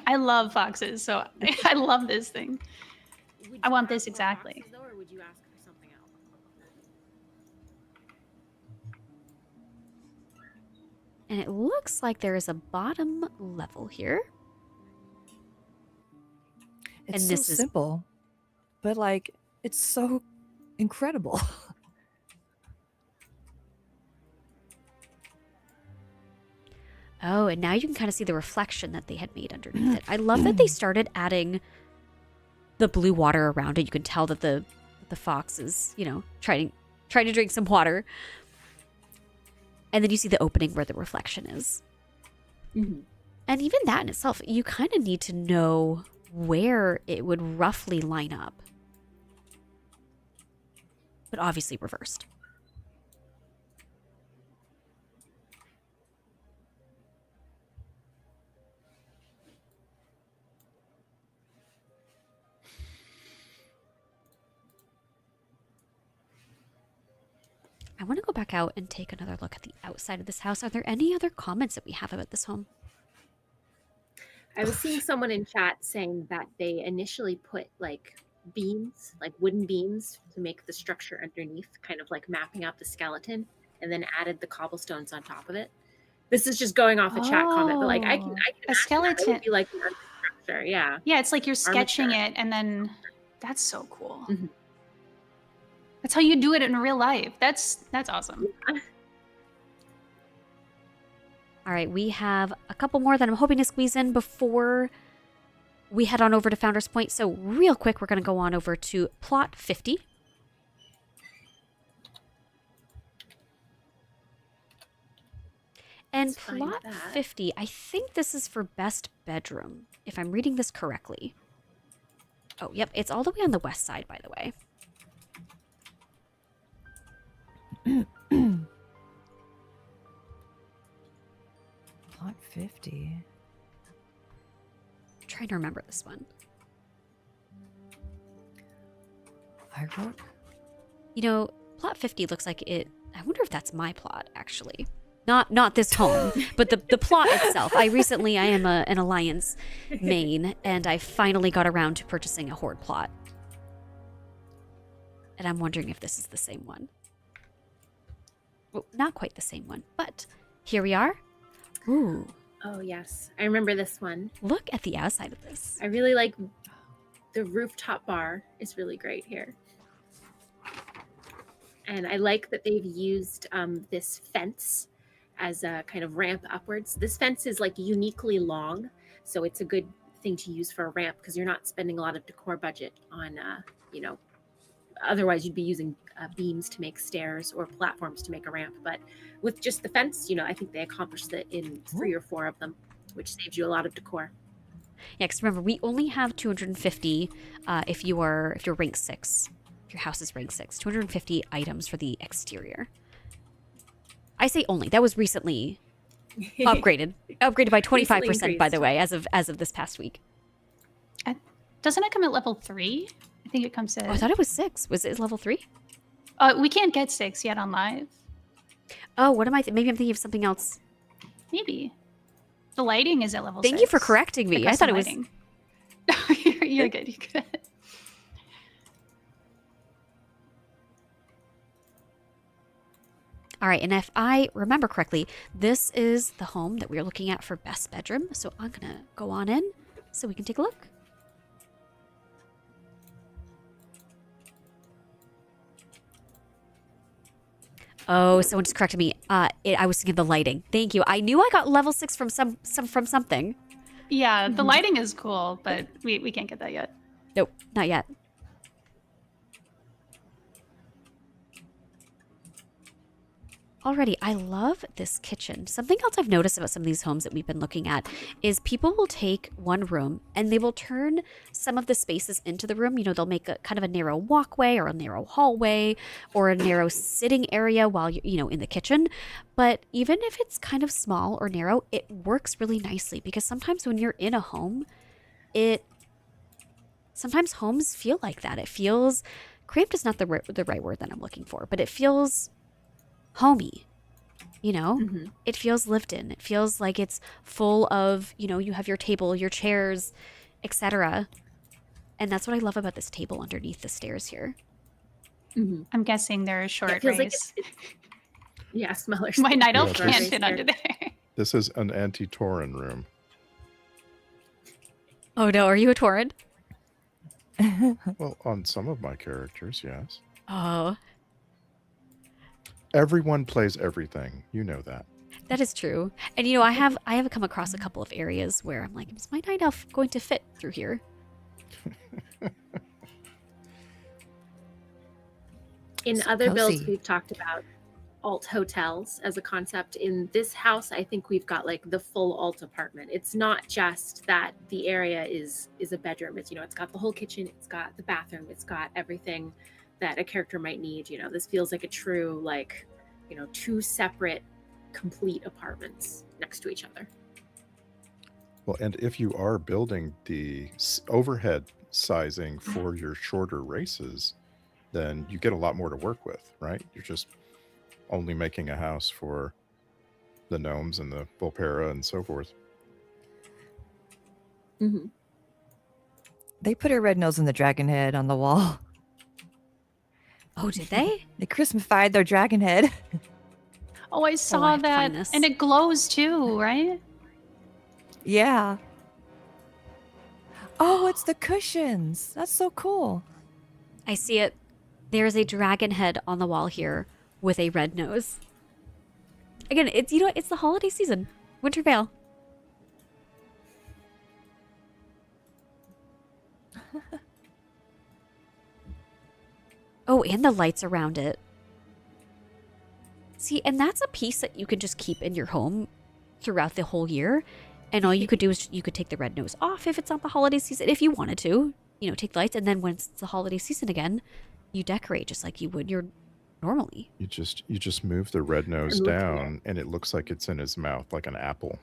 I love foxes, so I love this thing. Would I you want have this more exactly. foxes, though, or would you ask for something else? And it looks like there is a bottom level here. It's And so this is- simple, but like it's so incredible. Oh, and now you can kind of see the reflection that they had made underneath it. I love that they started adding the blue water around it. You can tell that the fox is, trying to drink some water. And then you see the opening where the reflection is. Mm-hmm. And even that in itself, you kind of need to know where it would roughly line up. But obviously reversed. I want to go back out and take another look at the outside of this house. Are there any other comments that we have about this home? I was seeing someone in chat saying that they initially put like beams, like wooden beams, to make the structure underneath, kind of like mapping out the skeleton, and then added the cobblestones on top of it. This is just going off a chat comment, but like I can Oh, a imagine that. It skeleton. would be like the structure, yeah. Yeah, it's like you're sketching Armature. it, and then that's so cool. Mhm. That's how you do it in real life. That's awesome. All right, we have a couple more that I'm hoping to squeeze in before we head on over to Founder's Point. So real quick, we're going to go on over to plot 50. And Let's find plot that. 50, I think this is for best bedroom, if I'm reading this correctly. Oh, yep, it's all the way on the west side, by the way. Plot 50. I'm trying to remember this one. I wrote. You know, plot 50 looks like it. I wonder if that's my plot, actually. Not this home, but the plot itself. I am an Alliance main, and I finally got around to purchasing a Horde plot. And I'm wondering if this is the same one. Well, not quite the same one, but here we are. Ooh, Oh yes, I remember this one. look at the outside of this. I really like the rooftop bar. Is really great here, and I like that they've used this fence as a kind of ramp upwards. This fence is like uniquely long, so it's a good thing to use for a ramp because you're not spending a lot of decor budget on, otherwise you'd be using beams to make stairs or platforms to make a ramp. But with just the fence, I think they accomplished it in 3 or 4 of them, which saves you a lot of decor. Yeah, because remember, we only have 250 if you're rank 6. If your house is rank 6, 250 items for the exterior. I say only. That was recently upgraded by 25%, by the way, as of this past week. Doesn't it come at level 3? I think it comes at. Oh, I thought it was 6. Was it level 3? We can't get 6 yet on live. Oh, what am I? Maybe I'm thinking of something else. Maybe. The lighting is at level 6. Thank you for correcting me. The I thought it was. custom lighting. You're good. You're good. All right, and if I remember correctly, this is the home that we're looking at for best bedroom. So I'm gonna go on in so we can take a look. Oh, someone just corrected me. I was thinking of the lighting. Thank you. I knew I got level 6 from something. Yeah, the lighting is cool, but we can't get that yet. Nope, not yet. Already, I love this kitchen. Something else I've noticed about some of these homes that we've been looking at is people will take one room and they will turn some of the spaces into the room. They'll make a kind of a narrow walkway or a narrow hallway or a narrow sitting area while you're, in the kitchen. But even if it's kind of small or narrow, it works really nicely because sometimes when you're in a home, sometimes homes feel like that. It feels, cramped is not the right word that I'm looking for, but it feels homey, Mm-hmm. It feels lived in. It feels like it's full of, you have your table, your chairs, etc. And that's what I love about this table underneath the stairs here. Mm-hmm. I'm guessing there are short It feels like rays. yeah, smellers. My night elf Yeah, can't this- fit under there. This is an anti-Tauren room. Oh no, are you a Tauren? Well, on some of my characters, yes. Oh, Everyone plays everything. You know that. that is true. And I have come across a couple of areas where I'm like, is my night elf going to fit through here? In So other builds, cozy. we've talked about alt hotels as a concept. In this house, I think we've got like the full alt apartment. It's not just that the area is a bedroom. It's it's got the whole kitchen, it's got the bathroom, it's got everything that a character might need. This feels like a true 2 separate complete apartments next to each other. Well, and if you are building the overhead sizing for your shorter races, then you get a lot more to work with, right? You're just only making a house for the gnomes and the Volpera and so forth. Mm-hmm. They put a red nose and the dragon head on the wall. Oh, did they? They Christmasified their dragon head. Oh, I I saw have to that. find this. And it glows too, right? Yeah. Oh, it's the cushions. That's so cool. I see it. There's a dragon head on the wall here with a red nose. Again, it's it's the holiday season. Winter Veil. Oh, and the lights around it. See, and that's a piece that you can just keep in your home throughout the whole year. And all you could do is you could take the red nose off if it's not the holiday season, if you wanted to, take the lights. And then when it's the holiday season again, you decorate just like you would your normally. You just move the red nose down, and it looks like it's in his mouth, like an apple.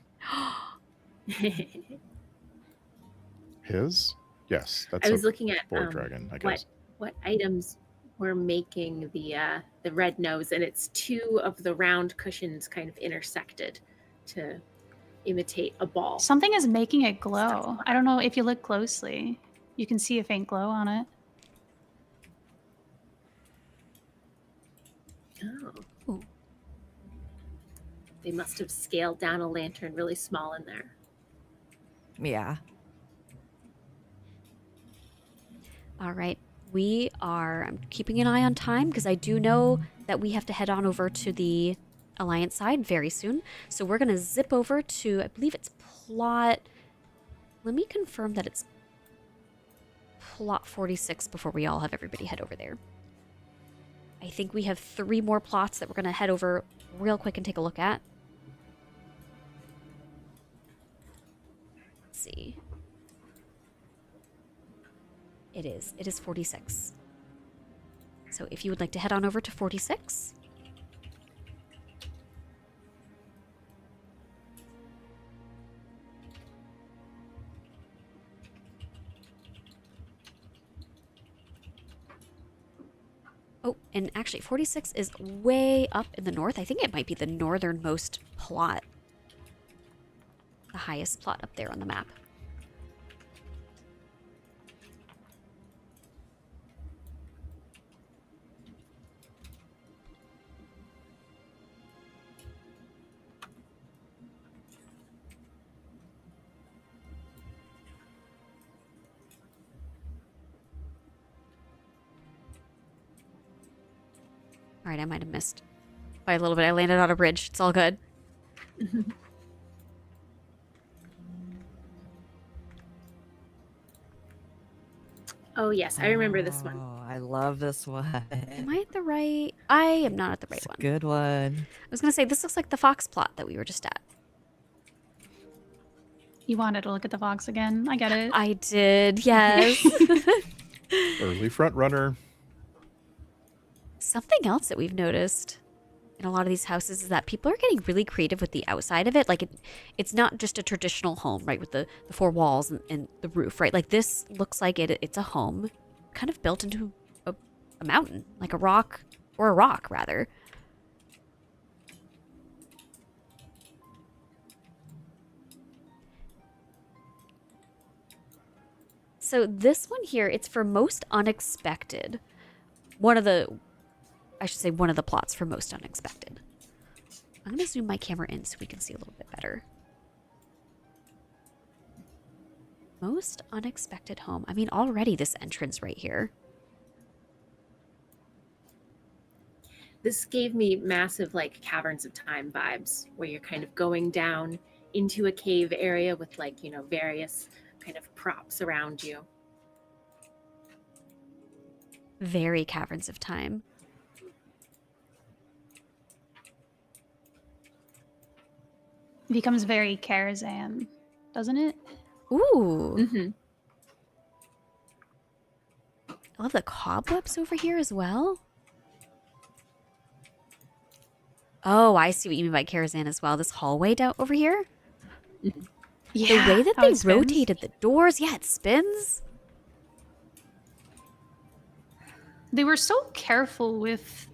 His? Yes, that's. I was looking at board dragon, I guess. What items were making the red nose, and it's two of the round cushions kind of intersected to imitate a ball. Something is making it glow. I don't know if you look closely. You can see a faint glow on it. Oh. Ooh. They must have scaled down a lantern really small in there. Yeah. All right. I'm keeping an eye on time because I do know that we have to head on over to the Alliance side very soon. So we're going to zip over to, I believe it's plot. Let me confirm that it's plot 46 before we all have everybody head over there. I think we have 3 more plots that we're going to head over real quick and take a look at. Let's see. It is 46. So if you would like to head on over to 46. Oh, and actually 46 is way up in the north. I think it might be the northernmost plot. The highest plot up there on the map. All right, I might have missed by a little bit. I landed on a bridge. It's all good. Oh, yes. I remember this one. Oh, I love this one. Am I at the right? I am not at the right It's a one. good one. I was going to say, this looks like the fox plot that we were just at. You wanted to look at the fox again. I get it. I did, yes. Early front runner. Something else that we've noticed in a lot of these houses is that people are getting really creative with the outside of it. Like it's not just a traditional home, right, with the 4 walls and the roof, right? Like this looks like it's a home kind of built into a mountain, like a rock, rather. So this one here, it's for most unexpected. One of the plots for most unexpected. I'm going to zoom my camera in so we can see a little bit better. Most unexpected home. I mean, already this entrance right here. This gave me massive, like, Caverns of Time vibes, where you're kind of going down into a cave area with, like, various kind of props around you. Very Caverns of Time. It becomes very Karazhan, doesn't it? Ooh. Mm-hmm. I love the cobwebs over here as well. Oh, I see what you mean by Karazhan as well. This hallway down over here. Yeah. The way that how they it spins. rotated the doors. Yeah, it spins. They were so careful with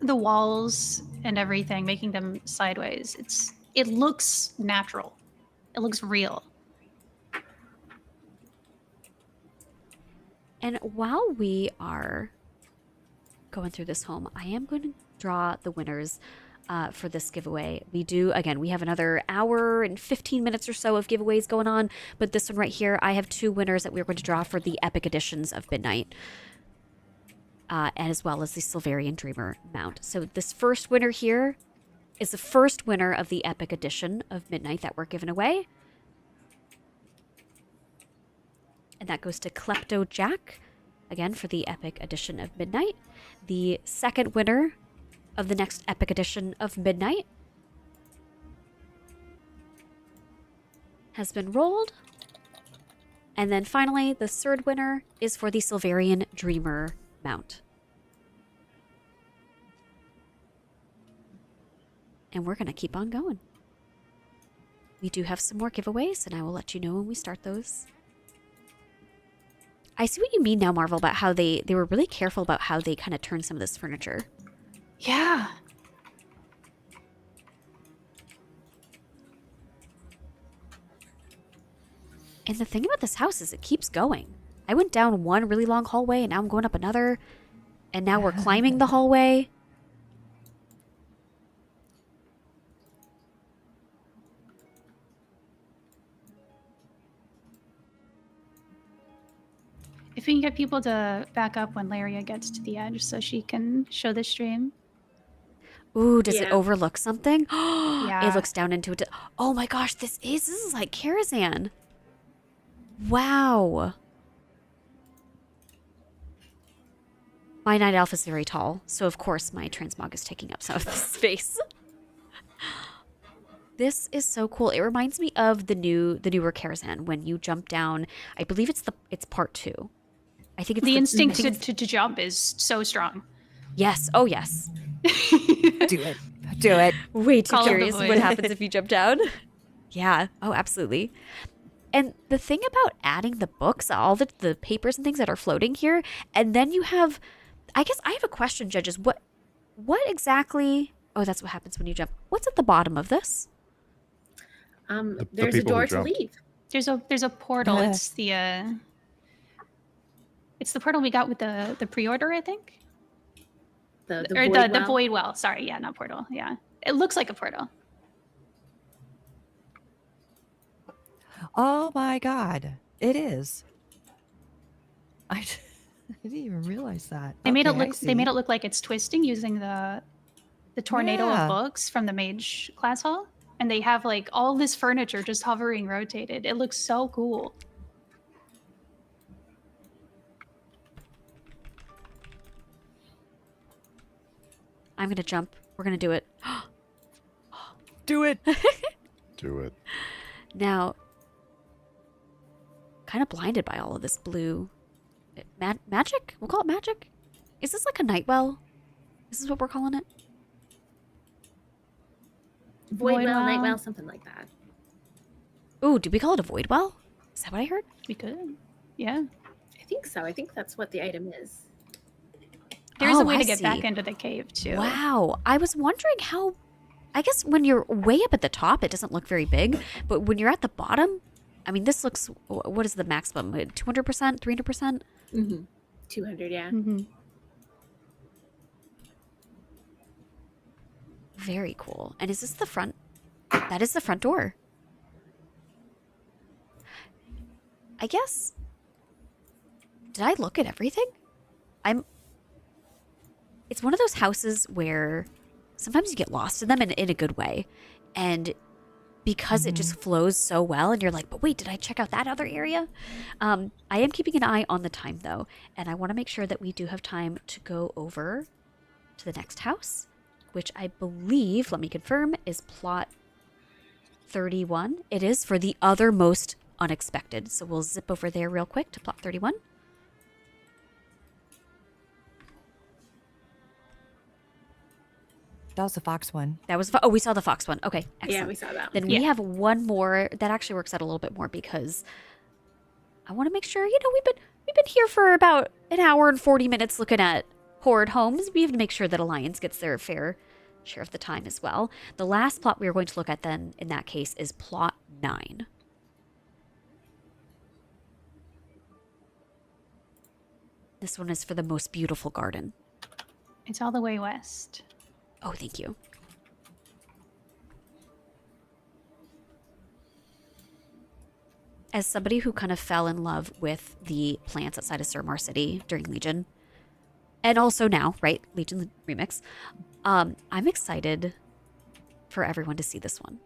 the walls and everything, making them sideways. It looks natural. It looks real. And while we are going through this home, I am going to draw the winners for this giveaway. We have another hour and 15 minutes or so of giveaways going on, but this one right here, I have 2 winners that we're going to draw for the epic editions of Midnight, as well as the Silverian Dreamer mount. So this first winner here is the first winner of the epic edition of Midnight that we're giving away. And that goes to Klepto Jack, again, for the epic edition of Midnight. The second winner of the next epic edition of Midnight has been rolled. And then finally, the third winner is for the Silverian Dreamer mount. And we're going to keep on going. We do have some more giveaways, and I will let you know when we start those. I see what you mean now, Marvel, about how they were really careful about how they kind of turned some of this furniture. Yeah. And the thing about this house is it keeps going. I went down one really long hallway, and now I'm going up another. And now we're climbing the hallway. If we can get people to back up when Laria gets to the edge so she can show the stream. Ooh, does it Yeah. overlook something? Yeah. It looks down into it. Oh my gosh, this is like Karazhan. Wow. My night elf is very tall, so of course my transmog is taking up some of the space. This is so cool. It reminds me of the newer Karazhan when you jump down. I believe it's part 2. I think it's The instinct I think it's- to jump is so strong. Yes. Oh yes. Do it. Do it. Way too Call of the curious what void. happens if you jump down. Yeah. Oh, absolutely. And the thing about adding the books, all the papers and things that are floating here, and then you have, I guess I have a question, judges. What exactly? Oh, that's what happens when you jump. What's at the bottom of this? The There's a people who door to jumped. leave. There's a portal. Yeah. It's the portal we got with the pre-order, I think. The Or void the well. void well. Sorry, yeah, not portal. Yeah. It looks like a portal. Oh my God. It is. I didn't even realize that. They made it Okay, I look they made see. it look like it's twisting using the tornado Yeah. of books from the mage class hall. And they have like all this furniture just hovering, rotated. It looks so cool. I'm gonna jump. We're gonna do it. Do it. Do it. Now, kind of blinded by all of this blue magic. We'll call it magic. Is this like a night well? This is what we're calling it. Void well, night well. well, something like that. Ooh, did we call it a void well? Is that what I heard? We could. Yeah. I think so. I think that's what the item is. There's Oh, a way I to get back see. into the cave too. Wow. I was wondering how. I guess when you're way up at the top, it doesn't look very big. But when you're at the bottom, I mean, this looks. What is the maximum? 200%? 300%? Mm-hmm. 200, yeah. Mm-hmm. Very cool. And is this the front? That is the front door. I guess. Did I look at everything? It's one of those houses where sometimes you get lost in them in a good way. And because it just flows so well and you're like, but wait, did I check out that other area? I am keeping an eye on the time though. And I want to make sure that we do have time to go over to the next house, which I believe, let me confirm, is plot 31. It is for the other most unexpected. So we'll zip over there real quick to plot 31. That was the fox one. That was, we saw the fox one. Okay, excellent. Yeah, we saw that. Then Yeah. we have one more that actually works out a little bit more because I want to make sure, we've been here for about an hour and 40 minutes looking at horde homes. We have to make sure that Alliance gets their fair share of the time as well. The last plot we are going to look at then in that case is plot 9. This one is for the most beautiful garden. It's all the way west. Oh, thank you. As somebody who kind of fell in love with the plants outside of Surmar City during Legion, and also now, right, Legion Remix, I'm excited for everyone to see this one.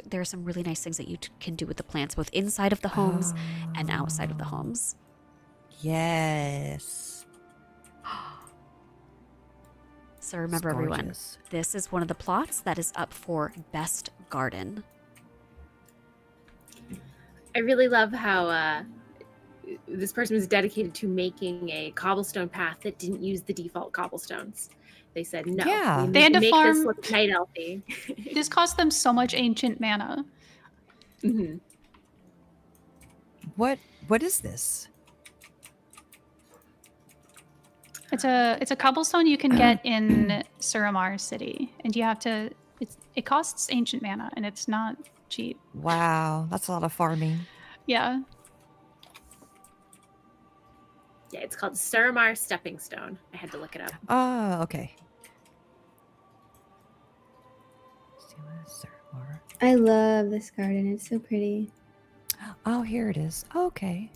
There are some really nice things that you can do with the plants, both inside of the homes and outside of the homes. Yes. So remember, everyone, gorgeous. this is one of the plots that is up for Best Garden. I really love how this person was dedicated to making a cobblestone path that didn't use the default cobblestones. They said, no, Yeah. we They need had to to make this farm- look night elfy. This cost them so much ancient mana. hmm What is this? It's a cobblestone you can get in Suramar City, and you have to. It costs ancient mana, and it's not cheap. Wow, that's a lot of farming. Yeah. Yeah, it's called Suramar Stepping Stone. I had to look it up. Oh, okay. I love this garden. It's so pretty. Oh, here it is. Okay.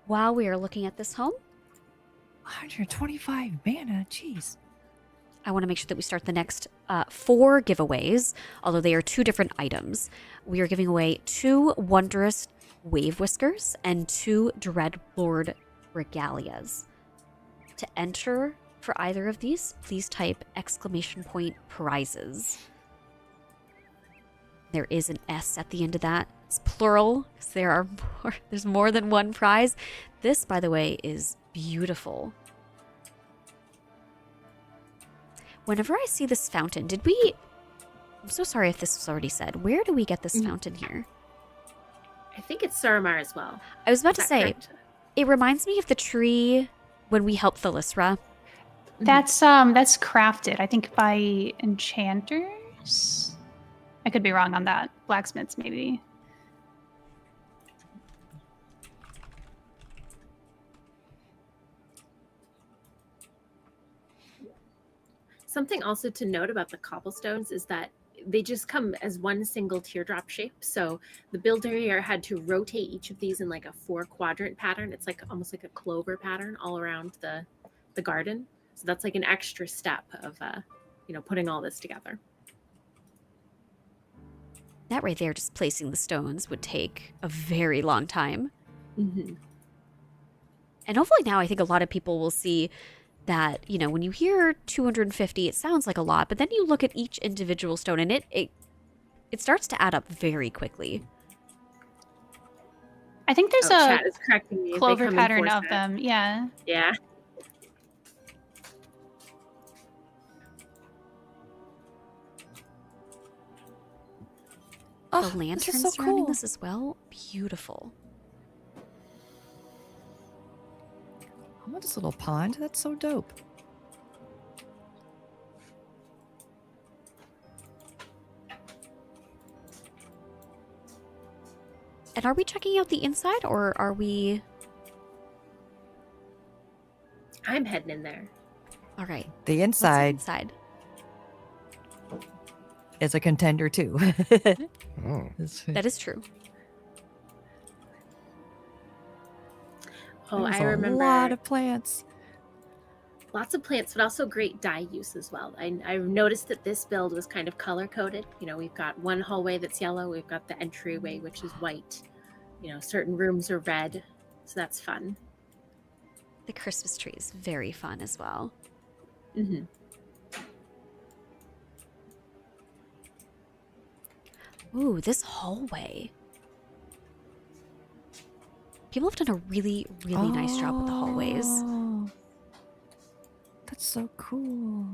While we are looking at this home, 125 mana. Jeez. I want to make sure that we start the next 4 giveaways, although they are 2 different items. We are giving away 2 Wondrous Wave Whiskers and 2 Dreadlord Regalias. To enter for either of these, please type !prizes. There is an S at the end of that. It's plural because there's more than one prize. This, by the way, is beautiful. Whenever I see this fountain, I'm so sorry if this was already said. Where do we get this fountain here? I think it's Suramar as well. I was about to Is that say, correct? it reminds me of the tree when we helped Thalisra. That's crafted, I think, by enchanters. I could be wrong on that. Blacksmiths, maybe. Something also to note about the cobblestones is that they just come as one single teardrop shape. So the builder here had to rotate each of these in like a 4-quadrant pattern. It's like almost like a clover pattern all around the garden. So that's like an extra step of putting all this together. That right there, just placing the stones, would take a very long time. Mm-hmm. And hopefully now I think a lot of people will see that, when you hear 250, it sounds like a lot, but then you look at each individual stone and it starts to add up very quickly. I think there's a chat is correcting me. They clover come in pattern 4 of sets. them. Yeah. Yeah. Oh, The this lantern is so surrounding cool. this as well, beautiful. I want this little pond. That's so dope. And are we checking out the inside, or are we... I'm heading in there. All right, The what's inside inside? is a contender too. Oh, That is true. Oh, There's I a remember lot of plants. lots of plants, but also great dye use as well. I noticed that this build was kind of color coded. We've got one hallway that's yellow. We've got the entryway, which is white. Certain rooms are red. So that's fun. The Christmas tree is very fun as well. Mm-hmm. Ooh, this hallway. People have done a really, really nice job with the hallways. Oh, that's so cool.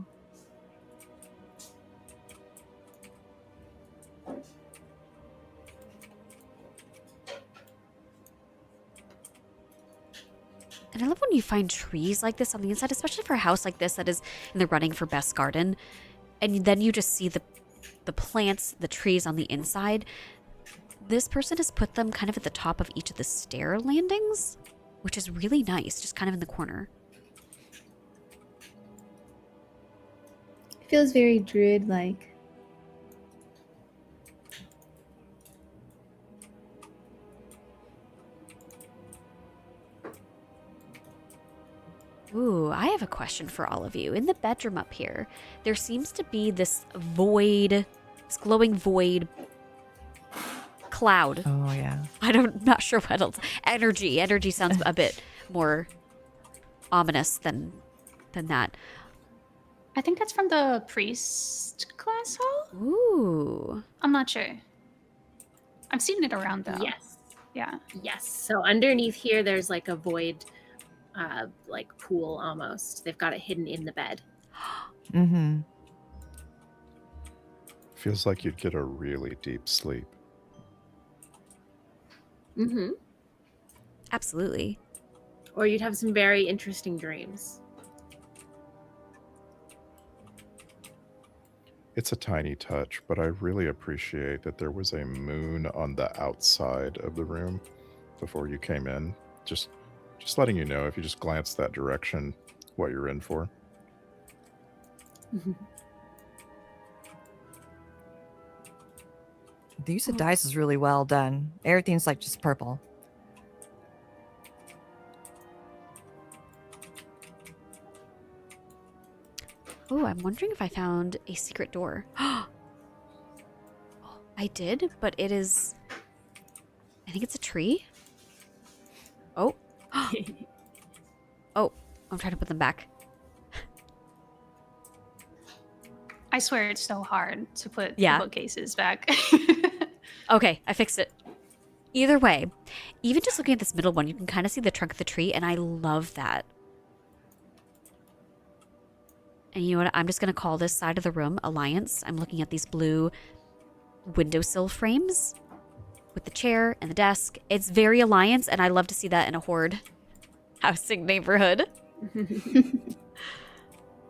And I love when you find trees like this on the inside, especially for a house like this that is in the running for best garden. And then you just see the plants, the trees on the inside. This person has put them kind of at the top of each of the stair landings, which is really nice, just kind of in the corner. It feels very druid-like. Ooh, I have a question for all of you. In the bedroom up here, there seems to be this void, this glowing void cloud. Oh yeah. Not sure what else. Energy. Energy sounds a bit more ominous than that. I think that's from the priest class hall. Ooh. I'm not sure. I've seen it around though. Yes. Yeah. Yes. So underneath here, there's like a void, like pool almost. They've got it hidden in the bed. Mm-hmm. Feels like you'd get a really deep sleep. Mm-hmm. Absolutely. Or you'd have some very interesting dreams. It's a tiny touch, but I really appreciate that there was a moon on the outside of the room before you came in. Just letting you know, if you just glance that direction, what you're in for. The use of dice is really well done. Everything's like just purple. Oh, I'm wondering if I found a secret door. Oh, I did, but it is. I think it's a tree. Oh. Oh, I'm trying to put them back. I swear it's so hard to put Yeah. the bookcases back. Okay, I fixed it. Either way, even just looking at this middle one, you can kind of see the trunk of the tree, and I love that. And you know what? I'm just going to call this side of the room Alliance. I'm looking at these blue windowsill frames with the chair and the desk. It's very Alliance, and I love to see that in a Horde housing neighborhood.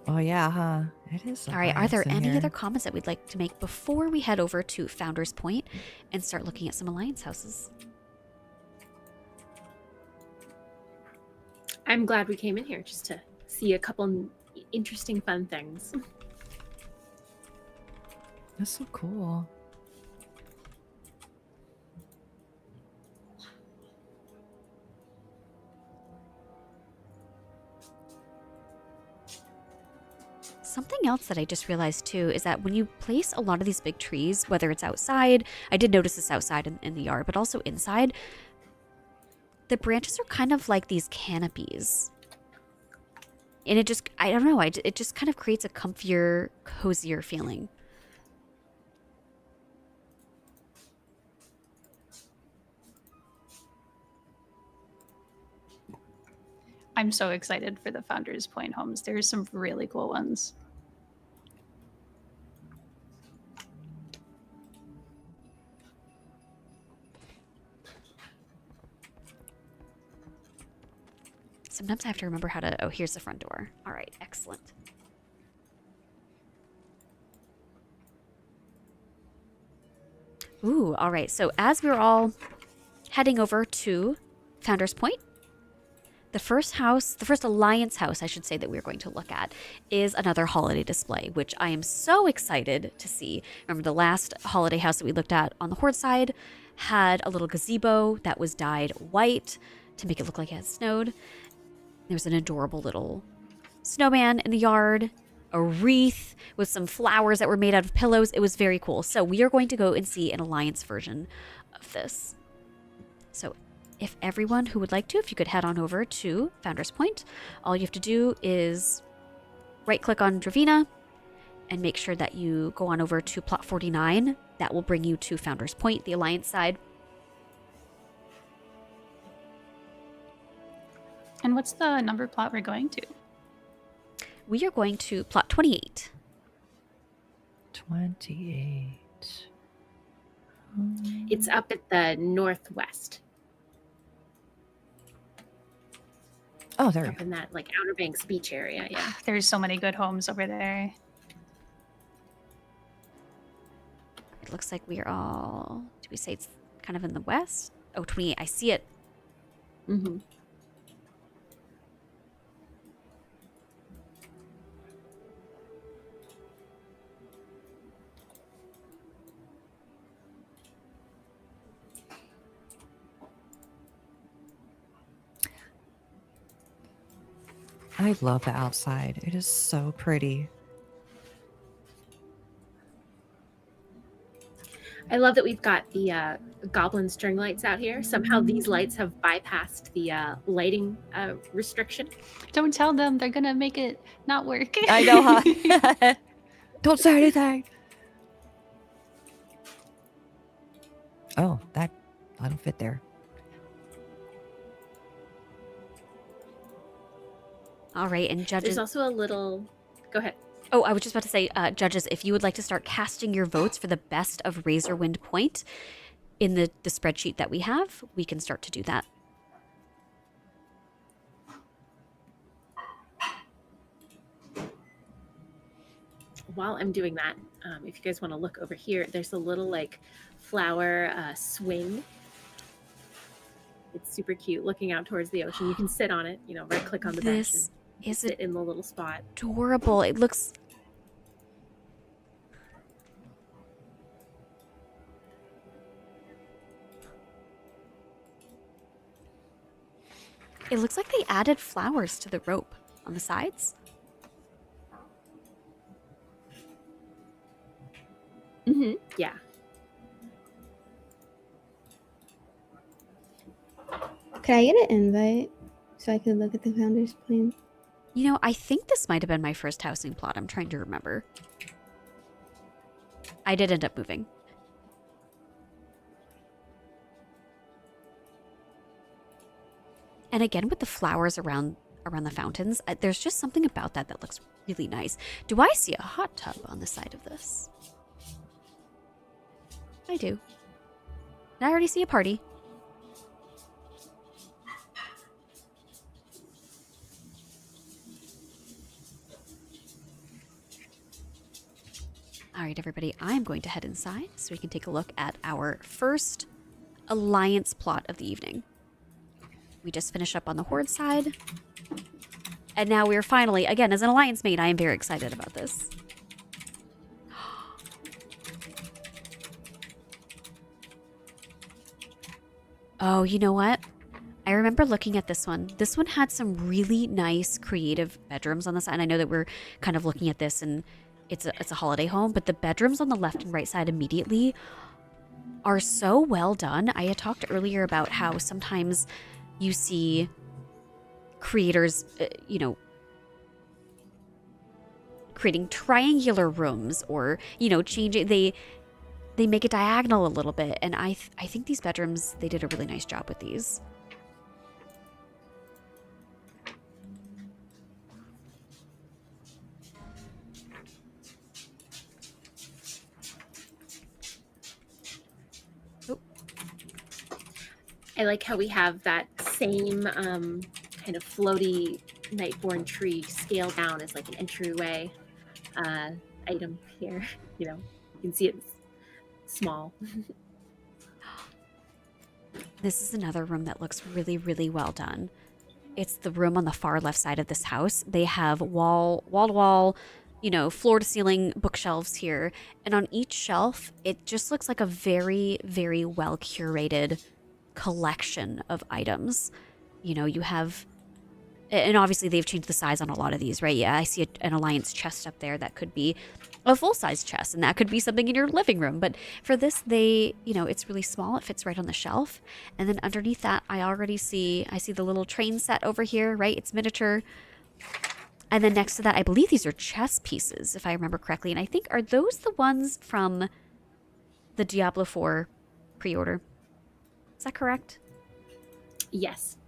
Oh yeah, huh? It is. All right, are there Alliance in any here. other comments that we'd like to make before we head over to Founders Point and start looking at some Alliance houses? I'm glad we came in here just to see a couple interesting, fun things. That's so cool. Something else that I just realized too is that when you place a lot of these big trees, whether it's outside, I did notice this outside in the yard, but also inside, the branches are kind of like these canopies. And it just, I don't know, it just kind of creates a comfier, cozier feeling. I'm so excited for the Founders Point homes. There's some really cool ones. Sometimes I have to remember how to, oh, here's the front door. All right, excellent. Ooh, all right. So as we're all heading over to Founders Point, the first Alliance house, I should say, that we're going to look at is another holiday display, which I am so excited to see. Remember the last holiday house that we looked at on the Horde side had a little gazebo that was dyed white to make it look like it had snowed. There's an adorable little snowman in the yard, a wreath with some flowers that were made out of pillows. It was very cool. So we are going to go and see an Alliance version of this. So if everyone who would like to, if you could head on over to Founders Point, all you have to do is right-click on Dravina and make sure that you go on over to plot 49. That will bring you to Founders Point, the Alliance side. And what's the number plot we're going to? We are going to plot 28. 28. It's up at the northwest, Oh, there we up go. in that like Outer Banks beach area. Yeah. There's so many good homes over there. It looks like we are all, do we say it's kind of in the west? Oh, 28, I see it. Mm-hmm. I love the outside. It is so pretty. I love that we've got the goblin string lights out here. Somehow these lights have bypassed the lighting restriction. Don't tell them; they're gonna make it not work. I know, huh? Don't say anything. Oh, that'll fit there. All right, and judges. There's also a little. Go ahead. Oh, I was just about to say, judges, if you would like to start casting your votes for the best of Razorwind Point in the spreadsheet that we have, we can start to do that. While I'm doing that, if you guys want to look over here, there's a little like flower swing. It's super cute, looking out towards the ocean. You can sit on it, right click on the bench This and is sit in the little spot. adorable. It looks... It looks like they added flowers to the rope on the sides. Mm-hmm. Yeah. Could I get an invite so I could look at the founder's plan? You know, I think this might have been my first housing plot. I'm trying to remember. I did end up moving. And again, with the flowers around the fountains, there's just something about that looks really nice. Do I see a hot tub on the side of this? I do. And I already see a party. All right, everybody, I'm going to head inside so we can take a look at our first alliance plot of the evening. We just finished up on the Horde side. And now we're finally, again, as an alliance mate, I am very excited about this. Oh, you know what? I remember looking at this one. This one had some really nice creative bedrooms on the side. And I know that we're kind of looking at this and it's a holiday home, but the bedrooms on the left and right side immediately are so well done. I had talked earlier about how sometimes you see creators, creating triangular rooms or, changing, they make it diagonal a little bit. And I think these bedrooms, they did a really nice job with these. I like how we have that same kind of floaty Nightborn tree scaled down as like an entryway item here. You can see it's small. This is another room that looks really, really well done. It's the room on the far left side of this house. They have wall-to-wall, floor-to-ceiling bookshelves here. And on each shelf, it just looks like a very, very well-curated collection of items. You have, and obviously they've changed the size on a lot of these, right? Yeah, I see an alliance chest up there that could be a full-size chest, and that could be something in your living room. But for this, it's really small. It fits right on the shelf. And then underneath that, I see the little train set over here, right? It's miniature. And then next to that, I believe these are chess pieces, if I remember correctly. And I think, are those the ones from the Diablo 4 pre-order? Is that correct? Yes.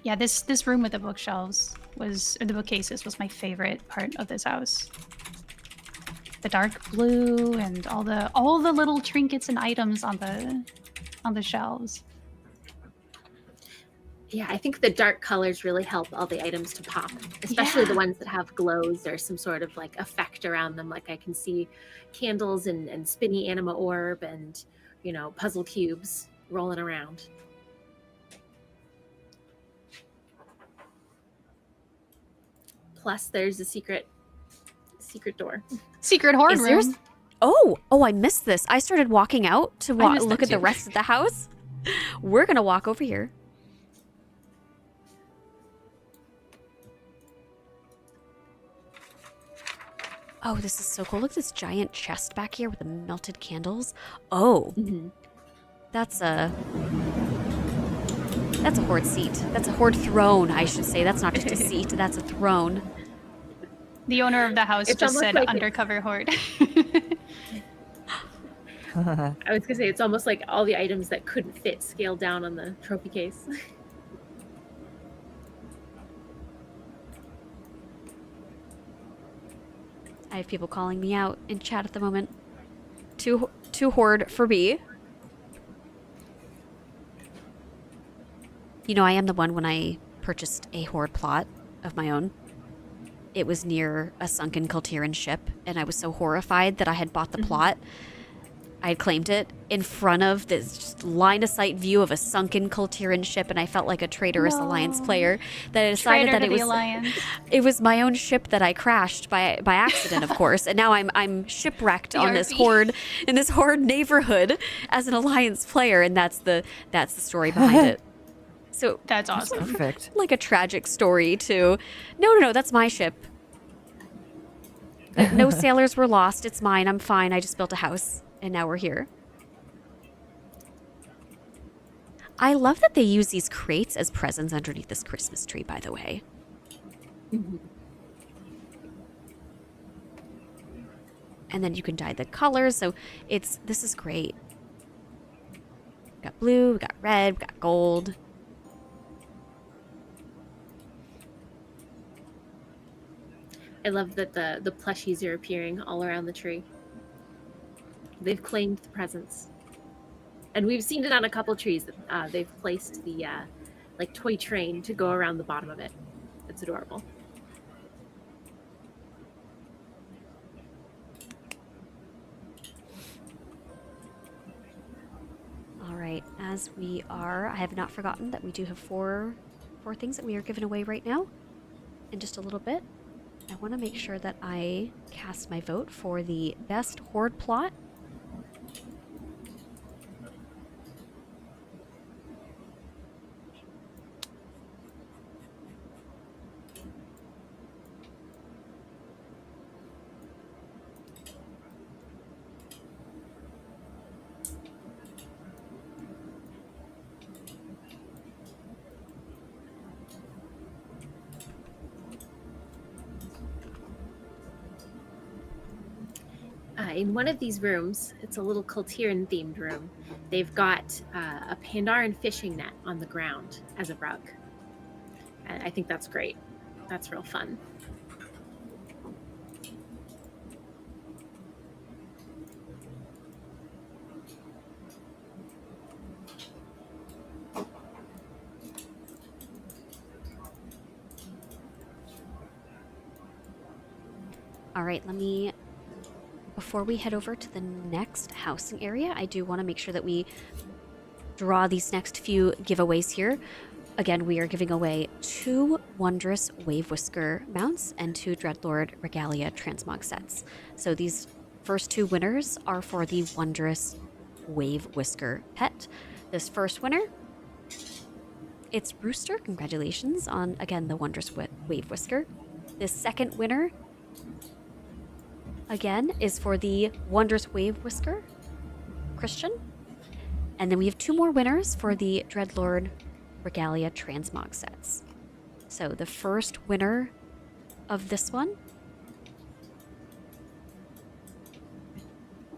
Yeah, this room with the bookshelves or the bookcases was my favorite part of this house. The dark blue and all the little trinkets and items on the shelves. Yeah, I think the dark colors really help all the items to pop, especially the ones that have glows or some sort of like effect around them. Like I can see candles and spinny anima orb and, puzzle cubes rolling around. Plus there's a secret door. Secret horde room. Oh, I missed this. I started walking out to look at the rest of the house. We're going to walk over here. Oh, this is so cool. Look at this giant chest back here with the melted candles. Oh, that's a horde seat. That's a horde throne, I should say. That's not just a seat. That's a throne. The owner of the house It's just almost said like undercover horde. I was gonna say it's almost like all the items that couldn't fit scaled down on the trophy case. I have people calling me out in chat at the moment. Two horde for B. You know, I am the one when I purchased a horde plot of my own. It was near a sunken Kultiran ship, and I was so horrified that I had bought the plot. I had claimed it in front of this just line-of-sight view of a sunken Kultiran ship, and I felt like a traitorous Alliance player that I decided Traitor that to the Alliance. it was my own ship that I crashed by accident, of course, and now I'm shipwrecked on this BRB. horde in this horde neighborhood as an Alliance player, and that's the story behind it. So That's awesome. Perfect. like a tragic story too. No, that's my ship. No sailors were lost. It's mine. I'm fine. I just built a house, and now we're here. I love that they use these crates as presents underneath this Christmas tree, by the way. And then you can dye the colors, so this is great. We got blue, we got red, we got gold. I love that the plushies are appearing all around the tree. They've claimed the presents. And we've seen it on a couple trees. They've placed the like toy train to go around the bottom of it. It's adorable. All right, as we are, I have not forgotten that we do have four things that we are giving away right now. In just a little bit, I want to make sure that I cast my vote for the best horde plot. In one of these rooms, it's a little Kultiran themed room. They've got a Pandaren fishing net on the ground as a rug. And I think that's great. That's real fun. All right, before we head over to the next housing area, I do want to make sure that we draw these next few giveaways here. Again, we are giving away 2 Wondrous Wave Whisker mounts and 2 Dreadlord Regalia Transmog sets. So these first 2 winners are for the Wondrous Wave Whisker pet. This first winner, it's Rooster. Congratulations on, again, the Wondrous Wave Whisker. This second winner, again, is for the Wondrous Wave Whisker, Christian. And then we have 2 more winners for the Dreadlord Regalia Transmog sets. So the first winner of this one.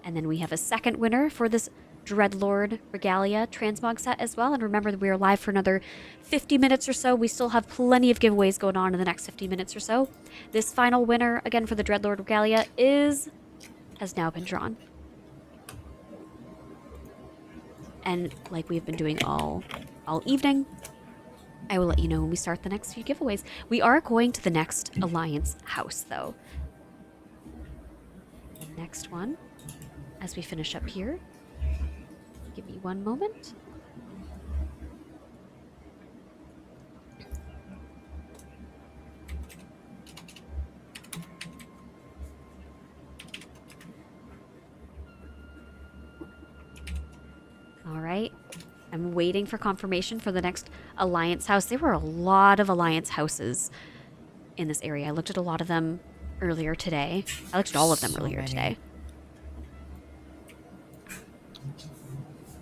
And then we have a second winner for this Dreadlord Regalia Transmog set as well. And remember that we are live for another 50 minutes or so. We still have plenty of giveaways going on in the next 50 minutes or so. This final winner, again for the Dreadlord Regalia, has now been drawn. And like we've been doing all evening, I will let you know when we start the next few giveaways. We are going to the next Alliance house, though. The next one, as we finish up here. Give me one moment. All right. I'm waiting for confirmation for the next Alliance house. There were a lot of Alliance houses in this area. I looked at a lot of them earlier today. I looked at all of them So earlier many. today.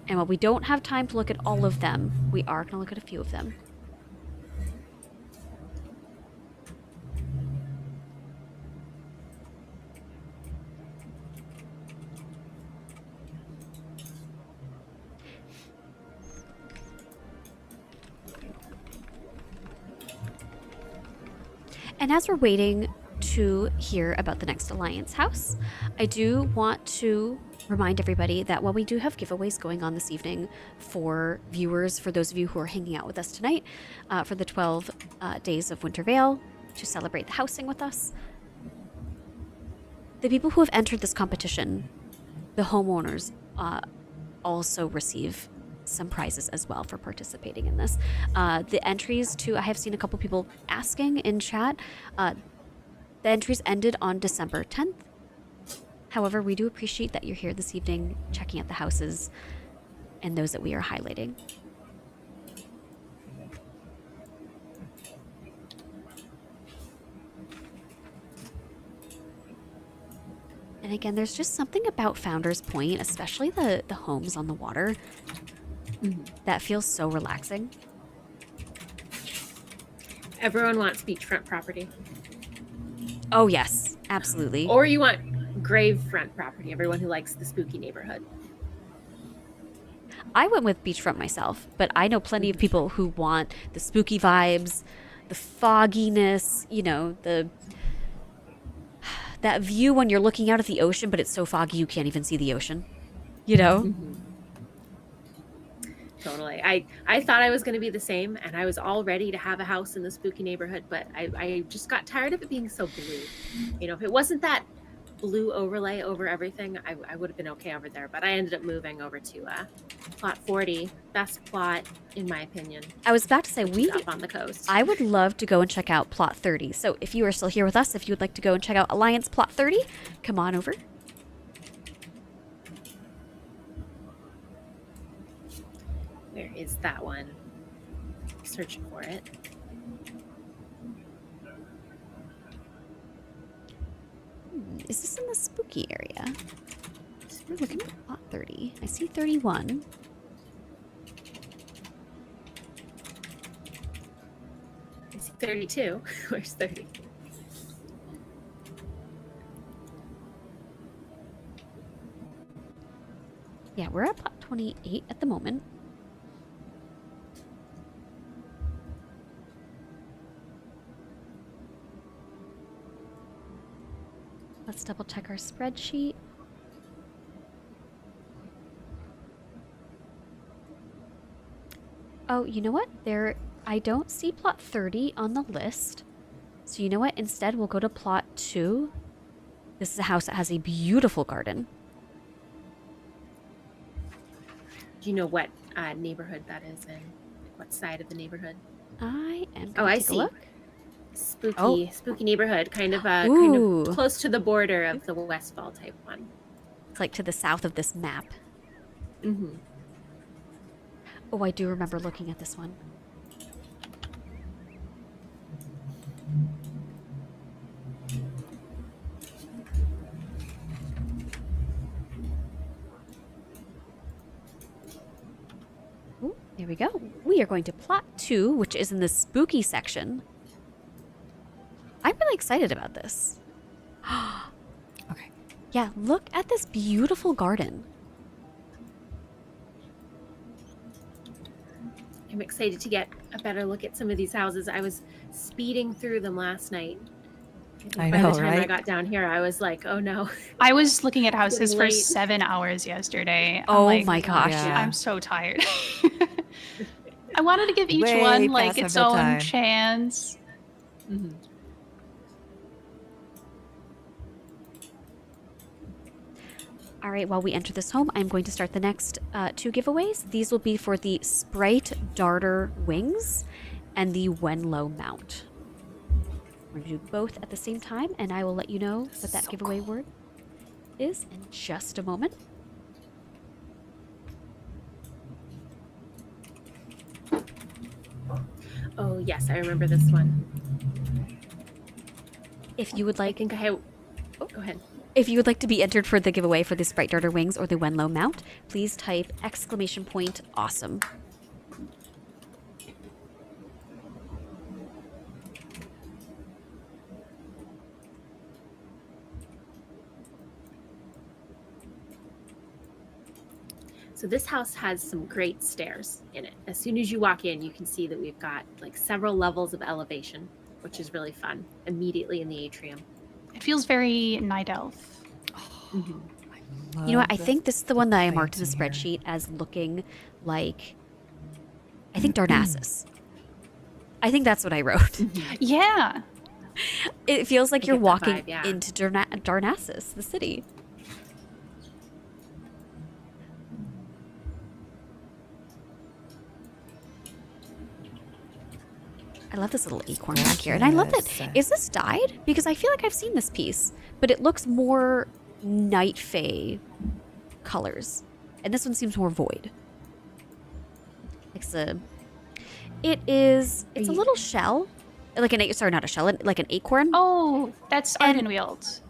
And while we don't have time to look at all of them, we are going to look at a few of them. And as we're waiting to hear about the next Alliance house, I do want to remind everybody that while we do have giveaways going on this evening for viewers, for those of you who are hanging out with us tonight, for the 12 days of Winter Vale to celebrate the housing with us, the people who have entered this competition, the homeowners, also receive some prizes as well for participating in this. The entries to, I have seen a couple people asking in chat, the entries ended on December 10th. However, we do appreciate that you're here this evening checking out the houses and those that we are highlighting. And again, there's just something about Founders Point, especially the homes on the water, that feels so relaxing. Everyone wants beachfront property. Oh yes, absolutely. Or you want gravefront property, everyone who likes the spooky neighborhood. I went with beachfront myself, but I know plenty of people who want the spooky vibes, the fogginess, you know, that view when you're looking out at the ocean, but it's so foggy you can't even see the ocean. You know? Totally. I thought I was going to be the same, and I was all ready to have a house in the spooky neighborhood, but I just got tired of it being so blue. You know, if it wasn't that blue overlay over everything, I would have been okay over there, but I ended up moving over to plot 40. Best plot, in my opinion. I was about to say, Up on the coast. I would love to go and check out plot 30. So if you are still here with us, if you would like to go and check out Alliance plot 30, come on over. Where is that one? Searching for it. Is this in the spooky area? We're looking for plot 30. I see 31. I see 32. Where's 30? Yeah, we're at plot 28 at the moment. Let's double check our spreadsheet. Oh, you know what? I don't see plot 30 on the list. So you know what? Instead, we'll go to plot 2. This is a house that has a beautiful garden. Do you know what neighborhood that is in? What side of the neighborhood? I am Oh, going I to take see. a look. Spooky neighborhood, kind of Ooh. close to the border of the Westfall type one. It's like to the south of this map. Mm-hmm. Oh, I do remember looking at this one. Ooh, there we go. We are going to plot 2, which is in the spooky section. I'm really excited about this. Okay. Yeah, look at this beautiful garden. I'm excited to get a better look at some of these houses. I was speeding through them last night. I By know, the time I right? got down here, I was like, oh no. I was looking at houses for late. 7 hours yesterday. Oh like, my gosh. Yeah. I'm so tired. I wanted to give each Way one like past its my own bedtime. chance. Mhm. All right, while we enter this home, I'm going to start the next 2 giveaways. These will be for the Sprite Darter Wings and the Wenlow Mount. We're going to do both at the same time, and I will let you know what that So giveaway cool. word is in just a moment. Oh yes, I remember this one. If you would I like, think I have. Oh, go ahead. if you would like to be entered for the giveaway for the Sprite Darter wings or the Wenlow mount, please type !awesome. So this house has some great stairs in it. As soon as you walk in, you can see that we've got like several levels of elevation, which is really fun. Immediately in the atrium. It feels very night elf. Mhm. You know what? I think this is the one that I marked in the plants in spreadsheet as looking like, I think Darnassus. I think that's what I wrote. Yeah. It feels like I you're get that walking vibe, yeah. into Darnassus, the city. I love this little acorn back here. And I love that. Yes. Is this dyed? Because I feel like I've seen this piece, but it looks more Night Fae colors. And this one seems more void. It's a little shell. Like sorry, not a shell, like an acorn. Oh, that's And- Ardenweald.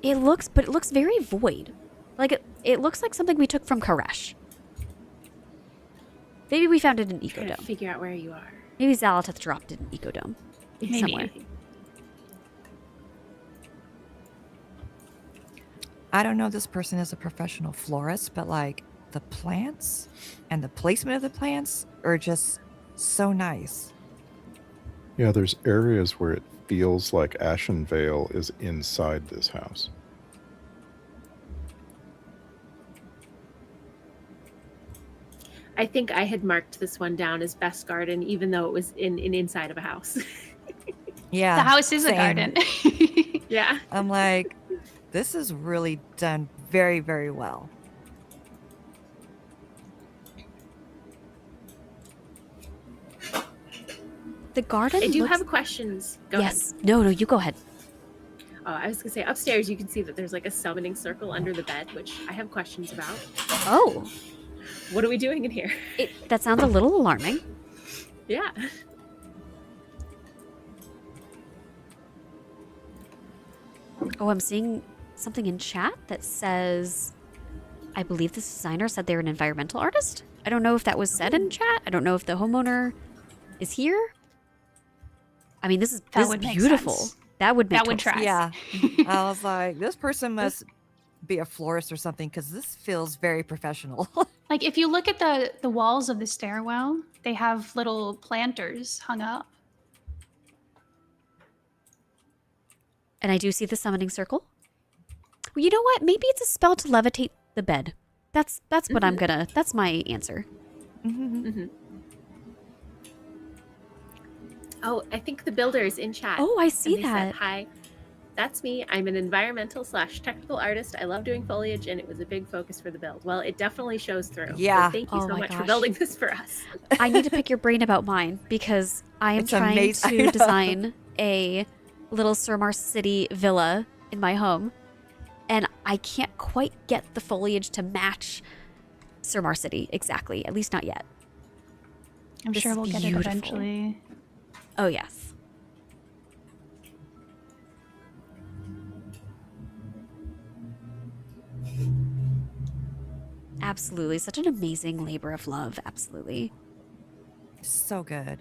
It looks very void. Like it looks like something we took from Koresh. Maybe we found it in Trying to Ecodome. figure out where you are. Maybe Zalateth dropped it in Ecodome. Maybe. Somewhere. I don't know this person is a professional florist, but like the plants and the placement of the plants are just so nice. Yeah, there's areas where it feels like Ashen Vale is inside this house. I think I had marked this one down as best garden, even though it was in inside of a house. Yeah. The house is a same. garden. Yeah. I'm like, this is really done very, very well. The garden. I do looks- have questions. Go ahead. Yes. No, you go ahead. Oh, I was gonna say upstairs you can see that there's like a summoning circle under the bed, which I have questions about. Oh, What are we doing in here? that sounds a little alarming. Yeah. Oh, I'm seeing something in chat that says, I believe this designer said they're an environmental artist. I don't know if that was said in chat. I don't know if the homeowner is here. I mean, this is would make beautiful. sense. That would make That would total track. sense. Yeah. I was like, this person must be a florist or something because this feels very professional. Like if you look at the walls of the stairwell, they have little planters hung up. And I do see the summoning circle. Well, you know what? Maybe it's a spell to levitate the bed. That's what I'm gonna. That's my answer. Mm-hmm. Oh, I think the builder is in chat. Oh, I see and they said, that. hi, that's me. I'm an environmental/technical artist. I love doing foliage, and it was a big focus for the build. Well, it definitely shows through. Yeah. So thank you Oh so my much for gosh. building this for us. I need to pick your brain about mine because I am It's trying amazing. to design a little Surmar City villa in my home, and I can't quite get the foliage to match Surmar City exactly. At least not yet. I'm This sure is we'll get it beautiful. eventually. Oh yes. Absolutely. Such an amazing labor of love. Absolutely. So good.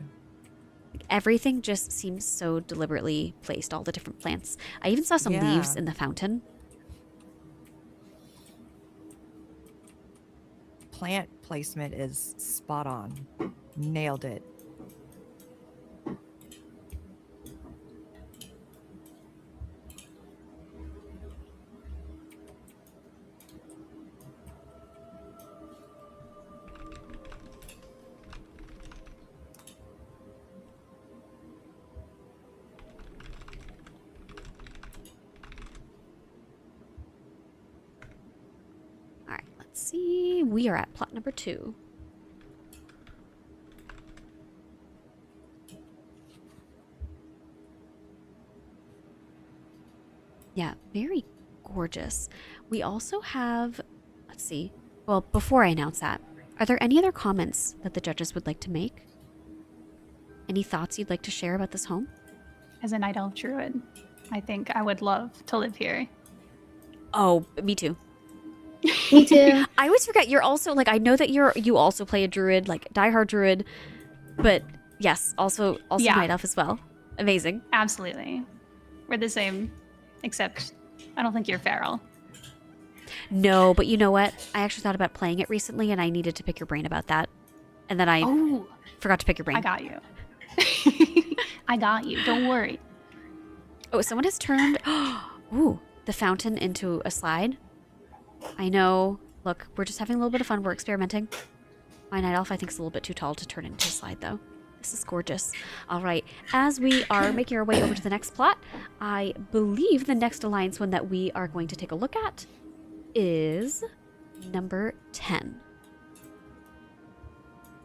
Everything just seems so deliberately placed, all the different plants. I even saw some leaves Yeah. in the fountain. Plant placement is spot on. Nailed it. All right, let's see. We are at plot number 2. Yeah, very gorgeous. We also have, let's see. Well, before I announce that, are there any other comments that the judges would like to make? Any thoughts you'd like to share about this home? As a night elf druid. I think I would love to live here. Oh, me too. Me too. I always forget you're also like I know that you also play a druid, like diehard druid, but yes, also Yeah. night elf as well. Amazing. Absolutely. We're the same, except I don't think you're feral. No, but you know what? I actually thought about playing it recently, and I needed to pick your brain about that, and then I Oh, forgot to pick your brain. I got you. I got you. Don't worry. Oh, someone has turned ooh, the fountain into a slide. I know. Look, we're just having a little bit of fun. We're experimenting. My night elf, I think, is a little bit too tall to turn into a slide, though. This is gorgeous. All right. As we are making our way over to the next plot, I believe the next alliance one that we are going to take a look at is number 10.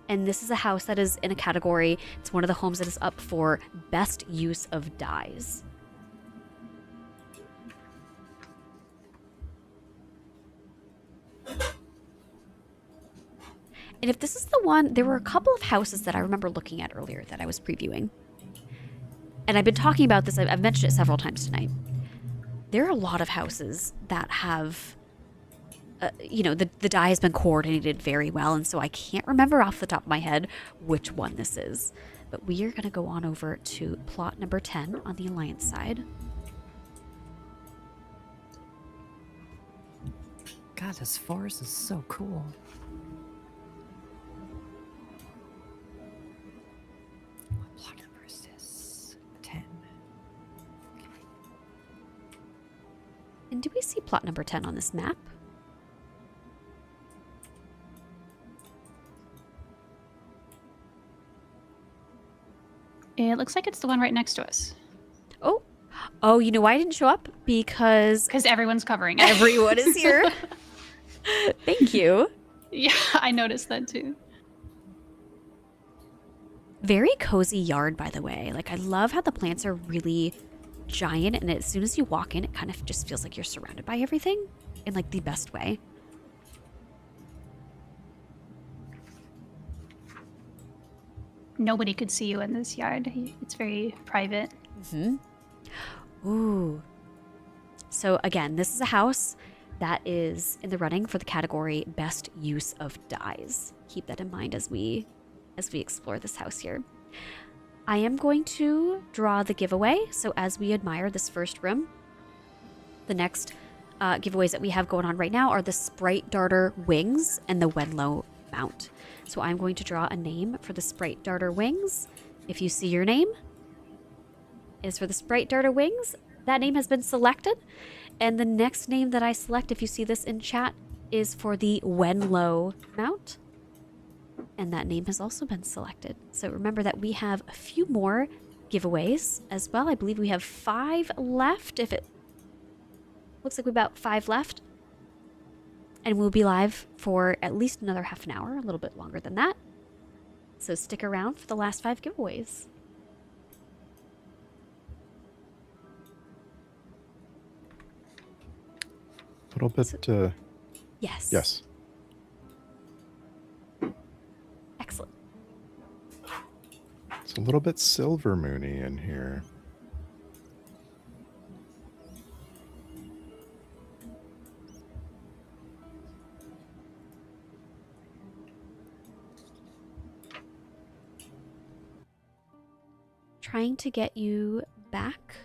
And this is a house that is in a category. It's one of the homes that is up for best use of dyes. And if this is the one, there were a couple of houses that I remember looking at earlier that I was previewing. And I've been talking about this, I've mentioned it several times tonight. There are a lot of houses that have, the dye has been coordinated very well. And so I can't remember off the top of my head which one this is. But we are going to go on over to plot number 10 on the Alliance side. God, this forest is so cool. What plot number is this? 10. And do we see plot number 10 on this map? It looks like it's the one right next to us. Oh, you know why I didn't show up? Because Everyone's covering it. everyone is here. Thank you. Yeah, I noticed that too. Very cozy yard, by the way. Like, I love how the plants are really giant, and as soon as you walk in, it kind of just feels like you're surrounded by everything in, like, the best way. Nobody could see you in this yard. It's very private. Mm-hmm. Ooh. So, again, this is a house that is in the running for the category Best Use of Dyes. Keep that in mind as we explore this house here. I am going to draw the giveaway. So as we admire this first room, the next giveaways that we have going on right now are the Sprite Darter Wings and the Wenlow Mount. So I'm going to draw a name for the Sprite Darter Wings. If you see your name, it is for the Sprite Darter Wings. That name has been selected. And the next name that I select, if you see this in chat, is for the Wenlow Mount. And that name has also been selected. So remember that we have a few more giveaways as well. I believe we have 5 left. If it looks like we've about 5 left. And we'll be live for at least another half an hour, a little bit longer than that. So stick around for the last 5 giveaways. A little bit, Yes. yes. Excellent. It's a little bit silver moony in here. Trying to get you back.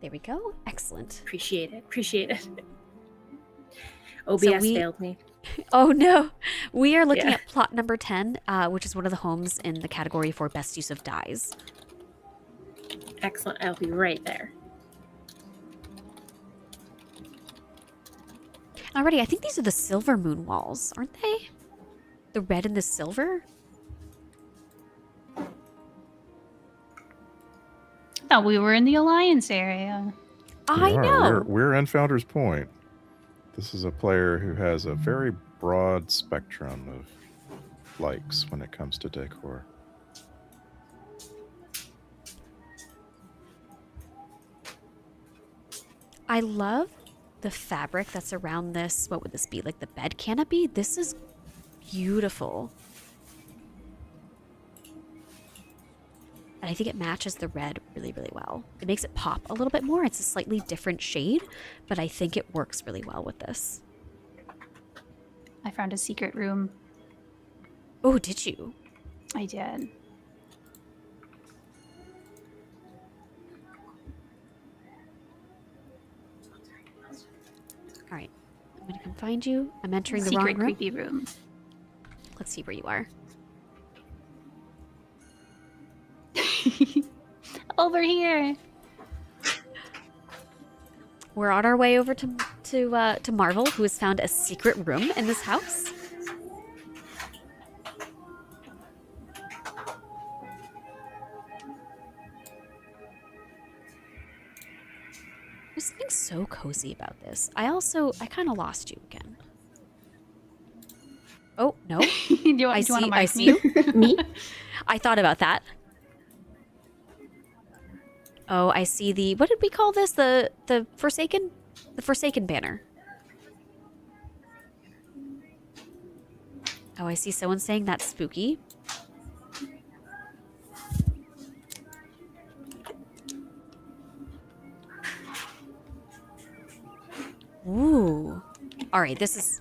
There we go. Excellent. Appreciate it. OBS we- failed me. Oh no. We are looking Yeah. at plot number 10, which is one of the homes in the category for best use of dyes. Excellent. I'll be right there. Alrighty, I think these are the silver moon walls, aren't they? The red and the silver? Thought we were in the Alliance area. I We are. know. We're in Founder's Point. This is a player who has a very broad spectrum of likes when it comes to decor. I love the fabric that's around this. What would this be? Like the bed canopy? This is beautiful. And I think it matches the red really, really well. It makes it pop a little bit more. It's a slightly different shade, but I think it works really well with this. I found a secret room. Oh, did you? I did. All right. I'm going to come find you. I'm entering the Secret wrong room. creepy room. Let's see where you are. Over here. We're on our way over to Marvel, who has found a secret room in this house. There's something so cozy about this. I kind of lost you again. Oh, no. do you want to I mark see me? you. Me? I thought about that. Oh, I see the, what did we call this? The Forsaken? The Forsaken banner. Oh, I see someone saying that's spooky. Ooh. All right, this is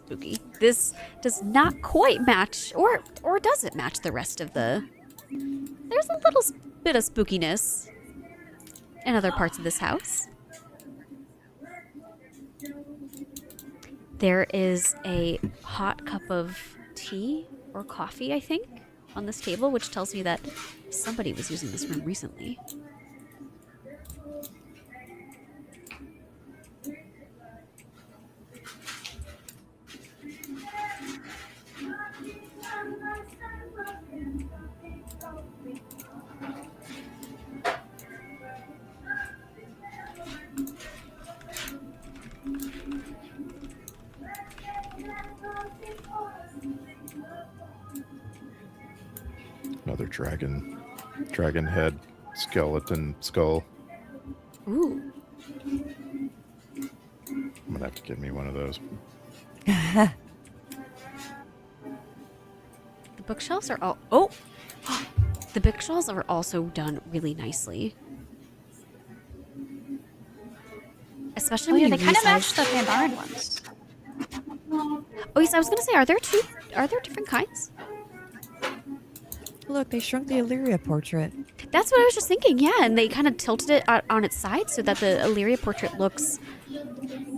spooky. This does not quite match, or does it match the rest of the... There's a little bit of spookiness in other parts of this house. There is a hot cup of tea or coffee, I think, on this table, which tells me that somebody was using this room recently. Another dragon head, skeleton skull. Ooh. I'm gonna have to get me one of those. The bookshelves are all... Oh! The bookshelves are also done really nicely. Especially when Oh yeah, you they kind of resize- match the Pandaren ones. Oh, yes, I was gonna say, are there different kinds? Look, they shrunk the Illyria portrait. That's what I was just thinking, yeah, and they kind of tilted it on its side so that the Illyria portrait looks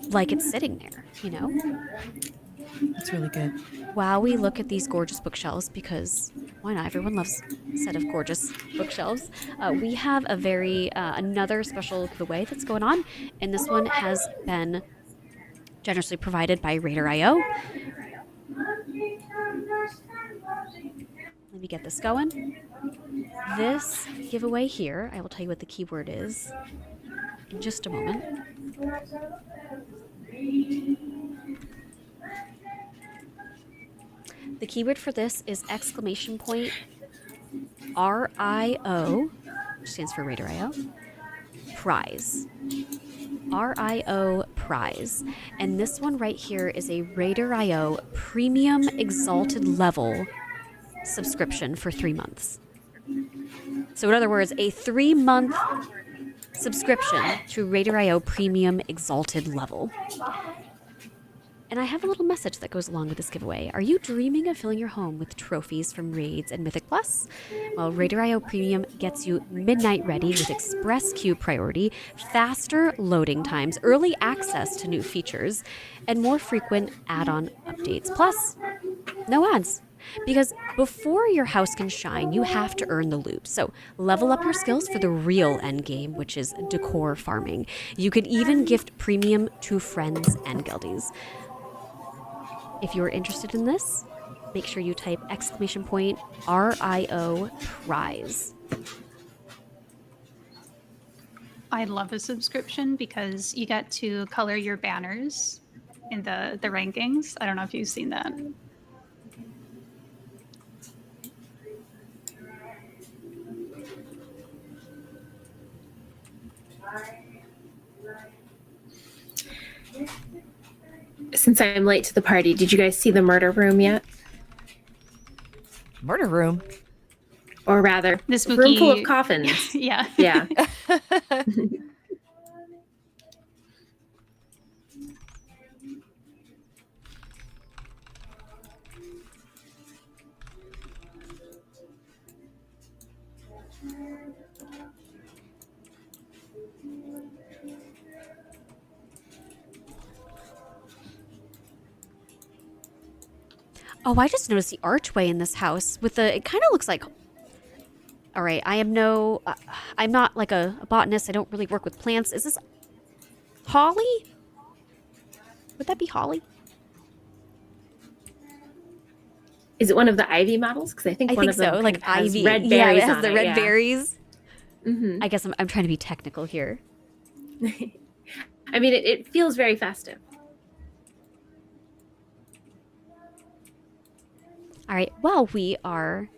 like it's sitting there, you know? That's really good. While we look at these gorgeous bookshelves, because why not? Everyone loves a set of gorgeous bookshelves. We have a another special giveaway that's going on, and this one has been generously provided by Raider.io. Let me get this going. This giveaway here, I will tell you what the keyword is in just a moment. The keyword for this is !RIO, which stands for Raider.io, prize. RIO prize. And this one right here is a Raider.io premium exalted level subscription for 3 months. So in other words, a 3-month subscription to Raider.io premium exalted level. And I have a little message that goes along with this giveaway. Are you dreaming of filling your home with trophies from raids and Mythic Plus? Well, Raider.io Premium gets you midnight ready with express queue priority, faster loading times, early access to new features, and more frequent add-on updates. Plus, no ads. Because before your house can shine, you have to earn the loot. So level up your skills for the real endgame, which is decor farming. You can even gift premium to friends and guildies. If you are interested in this, make sure you type !RIO prize. I love a subscription because you get to color your banners in the rankings. I don't know if you've seen that. Since I'm late to the party, did you guys see the murder room yet? Murder room. Or rather, The a room full of spooky- coffins. Yeah. Yeah. Oh, I just noticed the archway in this house with the. It kind of looks like. All right, I am no. I'm not like a botanist. I don't really work with plants. Is this holly? Would that be holly? Is it one of the ivy models? Because I think I one think of them so. Like has ivy. red Yeah, berries it has on the it, red yeah. berries. Mhm. I guess I'm trying to be technical here. I mean, it feels very festive. All right, while we are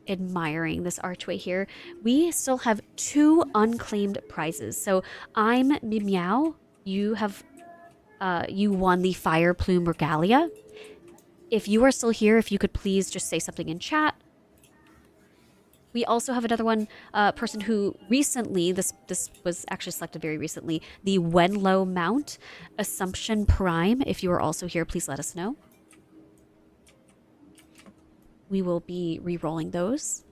admiring this archway here, we still have 2 unclaimed prizes. So I'm Meow. You have you won the Fire Plume Regalia. If you are still here, if you could please just say something in chat. We also have another one person who recently, this was actually selected very recently, the Wenlow Mount, Assumption Prime. If you are also here, please let us know. We will be re-rolling those.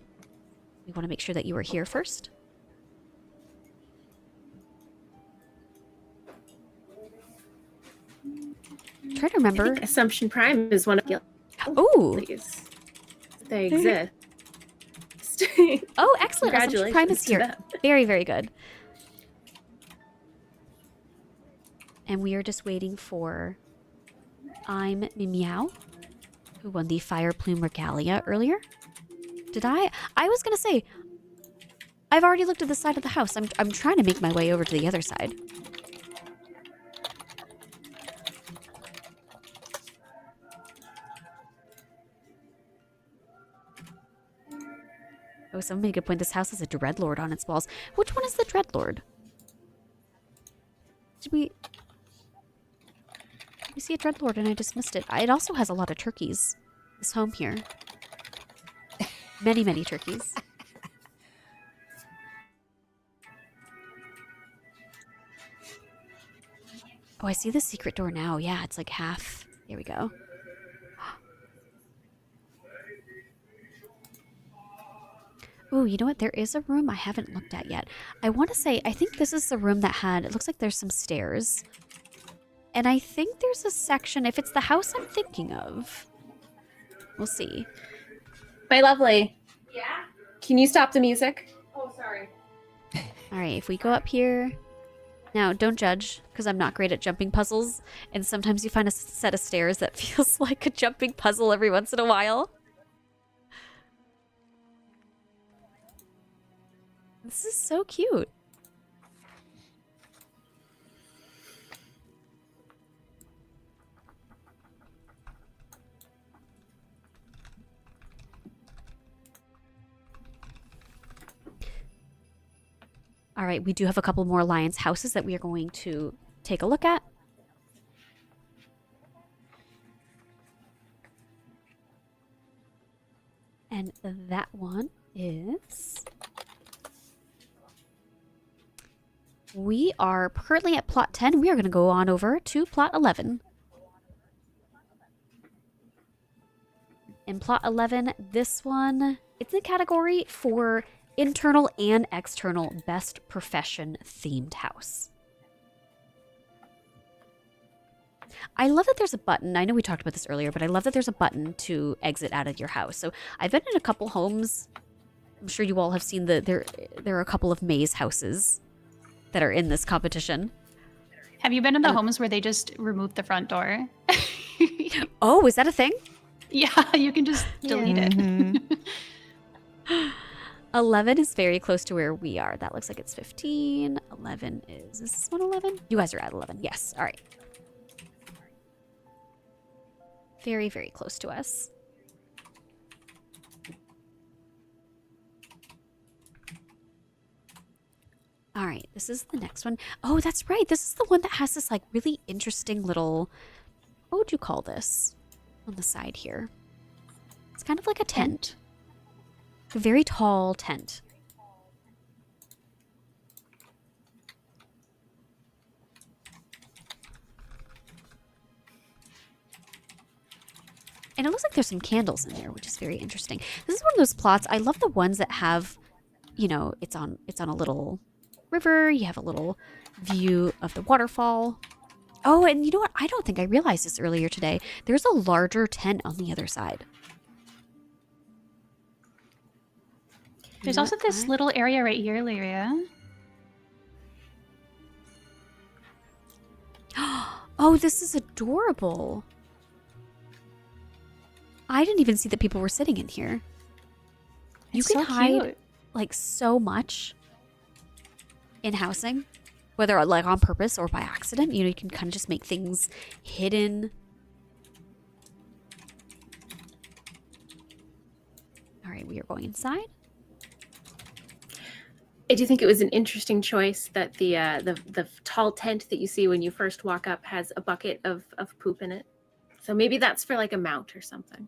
We want to make sure that you are here first. Try to I remember. think Assumption Prime is one of the Oh, galaxies. They exist. oh, excellent! Assumption Prime is Congratulations to here. them. Very, very good. And we are just waiting for I'm Meow, who won the Fire Plume Regalia earlier. Did I? I was gonna say, I've already looked at the side of the house. I'm trying to make my way over to the other side. Oh, someone made a good point. This house has a Dreadlord on its walls. Which one is the Dreadlord? Did we see a Dreadlord and I just missed it? It also has a lot of turkeys. This home here. Many, many turkeys. Oh, I see the secret door now. Yeah, it's like half. There we go. Oh, you know what? There is a room I haven't looked at yet. I want to say, I think this is the room that had, it looks like there's some stairs. And I think there's a section, if it's the house I'm thinking of. We'll see. My lovely. Yeah? Can you stop the music? Oh, sorry. All right, if we go up here. Now, don't judge, because I'm not great at jumping puzzles. And sometimes you find a set of stairs that feels like a jumping puzzle every once in a while. This is so cute. All right, we do have a couple more Alliance houses that we are going to take a look at. And that one is... We are currently at plot 10. We are going to go on over to plot 11. In plot 11, this one, it's a category for internal and external best profession themed house. I love that there's a button. I know we talked about this earlier, but I love that there's a button to exit out of your house. So I've been in a couple homes. I'm sure you all have seen there are a couple of maze houses that are in this competition. Have you been in the homes where they just removed the front door? Oh, is that a thing? Yeah, you can just delete it. 11 is very close to where we are. That looks like it's 15. 11 is this one 11? You guys are at 11. Yes. All right. Very, very close to us. All right, this is the next one. Oh, that's right. This is the one that has this like really interesting little, what would you call this on the side here? It's kind of like a tent. It's a very tall tent. And it looks like there's some candles in there, which is very interesting. This is one of those plots. I love the ones that have, you know, it's on a little river. You have a little view of the waterfall. Oh, and you know what? I don't think I realized this earlier today. There's a larger tent on the other side. There's also this little area right here, Lyria. Oh, this is adorable. I didn't even see that people were sitting in here. You It's can so hide cute. like so much in housing, whether like on purpose or by accident. You know, you can kind of just make things hidden. All right, we are going inside. I do think it was an interesting choice that the tall tent that you see when you first walk up has a bucket of poop in it. So maybe that's for like a mount or something.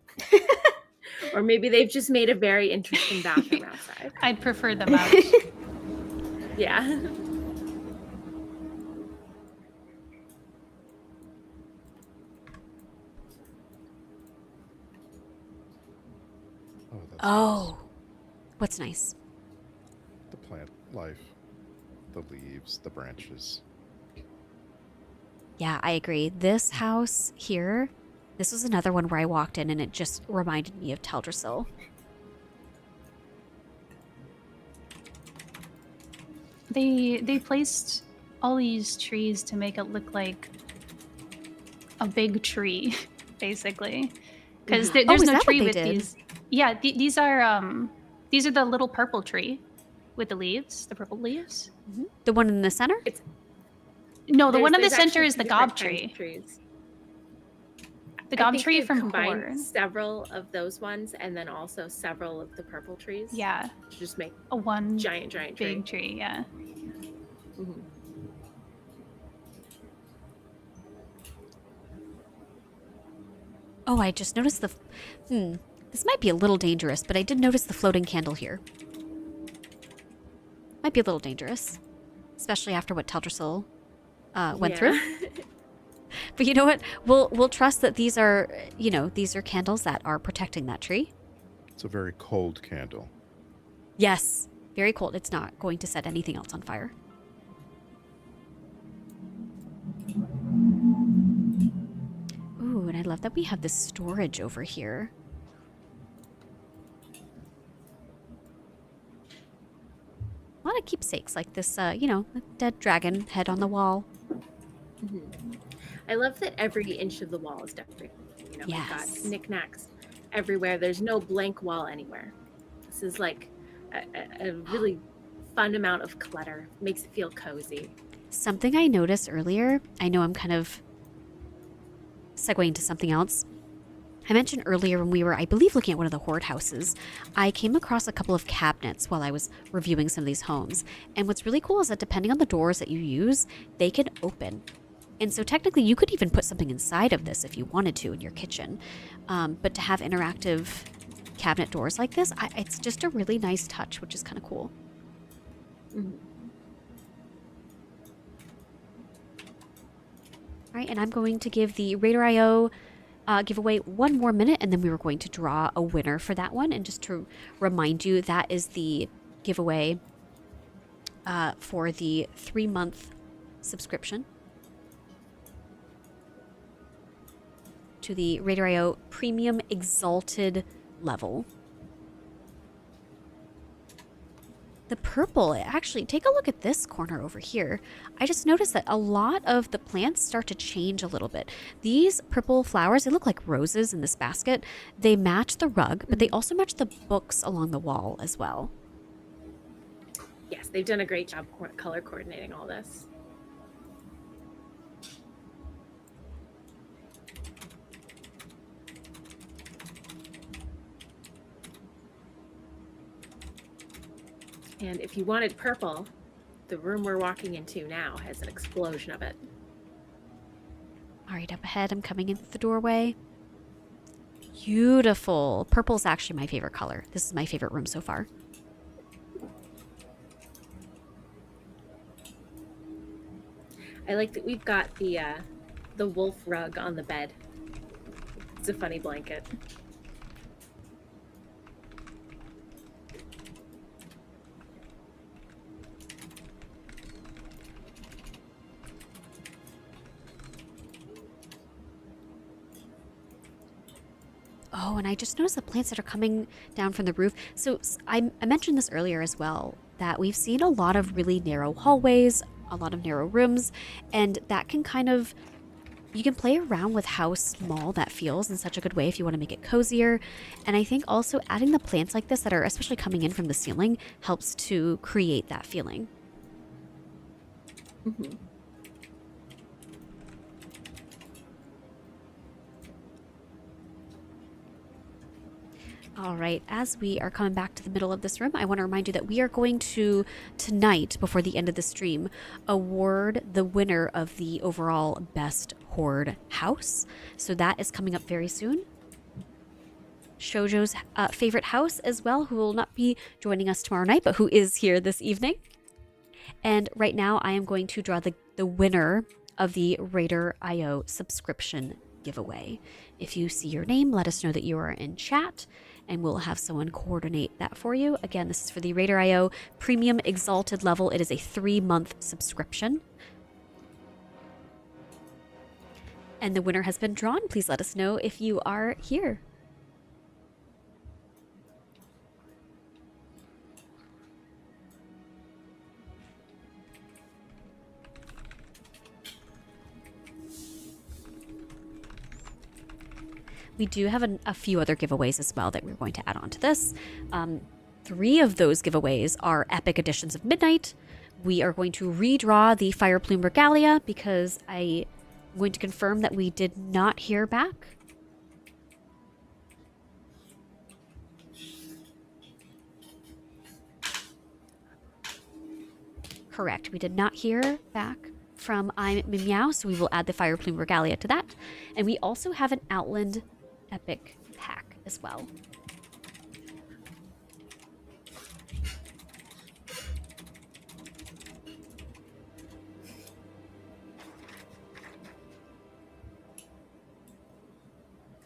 Or maybe they've just made a very interesting bathroom outside. I'd prefer them out. Yeah. Oh, that's Oh, what's nice? nice. The plant life, the leaves, the branches. Yeah, I agree. This house here, this was another one where I walked in and it just reminded me of Teldrassil. They placed all these trees to make it look like a big tree, basically, because there's Oh, is no that what tree they with did? these. Yeah, these are the little purple tree with the leaves, the purple leaves. The one in the center? No, the one in the There's center actually is the two gob different kinds tree. of trees. The I gob think tree they've from combined Horde. several of those ones and then also several of the purple trees. Yeah, To just make a one giant tree. big tree. Yeah. Mhm. Oh, I just noticed the... This might be a little dangerous, but I did notice the floating candle here. Might be a little dangerous. Especially after what Teldrassil went through. Yeah. But you know what? We'll trust that these are, you know, these are candles that are protecting that tree. It's a very cold candle. Yes. Very cold. It's not going to set anything else on fire. Ooh, and I love that we have this storage over here. A lot of keepsakes like this, you know, dead dragon head on the wall. Mhm. I love that every inch of the wall is decorated. You know, we've Yes. got knickknacks everywhere. There's no blank wall anywhere. This is like a really fun amount of clutter. Makes it feel cozy. Something I noticed earlier, I know I'm kind of segueing to something else. I mentioned earlier when we were, I believe, looking at one of the Horde houses, I came across a couple of cabinets while I was reviewing some of these homes. And what's really cool is that depending on the doors that you use, they can open. And so technically you could even put something inside of this if you wanted to in your kitchen. But to have interactive cabinet doors like this, it's just a really nice touch, which is kind of cool. Mhm. All right, and I'm going to give the Raider.io giveaway one more minute, and then we were going to draw a winner for that one. And just to remind you, that is the giveaway for the 3-month subscription to the Raider.io Premium Exalted level. The purple, actually, take a look at this corner over here. I just noticed that a lot of the plants start to change a little bit. These purple flowers, they look like roses in this basket. They match the rug, but they also match the books along the wall as well. Yes, they've done a great job color coordinating all this. And if you wanted purple, the room we're walking into now has an explosion of it. All right, up ahead, I'm coming in the doorway. beautiful. Purple is actually my favorite color. This is my favorite room so far. I like that we've got the wolf rug on the bed. It's a funny blanket. Oh, and I just noticed the plants that are coming down from the roof. So I mentioned this earlier as well, that we've seen a lot of really narrow hallways, a lot of narrow rooms, and that can kind of, you can play around with how small that feels in such a good way if you want to make it cozier. And I think also adding the plants like this that are especially coming in from the ceiling helps to create that feeling. Mm-hmm. All right, as we are coming back to the middle of this room, I want to remind you that we are going to, tonight, before the end of the stream, award the winner of the overall Best Horde House. So that is coming up very soon. Shoujo's favorite house as well, who will not be joining us tomorrow night, but who is here this evening. And right now, I am going to draw the winner of the Raider.io subscription giveaway. If you see your name, let us know that you are in chat, and we'll have someone coordinate that for you. Again, this is for the Raider.io Premium Exalted level. It is a 3-month subscription. And the winner has been drawn. Please let us know if you are here. We do have a few other giveaways as well that we're going to add on to this. 3 of those giveaways are epic editions of Midnight. We are going to redraw the Fire Plume Regalia because I'm going to confirm that we did not hear back. Correct. We did not hear back from I'm Meow, so we will add the Fire Plume Regalia to that. And we also have an Outland Epic pack as well.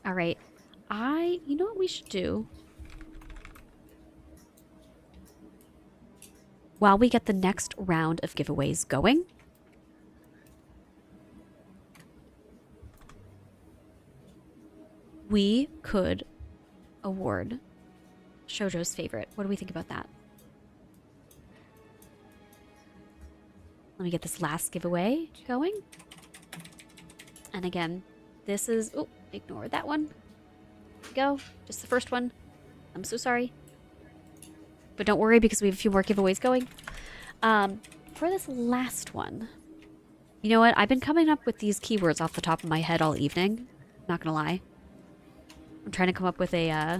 All right. You know what we should do? While we get the next round of giveaways going, we could award Shoujo's favorite. What do we think about that? Let me get this last giveaway going. And again, this is... Oh, ignore that one. Go. Just the first one. I'm so sorry. But don't worry because we have a few more giveaways going. For this last one, you know what? I've been coming up with these keywords off the top of my head all evening. Not gonna lie. I'm trying to come up with a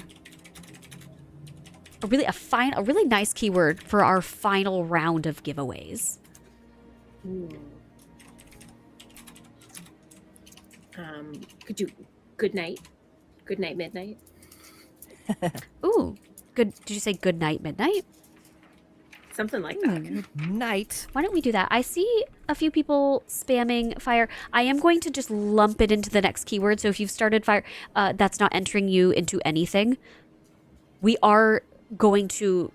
really nice keyword for our final round of giveaways. Could you good night midnight? Ooh, good. Did you say good night midnight? Something like that. Night. Why don't we do that? I see a few people spamming fire. I am going to just lump it into the next keyword. So if you've started fire, that's not entering you into anything. We are going to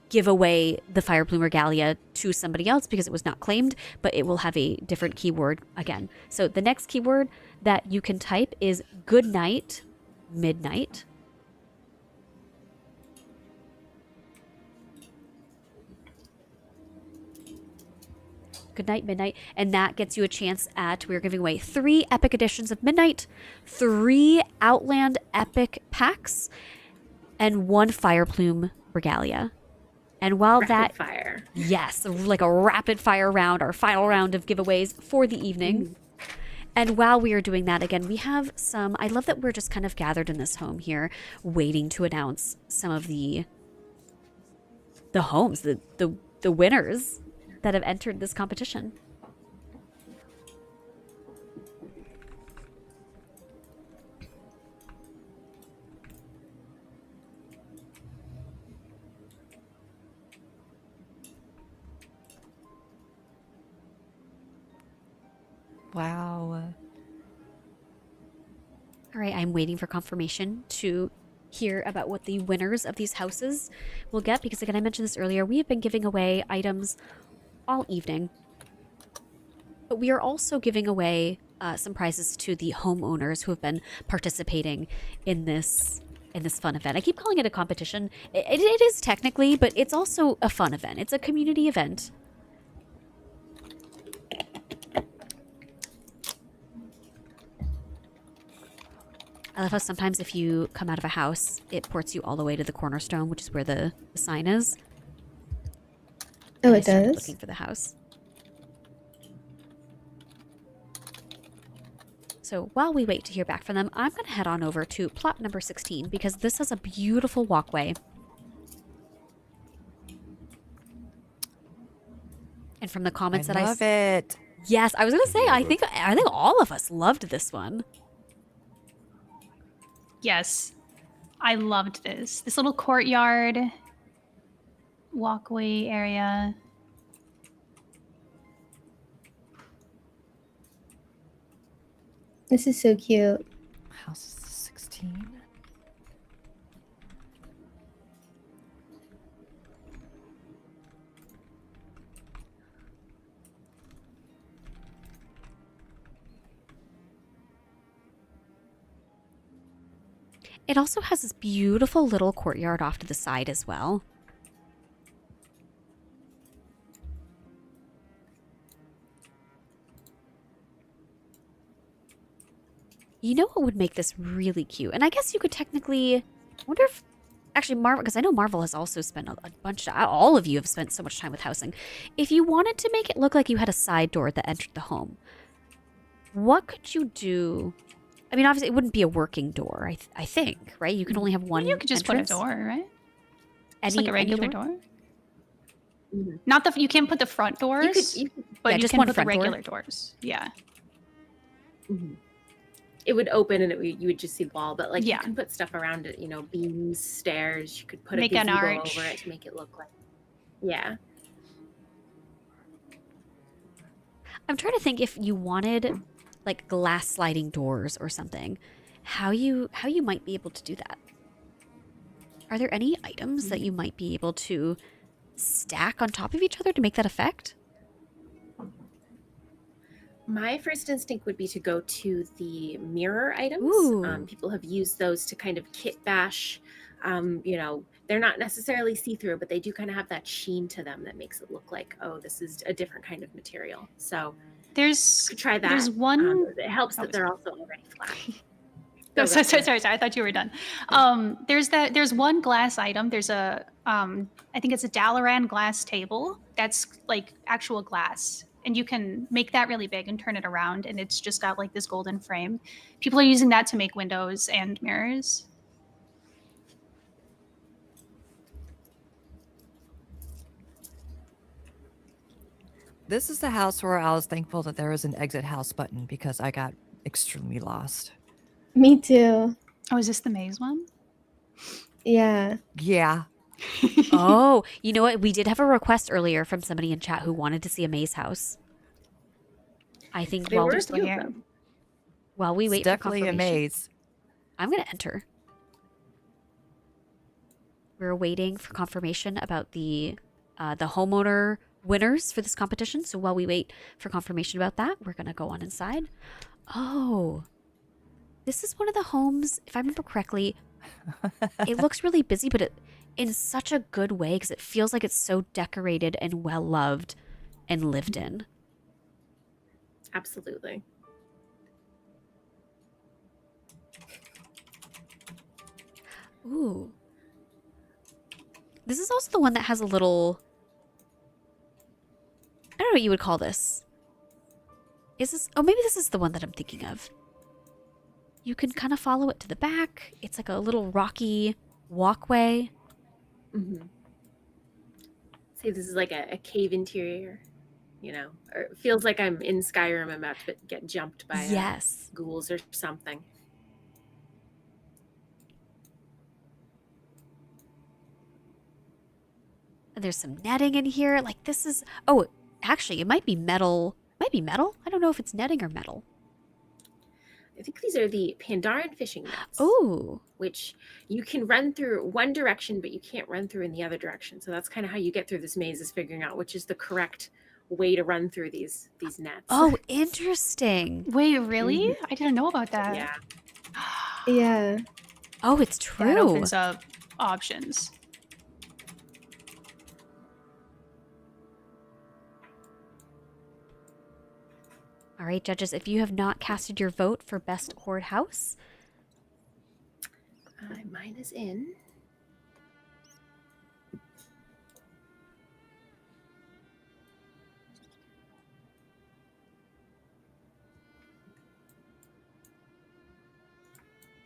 give away the Fire Plume Regalia to somebody else because it was not claimed, but it will have a different keyword again. So the next keyword that you can type is good night midnight. Good night midnight, and that gets you a chance at, we're giving away 3 epic editions of Midnight, 3 Outland epic packs, and 1 Fire Plume Regalia. And while Rapid fire. Yes, like a rapid fire round, our final round of giveaways for the evening. And while we are doing that, again, we have some, I love that we're just kind of gathered in this home here, waiting to announce some of the homes, the winners that have entered this competition. Wow. All right, I'm waiting for confirmation to hear about what the winners of these houses will get because, again, I mentioned this earlier. We have been giving away items all evening, but we are also giving away some prizes to the homeowners who have been participating in this fun event. I keep calling it a competition. It is technically, but it's also a fun event. It's a community event. I love how sometimes if you come out of a house, it ports you all the way to the cornerstone, which is where the sign is. Oh, And I it started does? looking for the house. So while we wait to hear back from them, I'm going to head on over to plot number 16 because this has a beautiful walkway. And from the comments that I love it. Yes, I was going to say, Love I think all of us loved this one. Yes, I loved this. This little courtyard, walkway area. This is so cute. House 16. It also has this beautiful little courtyard off to the side as well. You know what would make this really cute? And I guess you could technically, I wonder if, actually Marvel, because I know Marvel has also spent a bunch of, all of you have spent so much time with housing. If you wanted to make it look like you had a side door that entered the home, what could you do? I mean, obviously it wouldn't be a working door, I think, right? You can only have one You could just entrance. put a door, right? Just Any, like a regular any door. Mhm. Not the you can't put the front doors, You could, but Yeah, you just can one put the front door. regular doors. Yeah. mhm. It would open and you would just see the wall, but like Yeah. you can put stuff around it, beams, stairs. You could put Make a an gazebo arch. over it to make it look like, yeah. I'm trying to think if you wanted like glass sliding doors or something, how you might be able to do that. Are there any items that you might be able to stack on top of each other to make that effect? My first instinct would be to go to the mirror items. Ooh. People have used those to kind of kit bash. They're not necessarily see-through, but they do kind of have that sheen to them that makes it look like, oh, this is a different kind of material. So There's could try that. There's one. It helps Oh, that they're also already flat. Oh, Go, sorry, go. sorry. I thought you were done. There's one glass item. There's a I think it's a Dalaran glass table that's like actual glass, and you can make that really big and turn it around, and it's just got like this golden frame. People are using that to make windows and mirrors. This is the house where I was thankful that there was an exit house button because I got extremely lost. Me too. Oh, is this the maze one? Yeah. Yeah. Oh, you know what? We did have a request earlier from somebody in chat who wanted to see a maze house. I think There were a just few of here. them. while we It's wait for definitely a confirmation, maze. I'm going to enter. We're waiting for confirmation about the homeowner winners for this competition. So while we wait for confirmation about that, we're going to go on inside. Oh, this is one of the homes, if I remember correctly. It looks really busy, but in such a good way because it feels like it's so decorated and well loved and lived in. Absolutely. Ooh. This is also the one that has a little, I don't know what you would call this. Is this, oh, maybe this is the one that I'm thinking of. You can kind of follow it to the back. It's like a little rocky walkway. Mm-hmm. Say this is like a cave interior, or it feels like I'm in Skyrim. I'm about to get jumped by Yes. ghouls or something. And there's some netting in here. Like this is, oh, actually, it might be metal Might be metal. I don't know if it's netting or metal. I think these are the Pandaren fishing nets. Ooh. Which you can run through one direction, but you can't run through in the other direction. So that's kind of how you get through this maze, is figuring out which is the correct way to run through these nets. Oh, interesting. Wait, really? I didn't know about that. Yeah. Yeah. Oh, it's That true. opens up options. All right, judges, if you have not casted your vote for best horde house, Mine is in.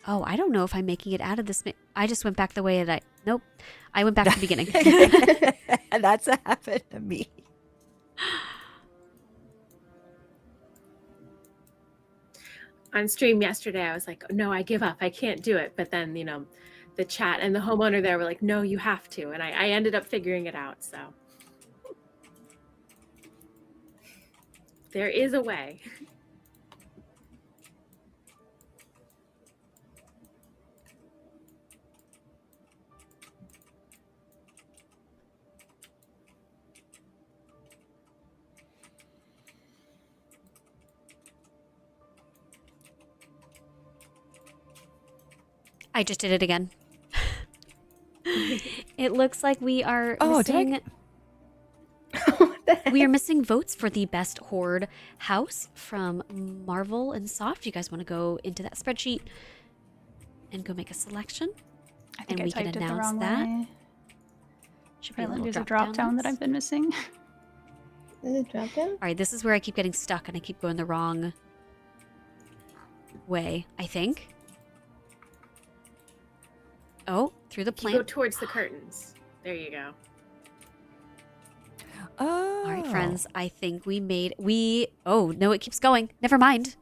oh, I don't know if I'm making it out of this. I just went back the way that nope. I went back to the beginning. That's what happened to me. On stream yesterday, I was like, no, I give up. I can't do it. But then, the chat and the homeowner there were like, no, you have to. And I ended up figuring it out. So there is a way. I just did it again. It looks like we are Oh, missing. We are missing votes for the best horde house from Marvel and Soft. You guys want to go into that spreadsheet and go make a selection? I think And I we can typed it the announce wrong that. way. Should be a Apparently little there's a drop drop down that I've been missing. Is it drop down? All right, this is where I keep getting stuck and I keep going the wrong way, I think. Oh, through the You go plant. towards the curtains. There you go. Oh. All right, friends, I think oh, no, it keeps going. Never mind.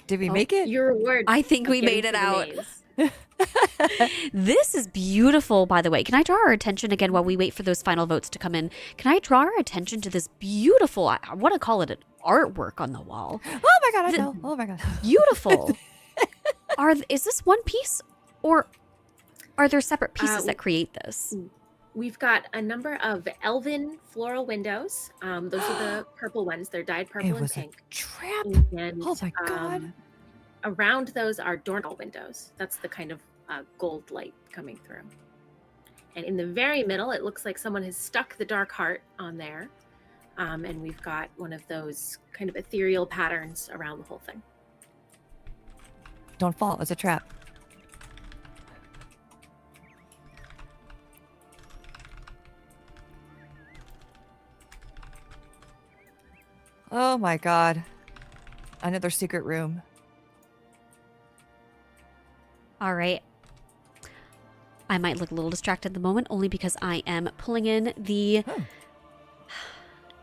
Did we Oh, make it? Your reward. I think of we getting made it through the out. maze. This is beautiful, by the way. Can I draw our attention again while we wait for those final votes to come in? Can I draw our attention to this beautiful, I want to call it an artwork on the wall. Oh my god, I The- know. Oh my god. Beautiful. Is this one piece or are there separate pieces Uh, that create this? We've got a number of elven floral windows. Those are the purple ones. They're dyed purple It and was a pink. trap. And Oh my god. around those are doorknob windows. That's the kind of gold light coming through. And in the very middle, it looks like someone has stuck the dark heart on there. And we've got one of those kind of ethereal patterns around the whole thing. Don't fall. It's a trap. Oh my god. Another secret room. All right. I might look a little distracted at the moment only because I am pulling in the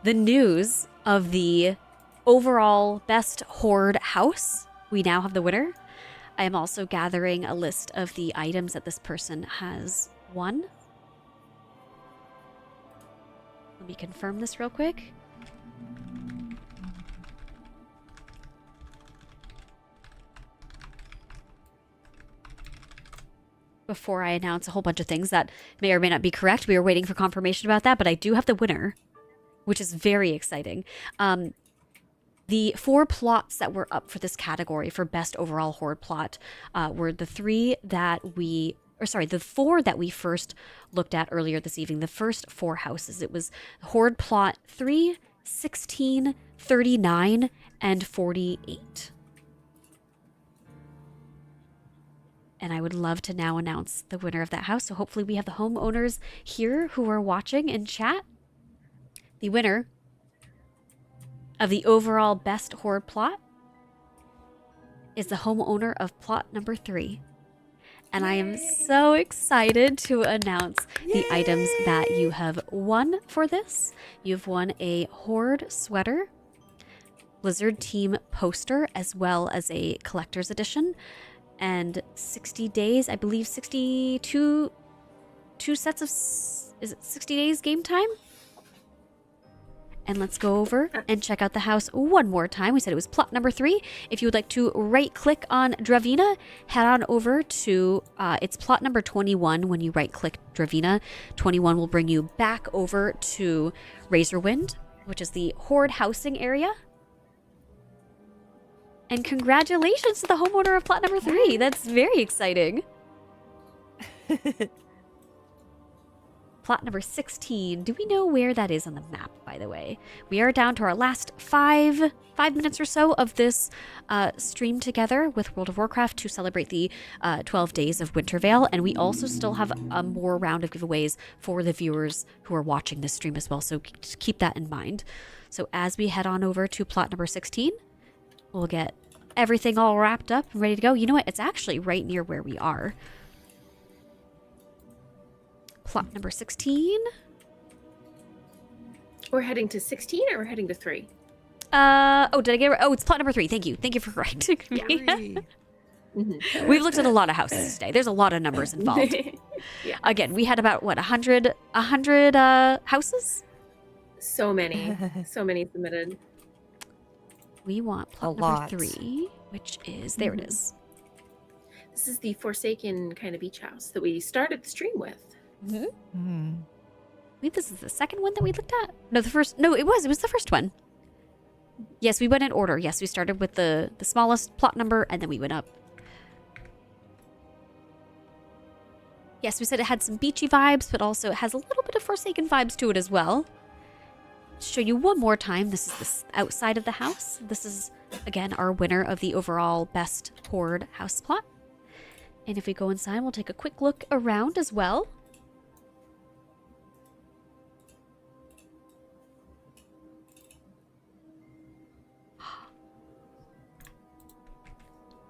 news of the overall best horde house. We now have the winner. I am also gathering a list of the items that this person has won. Let me confirm this real quick. Before I announce a whole bunch of things that may or may not be correct, we are waiting for confirmation about that, but I do have the winner, which is very exciting. The 4 plots that were up for this category for best overall horde plot were the 4 that we first looked at earlier this evening. The first 4 houses. It was horde plot 3, 16, 39, and 48. And I would love to now announce the winner of that house. So hopefully we have the homeowners here who are watching in chat. The winner of the overall best horde plot is the homeowner of plot number 3. And I am so excited to announce the items that you have won for this. You've won a horde sweater, Blizzard team poster, as well as a collector's edition. And 60 days, I believe 62 sets of, is it 60 days game time? And let's go over and check out the house one more time. We said it was plot number 3. If you would like to right-click on Dravina, head on over to, it's plot number 21 when you right-click Dravina. 21 will bring you back over to Razorwind, which is the Horde housing area. And congratulations to the homeowner of plot number 3. That's very exciting. Plot number 16. Do we know where that is on the map, by the way? We are down to our last five minutes or so of this stream together with World of Warcraft to celebrate the 12 days of Wintervale. And we also still have a more round of giveaways for the viewers who are watching this stream as well. So keep that in mind. So as we head on over to plot number 16, we'll get everything all wrapped up and ready to go. You know what? It's actually right near where we are. Plot number 16. We're heading to 16 or we're heading to 3? Oh, did I get it? Oh, it's plot number 3. Thank you. Thank you for correcting me. We've looked at a lot of houses today. There's a lot of numbers involved. Yeah. Again, we had about, what, 100 houses? So many submitted. We want plot number 3, which is, there it is. This is the Forsaken kind of beach house that we started the stream with. I believe this is the second one that we looked at. No, the first. No, it was the first one. Yes, we went in order. Yes, we started with the smallest plot number, and then we went up. Yes, we said it had some beachy vibes, but also it has a little bit of Forsaken vibes to it as well. Show you one more time. This is the outside of the house. This is, again, our winner of the overall best Horde house plot. And if we go inside, we'll take a quick look around as well.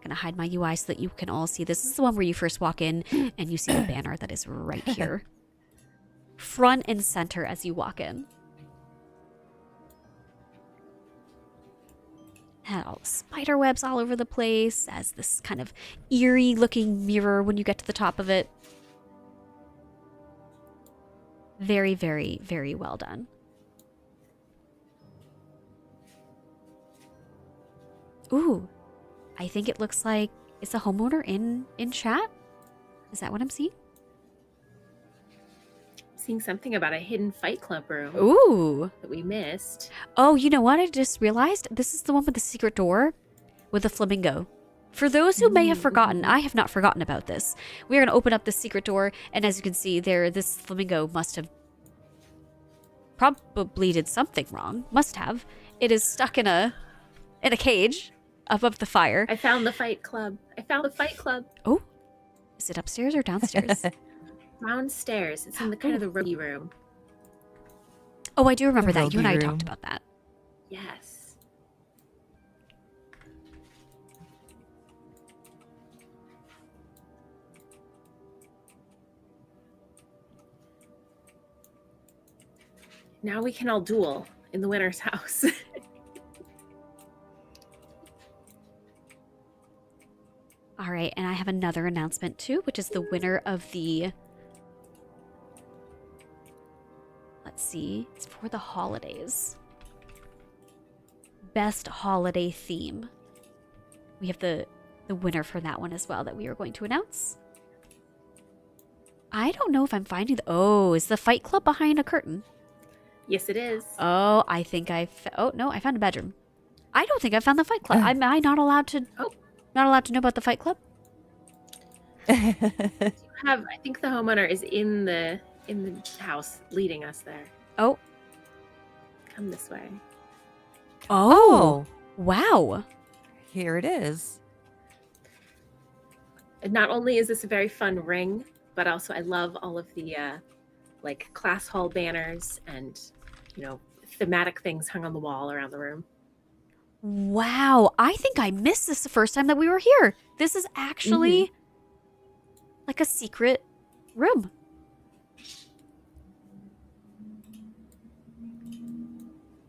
Gonna hide my UI so that you can all see. This is the one where you first walk in and you see the banner that is right here. Front and center as you walk in. Had all the spider webs all over the place as this kind of eerie looking mirror when you get to the top of it. Very, very, very well done. Ooh. I think it looks like it's a homeowner in chat. Is that what I'm seeing? Seeing something about a hidden Fight Club room. Ooh. That we missed. Oh, you know what? I just realized this is the one with the secret door with the flamingo. For those who may have forgotten, I have not forgotten about this. We're going to open up the secret door, and as you can see there, this flamingo must have probably did something wrong. Must have. It is stuck in a cage above the fire. I found the Fight Club. Oh, is it upstairs or downstairs? Downstairs. It's in the kind of the roadie room. Oh, I do remember The that. You and I room. talked about that. Yes. Now we can all duel in the winner's house. All right, and I have another announcement too, which is the winner of the... Let's see. It's for the holidays. Best holiday theme. We have the winner for that one as well that we are going to announce. I don't know if I'm finding the... Oh, is the Fight Club behind a curtain? Yes, it is. Oh, I think oh, no, I found a bedroom. I don't think I found the Fight Club. Am I not allowed to... Oh. Not allowed to know about the Fight Club? I think the homeowner is in the house leading us there. Oh. Come this way. Oh. Wow. Here it is. And not only is this a very fun ring, but also I love all of the like class hall banners and, you know, thematic things hung on the wall around the room. Wow. I think I missed this the first time that we were here. This is actually like a secret room.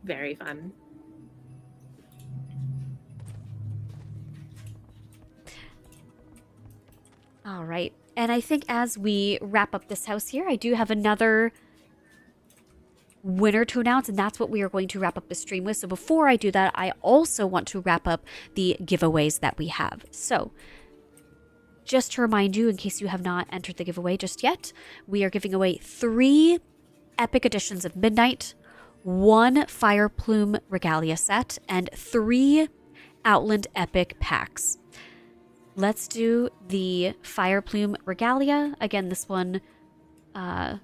Very fun. All right. And I think as we wrap up this house here, I do have another winner to announce, and that's what we are going to wrap up the stream with. So before I do that, I also want to wrap up the giveaways that we have. So just to remind you, in case you have not entered the giveaway just yet, we are giving away 3 epic editions of Midnight, 1 Fire Plume Regalia set, and 3 Outland Epic packs. Let's do the Fire Plume Regalia. Again, this one, we're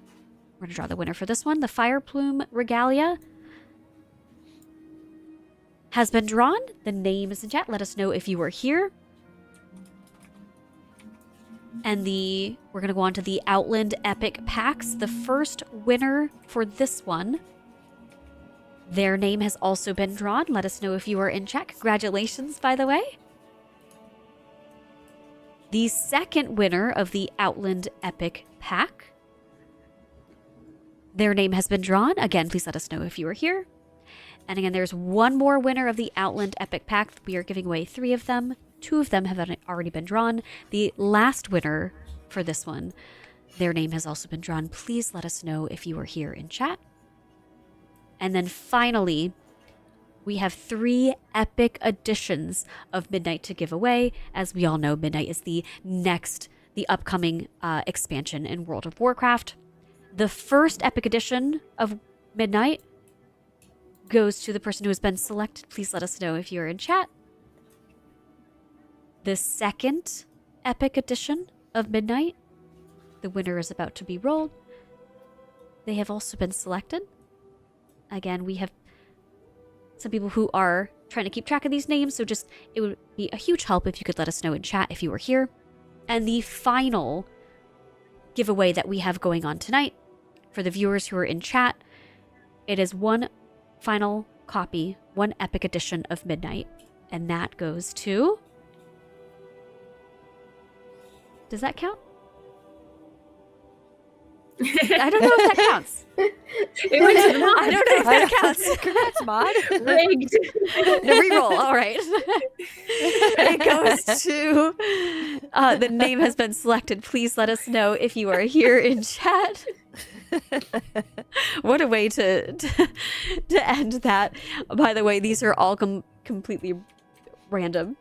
going to draw the winner for this one. The Fire Plume Regalia has been drawn. The name is in chat. Let us know if you were here. And we're going to go on to the Outland Epic packs. The first winner for this one, their name has also been drawn. Let us know if you are in chat. Congratulations, by the way. The second winner of the Outland Epic pack, their name has been drawn. Again, please let us know if you are here. And again, there's one more winner of the Outland Epic pack. We are giving away 3 of them. 2 of them have already been drawn. The last winner for this one, their name has also been drawn. Please let us know if you are here in chat. And then finally, we have 3 epic editions of Midnight to give away. As we all know, Midnight is the upcoming expansion in World of Warcraft. The first epic edition of Midnight goes to the person who has been selected. Please let us know if you're in chat. The second epic edition of Midnight, the winner is about to be rolled. They have also been selected. Again, we have some people who are trying to keep track of these names, so it would be a huge help if you could let us know in chat if you were here. And the final giveaway that we have going on tonight, for the viewers who are in chat, it is 1 final copy, 1 epic edition of Midnight, and that goes to... Does that count? I don't know if that counts. It went to the mod. I don't know if that counts. Congrats, Mod. Rigged. No, reroll. All right. It goes to the name has been selected. Please let us know if you are here in chat. What a way to end that. By the way, these are all completely random.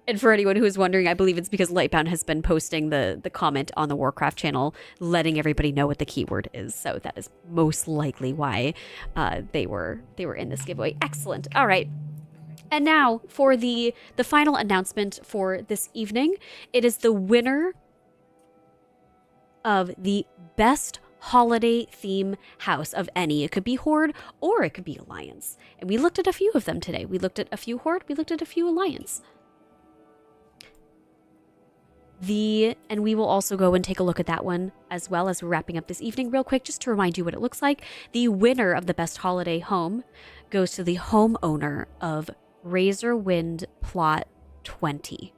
And for anyone who is wondering, I believe it's because Lightbound has been posting the comment on the Warcraft channel, letting everybody know what the keyword is. So that is most likely why they were in this giveaway. Excellent. All right. And now for the final announcement for this evening. It is the winner of the best holiday theme house of any. It could be Horde or it could be Alliance. And we looked at a few of them today. We looked at a few Horde. We looked at a few Alliance. And we will also go and take a look at that one as well as we're wrapping up this evening. Real quick, just to remind you what it looks like. The winner of the best holiday home goes to the homeowner of Razorwind Plot 20.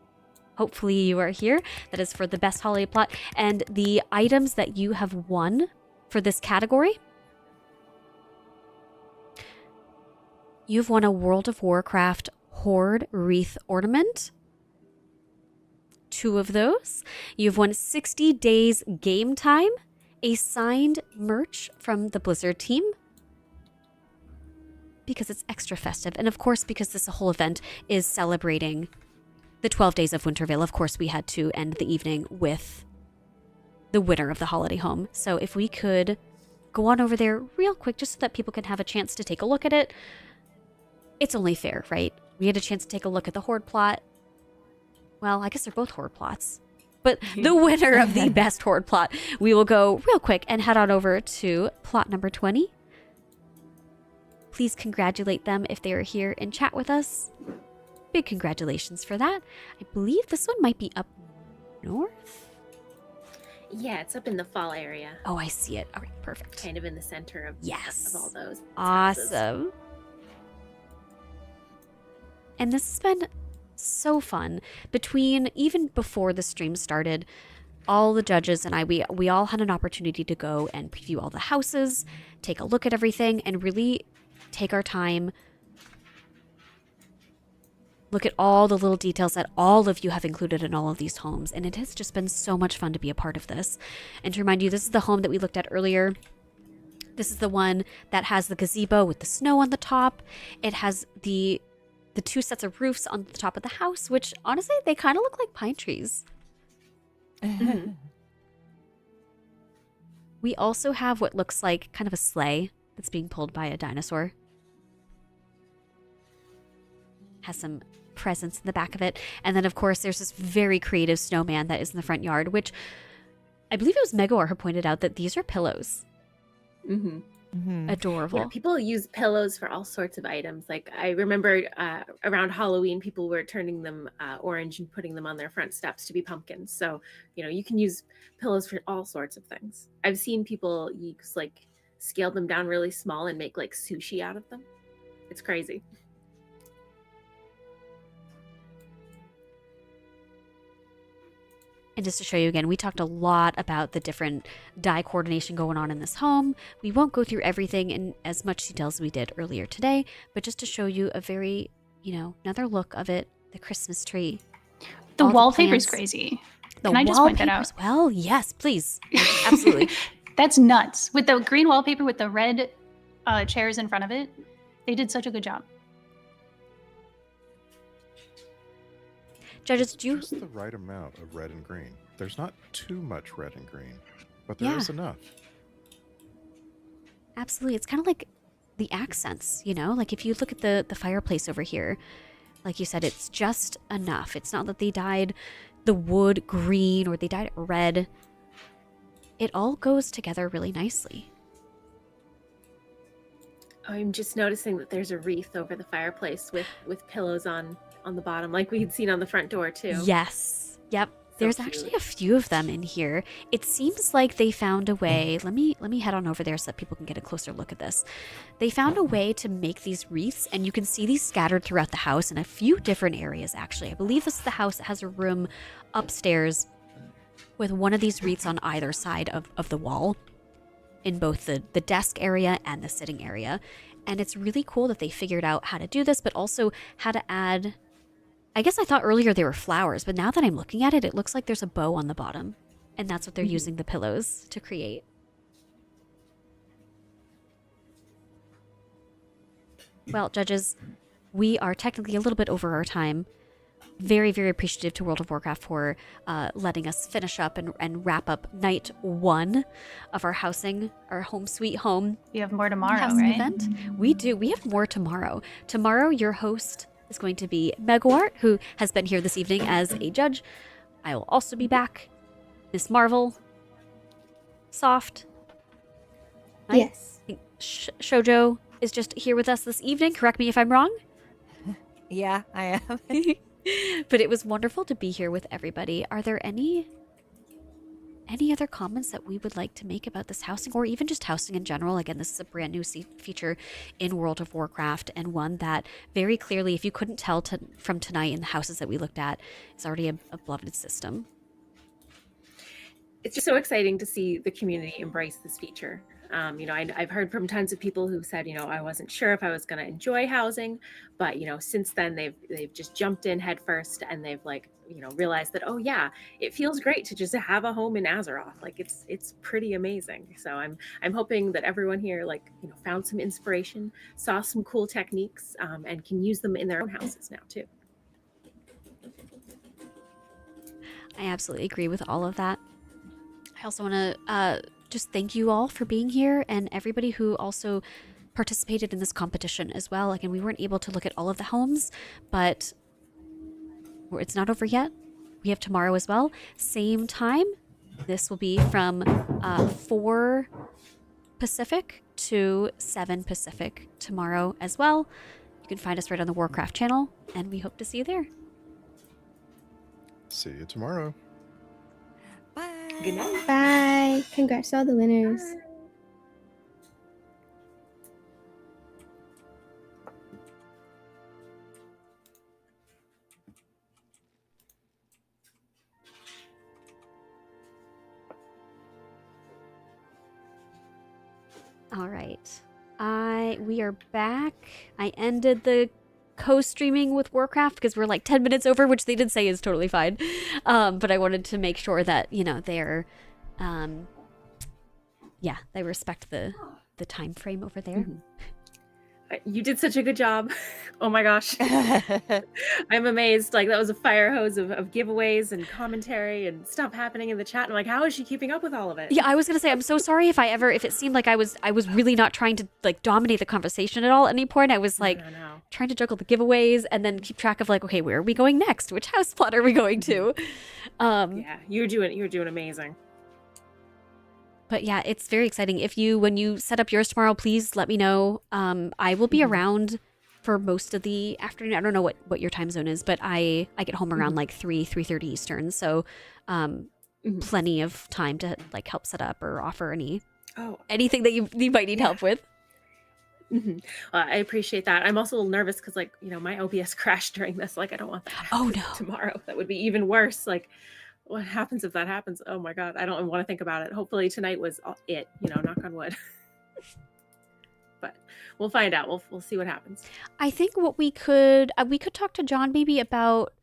Hopefully you are here. That is for the best holiday plot. And the items that you have won for this category, you've won a World of Warcraft Horde Wreath Ornament. 2 of those. You've won 60 days game time, a signed merch from the Blizzard team, because it's extra festive. And of course, because this whole event is celebrating the 12 days of Wintervale, of course, we had to end the evening with the winner of the holiday home. So if we could go on over there real quick, just so that people can have a chance to take a look at it. It's only fair, right? We had a chance to take a look at the Horde plot. Well, I guess they're both Horde plots. But the winner of the best Horde plot, we will go real quick and head on over to plot number 20. Please congratulate them if they are here in chat with us. Big congratulations for that. I believe this one might be up north. Yeah, it's up in the fall area. Oh, I see it. All right, perfect. Kind of in the center of all those. Awesome. And this has been so fun. Even before the stream started, all the judges and I, we all had an opportunity to go and preview all the houses, take a look at everything, and really take our time look at all the little details that all of you have included in all of these homes. And it has just been so much fun to be a part of this. And to remind you, this is the home that we looked at earlier. This is the one that has the gazebo with the snow on the top. It has the two sets of roofs on the top of the house, which honestly, they kind of look like pine trees. We also have what looks like kind of a sleigh that's being pulled by a dinosaur. Has some presents in the back of it. And then, of course, there's this very creative snowman that is in the front yard, which I believe it was Megaor who pointed out that these are pillows. Adorable. Yeah, people use pillows for all sorts of items. Like I remember around Halloween, people were turning them orange and putting them on their front steps to be pumpkins. So, you can use pillows for all sorts of things. I've seen people use scale them down really small and make sushi out of them. It's crazy. And just to show you again, we talked a lot about the different die coordination going on in this home. We won't go through everything in as much detail as we did earlier today, but just to show you a very, another look of it, the Christmas tree. The wallpaper is plants. crazy. The Can I just point that wallpaper out? as well? Yes, please. Absolutely. That's nuts. With the green wallpaper with the red chairs in front of it, they did such a good job. Judges, do you... Just the right amount of red and green. There's not too much red and green, but there is enough. Absolutely. It's kind of like the accents, Like if you look at the fireplace over here, like you said, it's just enough. It's not that they dyed the wood green or they dyed it red. It all goes together really nicely. I'm just noticing that there's a wreath over the fireplace with pillows on the bottom, like we had seen on the front door too. Yes. Yep. There's actually a few of them in here. It seems like they found a way. Let me head on over there so that people can get a closer look at this. They found a way to make these wreaths, and you can see these scattered throughout the house in a few different areas, actually. I believe this is the house that has a room upstairs with one of these wreaths on either side of the wall in both the desk area and the sitting area. And it's really cool that they figured out how to do this, but also how to add... I guess I thought earlier they were flowers, but now that I'm looking at it, it looks like there's a bow on the bottom. And that's what they're using the pillows to create. Well, judges, we are technically a little bit over our time. Very, very appreciative to World of Warcraft for letting us finish up and wrap up night 1 of our housing, our home sweet home. We have more tomorrow, housing right? event. We do. We have more tomorrow. Tomorrow, your host is going to be Megaor, who has been here this evening as a judge. I will also be back. Miss Marvel, Soft. Yes. I think Shoujo is just here with us this evening. Correct me if I'm wrong. Yeah, I am. But it was wonderful to be here with everybody. Are there any other comments that we would like to make about this housing, or even just housing in general? Again, this is a brand new feature in World of Warcraft, and one that very clearly, if you couldn't tell from tonight in the houses that we looked at, is already a beloved system. It's just so exciting to see the community embrace this feature. I've heard from tons of people who said, I wasn't sure if I was going to enjoy housing, but since then they've just jumped in head first, and they've realized that, oh yeah, it feels great to just have a home in Azeroth. It's pretty amazing. So I'm hoping that everyone here found some inspiration, saw some cool techniques, and can use them in their own houses now too. I absolutely agree with all of that. I also want to just thank you all for being here, and everybody who also participated in this competition as well. Again, we weren't able to look at all of the homes, but it's not over yet. We have tomorrow as well. Same time. This will be from 4 Pacific to 7 Pacific tomorrow as well. You can find us right on the Warcraft channel, and we hope to see you there. See you tomorrow. Bye. Good night. Bye. Congrats to all the winners. All right. We are back. I ended the co-streaming with Warcraft because we're like 10 minutes over, which they did say is totally fine. But I wanted to make sure that, they're, they respect the time frame over there. Mhm. You did such a good job. Oh my gosh. I'm amazed. Like, that was a fire hose of giveaways and commentary and stuff happening in the chat. And I'm like, how is she keeping up with all of it? Yeah, I was gonna say I'm so sorry if it seemed like I was really not trying to like dominate the conversation at all at any point. I was like No. trying to juggle the giveaways and then keep track of like, okay, where are we going next? Which house plot are we going to? Yeah, you're doing amazing. But yeah, it's very exciting. When you set up yours tomorrow, please let me know. I will be around for most of the afternoon. I don't know what your time zone is, but I get home around like 3:30 Eastern. So plenty of time to like help set up or offer anything that you might need help with. Well, I appreciate that. I'm also a little nervous because my OBS crashed during this. Like, I don't want that to happen tomorrow. That would be even worse. Like, what happens if that happens? Oh my God, I don't want to think about it. Hopefully tonight was it, knock on wood. But we'll find out. We'll see what happens. I think what we could talk to John maybe about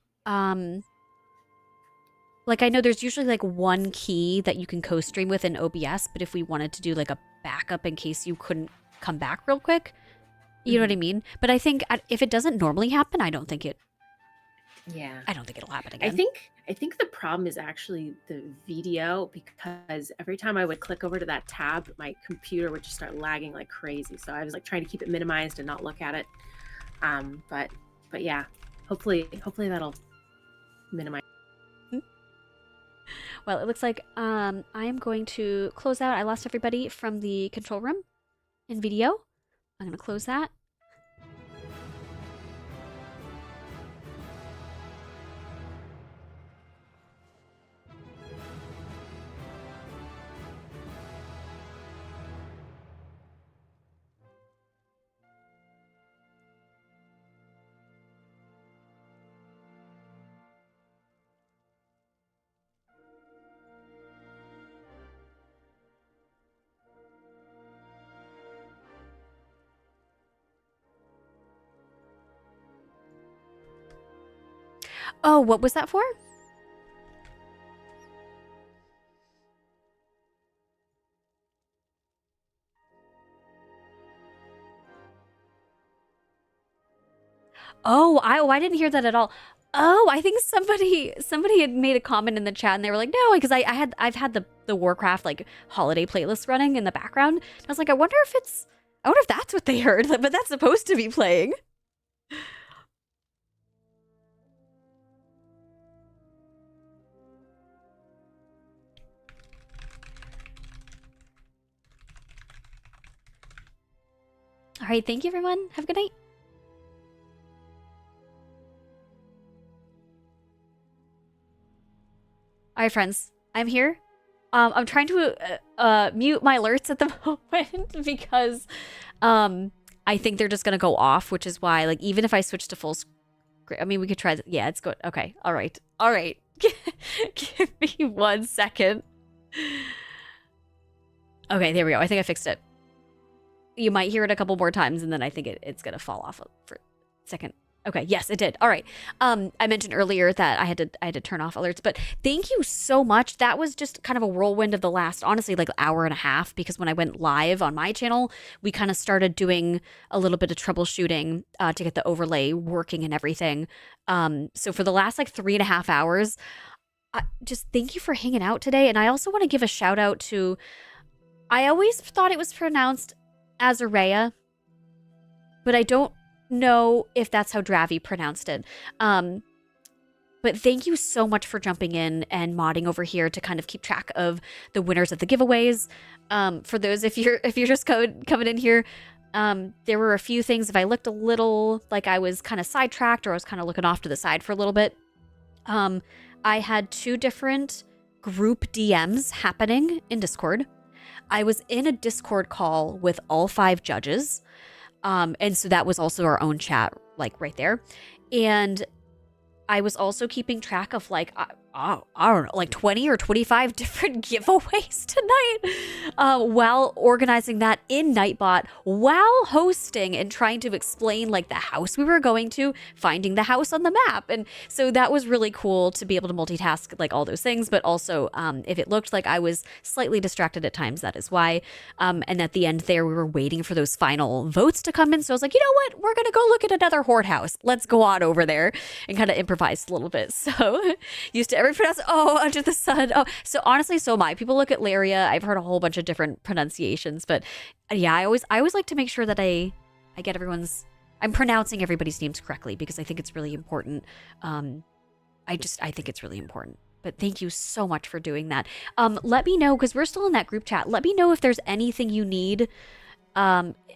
like, I know there's usually like one key that you can co-stream with in OBS, but if we wanted to do like a backup in case you couldn't come back real quick, you know what I mean? But I think if it doesn't normally happen, I don't think it'll happen again. I think the problem is actually the video, because every time I would click over to that tab, my computer would just start lagging like crazy. So I was like trying to keep it minimized and not look at it. But yeah, hopefully that'll minimize. Well, it looks like I am going to close out. I lost everybody from the control room in video. I'm going to close that. Oh, what was that for? Oh, I didn't hear that at all. Oh, I think somebody had made a comment in the chat and they were like, no, because I've had the Warcraft like holiday playlist running in the background. And I was like, I wonder if that's what they heard, but that's supposed to be playing. All right, thank you everyone. Have a good night. All right, friends, I'm here. I'm trying to mute my alerts at the moment because I think they're just gonna go off, which is why, like, even if I switch to full screen, I mean, we could try. Yeah, it's good. Okay, all right. Give me 1 second. Okay, there we go. I think I fixed it. You might hear it a couple more times, and then I think it's gonna fall off for a second. Okay, yes, it did. All right. I mentioned earlier that I had to turn off alerts, but thank you so much. That was just kind of a whirlwind of the last, honestly, like hour and a half, because when I went live on my channel, we kind of started doing a little bit of troubleshooting to get the overlay working and everything. So for the last like 3.5 hours, just thank you for hanging out today. And I also want to give a shout out to, I always thought it was pronounced Azarea, but I don't know if that's how Dravi pronounced it. But thank you so much for jumping in and modding over here to kind of keep track of the winners of the giveaways. For those, if you're just coming in here, there were a few things. If I looked a little like I was kind of sidetracked or I was kind of looking off to the side for a little bit, I had 2 different group DMs happening in Discord. I was in a Discord call with all 5 judges. And so that was also our own chat, like right there. And I was also keeping track of like, I don't know, like 20 or 25 different giveaways tonight while organizing that in Nightbot, while hosting and trying to explain like the house we were going to, finding the house on the map. And so that was really cool to be able to multitask like all those things. But also, if it looked like I was slightly distracted at times, that is why. And at the end there, we were waiting for those final votes to come in. So I was like, you know what? We're going to go look at another horde house. Let's go on over there, and kind of improvised a little bit. So used to every pronounce, oh, under the sun. Oh, so honestly, so am I. People look at Laria. I've heard a whole bunch of different pronunciations, but yeah, I always like to make sure that I get I'm pronouncing everybody's names correctly, because I think it's really important. I think it's really important. But thank you so much for doing that. Let me know, because we're still in that group chat. Let me know if there's anything you need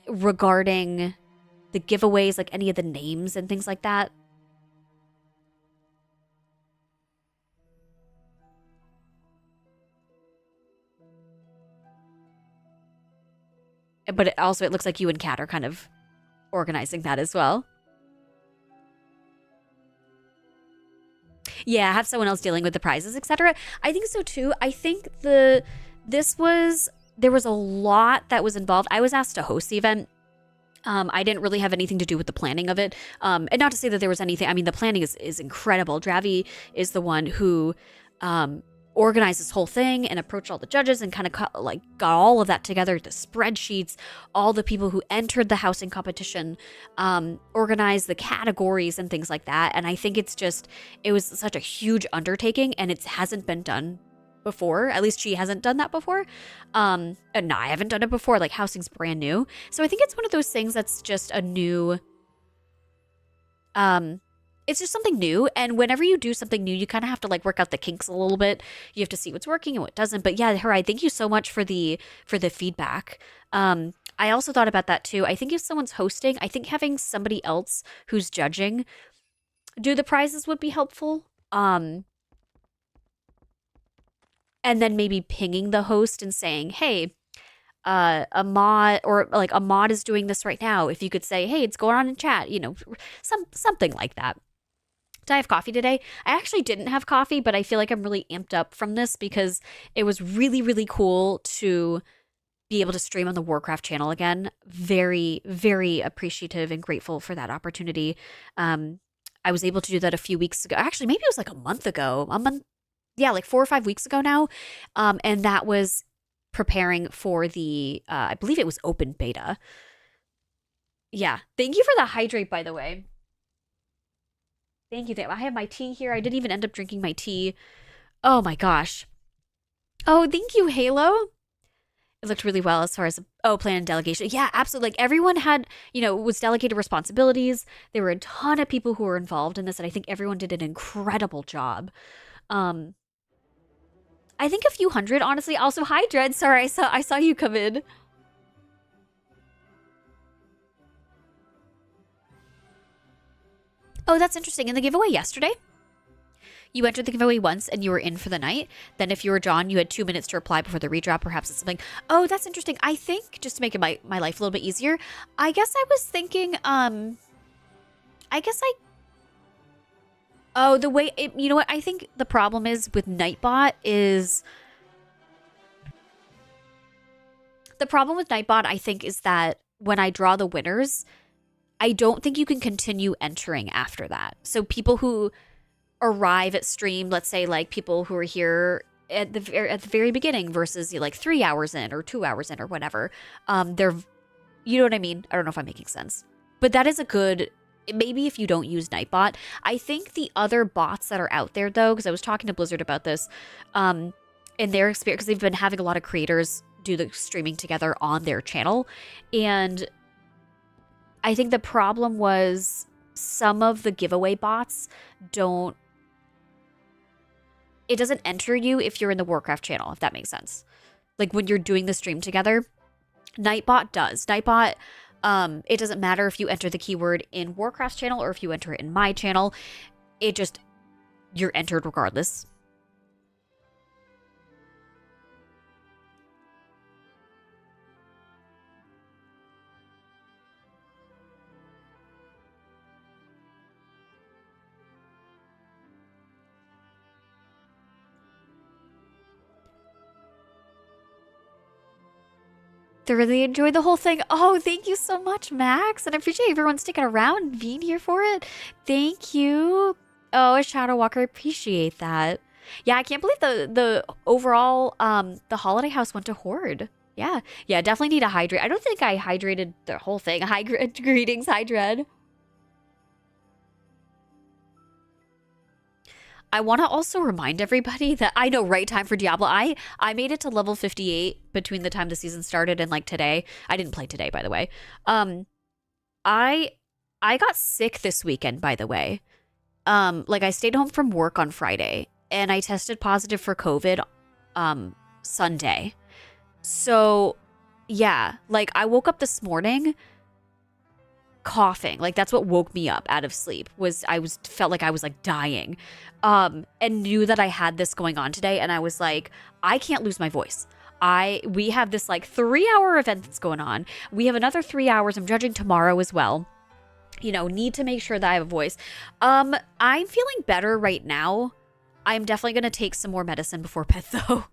regarding the giveaways, like any of the names and things like that. But it looks like you and Kat are kind of organizing that as well. Yeah, have someone else dealing with the prizes, etc. I think so too. I think there was a lot that was involved. I was asked to host the event. I didn't really have anything to do with the planning of it. And not to say that there was anything. I mean, the planning is incredible. Dravi is the one who organized this whole thing and approached all the judges and kind of got all of that together, the spreadsheets, all the people who entered the housing competition, organized the categories and things like that. And I think it was such a huge undertaking, and it hasn't been done before. At least she hasn't done that before. And no, I haven't done it before. Like, housing's brand new. So I think it's one of those things that's just a new, it's just something new. And whenever you do something new, you kind of have to like work out the kinks a little bit. You have to see what's working and what doesn't. But yeah, Harai, thank you so much for the feedback. I also thought about that too. I think if someone's hosting, I think having somebody else who's judging do the prizes would be helpful. And then maybe pinging the host and saying, hey, a mod is doing this right now. If you could say, hey, it's going on in chat, something like that. Did I have coffee today? I actually didn't have coffee, but I feel like I'm really amped up from this because it was really, really cool to be able to stream on the Warcraft channel again. Very, very appreciative and grateful for that opportunity. I was able to do that a few weeks ago. Actually, maybe it was like a month ago. Like 4 or 5 weeks ago now. And that was preparing for the, I believe it was open beta. Yeah. Thank you for the hydrate, by the way. Thank you. I have my tea here. I didn't even end up drinking my tea. Oh my gosh. Oh, thank you, Halo. It looked really well as far as, plan and delegation. Yeah, absolutely. Like, everyone had, was delegated responsibilities. There were a ton of people who were involved in this, and I think everyone did an incredible job. I think a few hundred, honestly. Also, hi, Dread. Sorry, I saw you come in. Oh, that's interesting. In the giveaway yesterday, you entered the giveaway once and you were in for the night. Then if you were John, you had 2 minutes to reply before the redrop. Perhaps it's something. Oh, that's interesting. I think, just to make it my life a little bit easier, I guess I was thinking, the way, you know what? I think the problem is with Nightbot is, I think, is that when I draw the winners, I don't think you can continue entering after that. So people who arrive at stream, let's say like people who are here at the very beginning versus like 3 hours in or 2 hours in or whatever, they're, you know what I mean? I don't know if I'm making sense, but that is a good, maybe if you don't use Nightbot. I think the other bots that are out there though, because I was talking to Blizzard about this, in their experience, because they've been having a lot of creators do the streaming together on their channel, and I think the problem was some of the giveaway bots it doesn't enter you if you're in the Warcraft channel, if that makes sense. Like when you're doing the stream together, Nightbot does. Nightbot, it doesn't matter if you enter the keyword in Warcraft's channel or if you enter it in my channel. You're entered regardless. Thoroughly enjoyed the whole thing. Oh, thank you so much, Max. And I appreciate everyone sticking around and being here for it. Thank you. Oh, Shadow Walker, I appreciate that. Yeah, I can't believe the overall the holiday house went to Horde. Yeah. Yeah, definitely need to hydrate. I don't think I hydrated the whole thing. Greetings, Hydred. I want to also remind everybody that I know right time for Diablo. I made it to level 58 between the time the season started and like today. I didn't play today, by the way. I got sick this weekend, by the way. Like I stayed home from work on Friday and I tested positive for COVID Sunday. So, yeah, like I woke up this morning coughing. Like that's what woke me up out of sleep. Felt like I was like dying. And knew that I had this going on today, and I was like, I can't lose my voice. We have this like 3-hour event that's going on. We have another 3 hours. I'm judging tomorrow as well. You know, need to make sure that I have a voice. I'm feeling better right now. I'm definitely going to take some more medicine before bed though.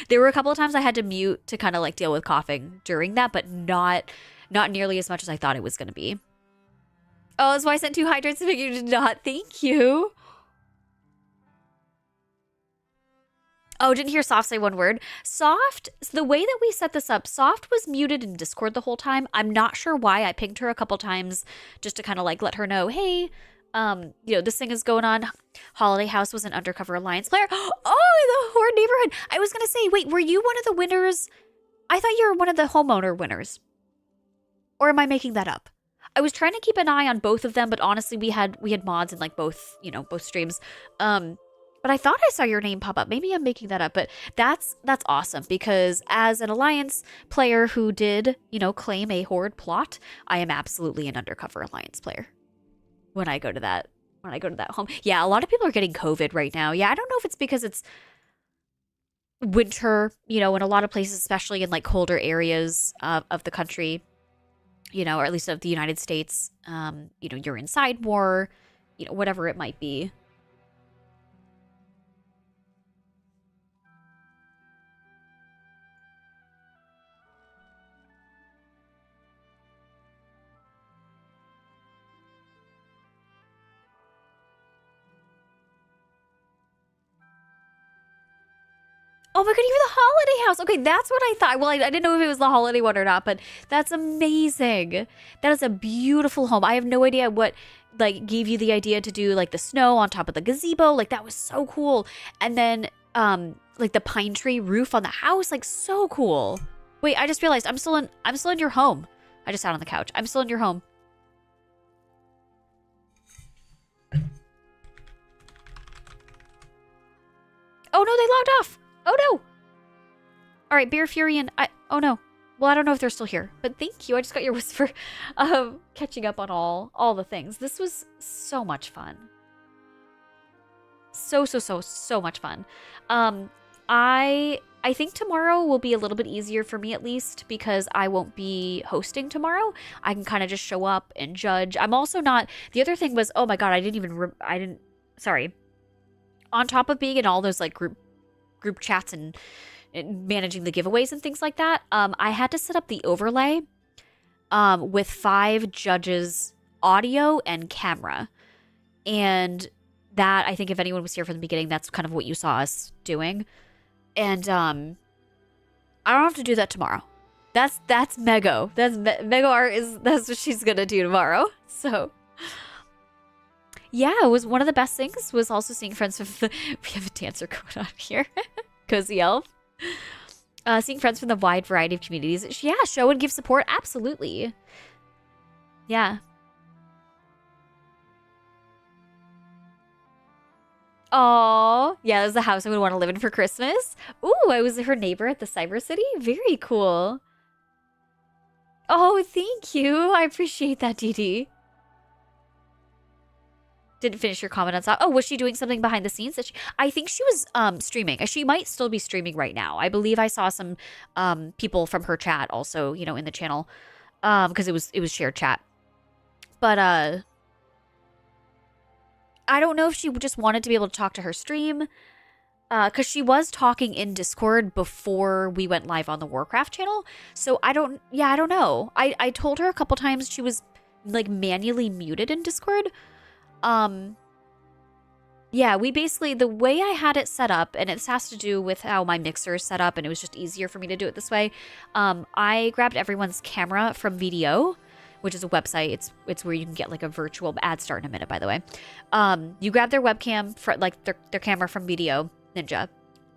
There were a couple of times I had to mute to kind of like deal with coughing during that, but not nearly as much as I thought it was going to be. Oh, that's why I sent 2 hydrates to make you did not. Thank you. Oh, didn't hear Soft say one word. Soft, the way that we set this up, Soft was muted in Discord the whole time. I'm not sure why. I pinged her a couple times just to kind of like let her know, hey, you know, this thing is going on. Holiday House was an undercover alliance player. Oh, the Horde neighborhood. I was going to say, wait, were you one of the winners? I thought you were one of the homeowner winners. Or am I making that up? I was trying to keep an eye on both of them, but honestly, we had mods in like both, you know, both streams. But I thought I saw your name pop up. Maybe I'm making that up, but that's awesome because as an Alliance player who did, you know, claim a Horde plot, I am absolutely an undercover Alliance player. When I go to that home. Yeah, a lot of people are getting COVID right now. Yeah, I don't know if it's because it's winter, you know, in a lot of places, especially in like colder areas of the country, you know, or at least of the United States. You know, you're inside more, you know, whatever it might be. Oh my god, you're the holiday house. Okay, that's what I thought. Well, I didn't know if it was the holiday one or not, but that's amazing. That is a beautiful home. I have no idea what like gave you the idea to do like the snow on top of the gazebo. Like that was so cool. And then like the pine tree roof on the house, like so cool. Wait, I just realized I'm still in your home. I just sat on the couch. I'm still in your home. Oh no, they logged off. Oh no! All right, Bear Fury and oh no. Well, I don't know if they're still here, but thank you. I just got your whisper of catching up on all the things. This was so much fun. So much fun. I think tomorrow will be a little bit easier for me at least because I won't be hosting tomorrow. I can kind of just show up and judge. I'm also not. The other thing was, oh my god, sorry. On top of being in all those like group chats and managing the giveaways and things like that, I had to set up the overlay with 5 judges audio and camera. And that, I think if anyone was here from the beginning, that's kind of what you saw us doing. And I don't have to do that tomorrow. That's Mego. Mego Art that's what she's gonna do tomorrow. So yeah, it was one of the best things was also seeing friends from we have a dancer going on here. Cozy Elf. Seeing friends from the wide variety of communities. Yeah, show and give support. Absolutely. Yeah. Oh, yeah, that was the house I would want to live in for Christmas. Ooh, I was her neighbor at the Cyber City. Very cool. Oh, thank you. I appreciate that, Dee Dee. Didn't finish your comment on top. Oh, was she doing something behind the scenes? I think she was streaming. She might still be streaming right now. I believe I saw some people from her chat also, you know, in the channel because it was shared chat. But I don't know if she just wanted to be able to talk to her stream. because she was talking in Discord before we went live on the Warcraft channel. So I don't know. I told her a couple times she was like manually muted in Discord. Yeah, we basically, the way I had it set up, and it has to do with how my mixer is set up, and it was just easier for me to do it this way. I grabbed everyone's camera from VDO, which is a website. It's where you can get like a virtual ad start in a minute, by the way. You grab their webcam, for like their camera from VDO Ninja,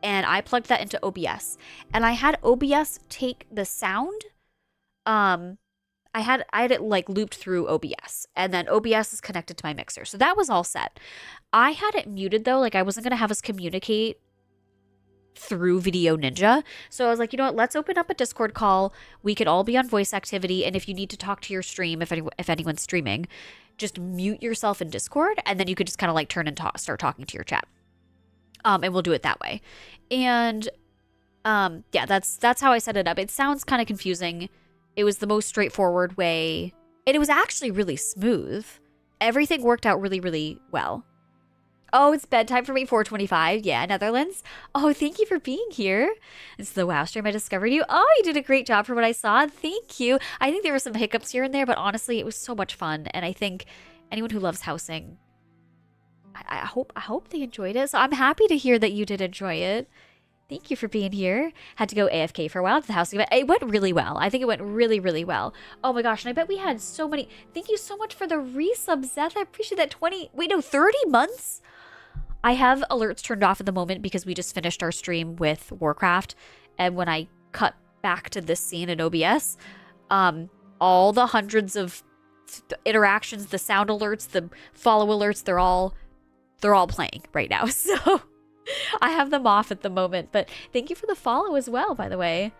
and I plugged that into OBS, and I had OBS take the sound. I had it like looped through OBS, and then OBS is connected to my mixer. So that was all set. I had it muted though. Like I wasn't going to have us communicate through Video Ninja. So I was like, you know what? Let's open up a Discord call. We could all be on voice activity. And if you need to talk to your stream, if anyone's streaming, just mute yourself in Discord. And then you could just kind of like turn and start talking to your chat. And we'll do it that way. And yeah, that's how I set it up. It sounds kind of confusing. It was the most straightforward way. And it was actually really smooth. Everything worked out really, really well. Oh, it's bedtime for me, 4:25. Yeah, Netherlands. Oh, thank you for being here. It's the WoW stream. I discovered you. Oh, you did a great job for what I saw. Thank you. I think there were some hiccups here and there, but honestly, it was so much fun. And I think anyone who loves housing, I hope they enjoyed it. So I'm happy to hear that you did enjoy it. Thank you for being here. Had to go AFK for a while to the housing event. It went really well. I think it went really, really well. Oh my gosh, and I bet we had so many. Thank you so much for the resub, Zeth. I appreciate that. 30 months? I have alerts turned off at the moment because we just finished our stream with Warcraft. And when I cut back to this scene in OBS, all the hundreds of interactions, the sound alerts, the follow alerts, they're all playing right now. So I have them off at the moment, but thank you for the follow as well, by the way.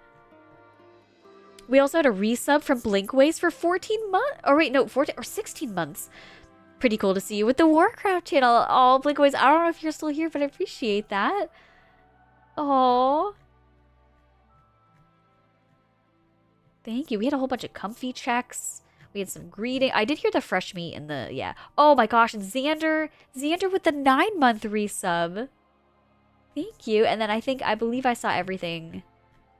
We also had a resub from Blinkways for 14 months. Or wait, no, 14 or 16 months. Pretty cool to see you with the Warcraft channel. Oh, Blinkways, I don't know if you're still here, but I appreciate that. Oh. Thank you. We had a whole bunch of comfy checks. We had some greeting. I did hear the fresh meat in the, yeah. Oh my gosh, and Xander with the 9-month resub. Thank you. And then I believe I saw everything.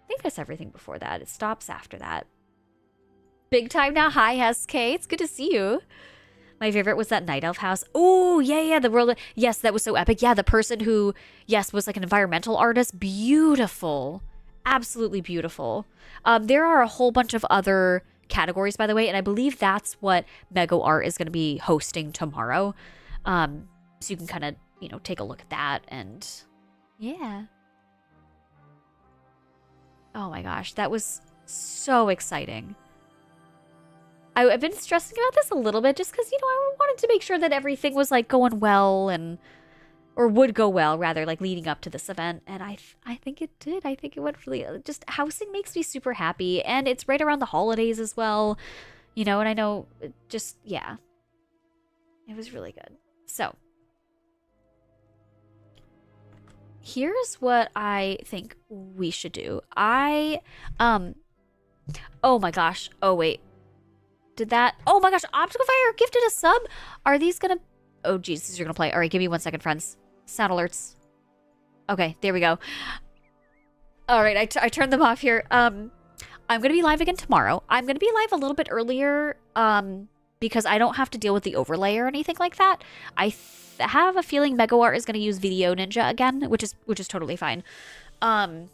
I think I saw everything before that. It stops after that. Big time now. Hi, SK. It's good to see you. My favorite was that Night Elf house. Oh, yeah. The world. Yes, that was so epic. Yeah, the person who, yes, was like an environmental artist. Beautiful. Absolutely beautiful. There are a whole bunch of other categories, by the way. And I believe that's what Mego Art is going to be hosting tomorrow. So you can kind of, take a look at that and... yeah. Oh my gosh, that was so exciting. I've been stressing about this a little bit just because, I wanted to make sure that everything was like going well or would go well rather, like leading up to this event. And I think it did. I think it went really, just housing makes me super happy. And it's right around the holidays as well, and I know yeah, it was really good. So. Here's what I think we should do. Oh my gosh. Oh, wait. Oh my gosh. Optical Fire gifted a sub. Are these gonna... oh, geez. These are gonna play. All right, give me 1 second, friends. Sound alerts. Okay, there we go. All right, I turned them off here. I'm gonna be live again tomorrow. I'm gonna be live a little bit earlier, because I don't have to deal with the overlay or anything like that. I have a feeling Mego Art is going to use Video Ninja again, which is totally fine. But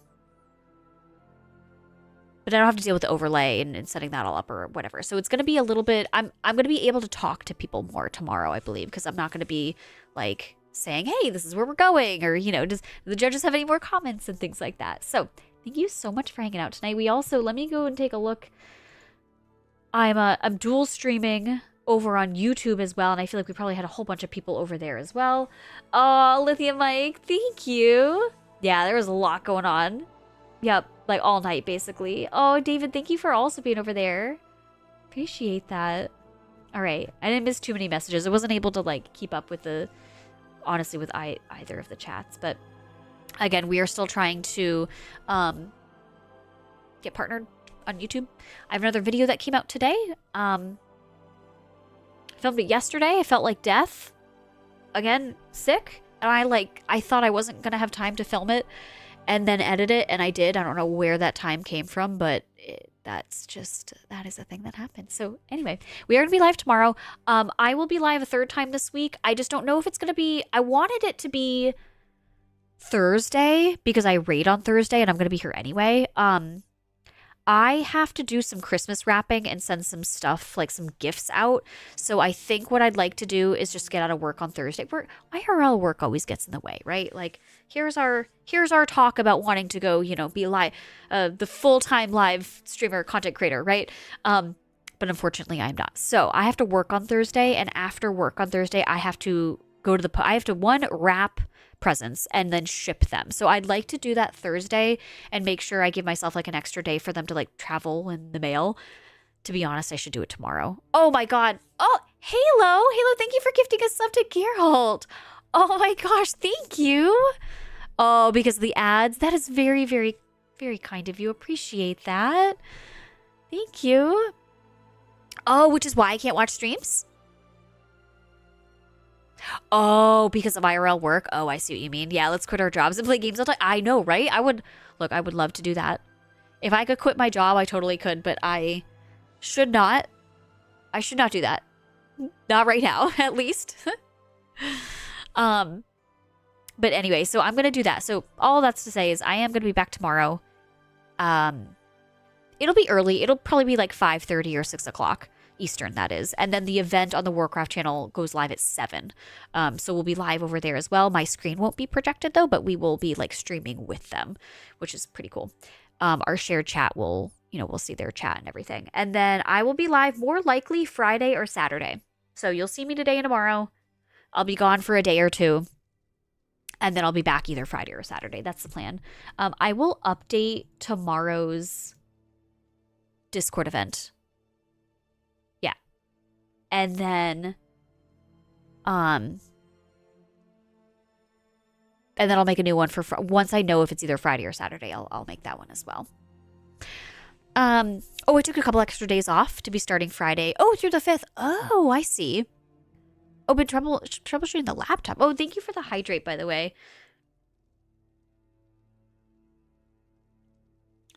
I don't have to deal with the overlay and setting that all up or whatever. So it's going to be a little bit... I'm going to be able to talk to people more tomorrow, I believe, because I'm not going to be like saying, hey, this is where we're going, or does the judges have any more comments and things like that. So thank you so much for hanging out tonight. We also... let me go and take a look. I'm dual streaming over on YouTube as well, and I feel like we probably had a whole bunch of people over there as well. Oh, Lithium Mike, thank you. Yeah, there was a lot going on. Yep, like all night basically. Oh, David, thank you for also being over there. Appreciate that. All right, I didn't miss too many messages. I wasn't able to like keep up with honestly with either of the chats, but again, we are still trying to get partnered on YouTube. I have another video that came out today. Filmed it yesterday. I felt like death. Again, sick. And I thought I wasn't going to have time to film it and then edit it, and I did. I don't know where that time came from, but that is a thing that happened. So anyway, we are going to be live tomorrow. I will be live a third time this week. I just don't know if it's going to be, I wanted it to be Thursday because I raid on Thursday and I'm going to be here anyway. I have to do some Christmas wrapping and send some stuff, like some gifts out. So I think what I'd like to do is just get out of work on Thursday. IRL work always gets in the way, right? Like here's our talk about wanting to go, be live, the full-time live streamer content creator, right? But unfortunately I'm not. So I have to work on Thursday, and after work on Thursday, I have to go to I have to wrap presents and then ship them. So I'd like to do that Thursday and make sure I give myself like an extra day for them to like travel in the mail. To be honest, I should do it tomorrow. Oh my God. Oh, Halo, thank you for gifting a sub to Geralt. Oh my gosh, thank you. Oh, because of the ads. That is very, very, very kind of you. Appreciate that. Thank you. Oh, which is why I can't watch streams? Oh, because of IRL work? Oh, I see what you mean. Yeah, let's quit our jobs and play games all the time. I know, right? I would love to do that. If I could quit my job, I totally could, but I should not. I should not do that. Not right now, at least. But anyway, so I'm going to do that. So all that's to say is I am going to be back tomorrow. It'll be early. It'll probably be like 5:30 or 6 o'clock. Eastern, that is. And then the event on the Warcraft channel goes live at 7. So we'll be live over there as well. My screen won't be projected though, but we will be like streaming with them, which is pretty cool. Our shared chat will, we'll see their chat and everything. And then I will be live more likely Friday or Saturday. So you'll see me today and tomorrow. I'll be gone for a day or two. And then I'll be back either Friday or Saturday. That's the plan. I will update tomorrow's Discord event. And then I'll make a new one for once I know if it's either Friday or Saturday. I'll make that one as well. I took a couple extra days off to be starting Friday. Oh, through the 5th. Oh, I see. Oh, but troubleshooting the laptop. Oh, thank you for the hydrate, by the way.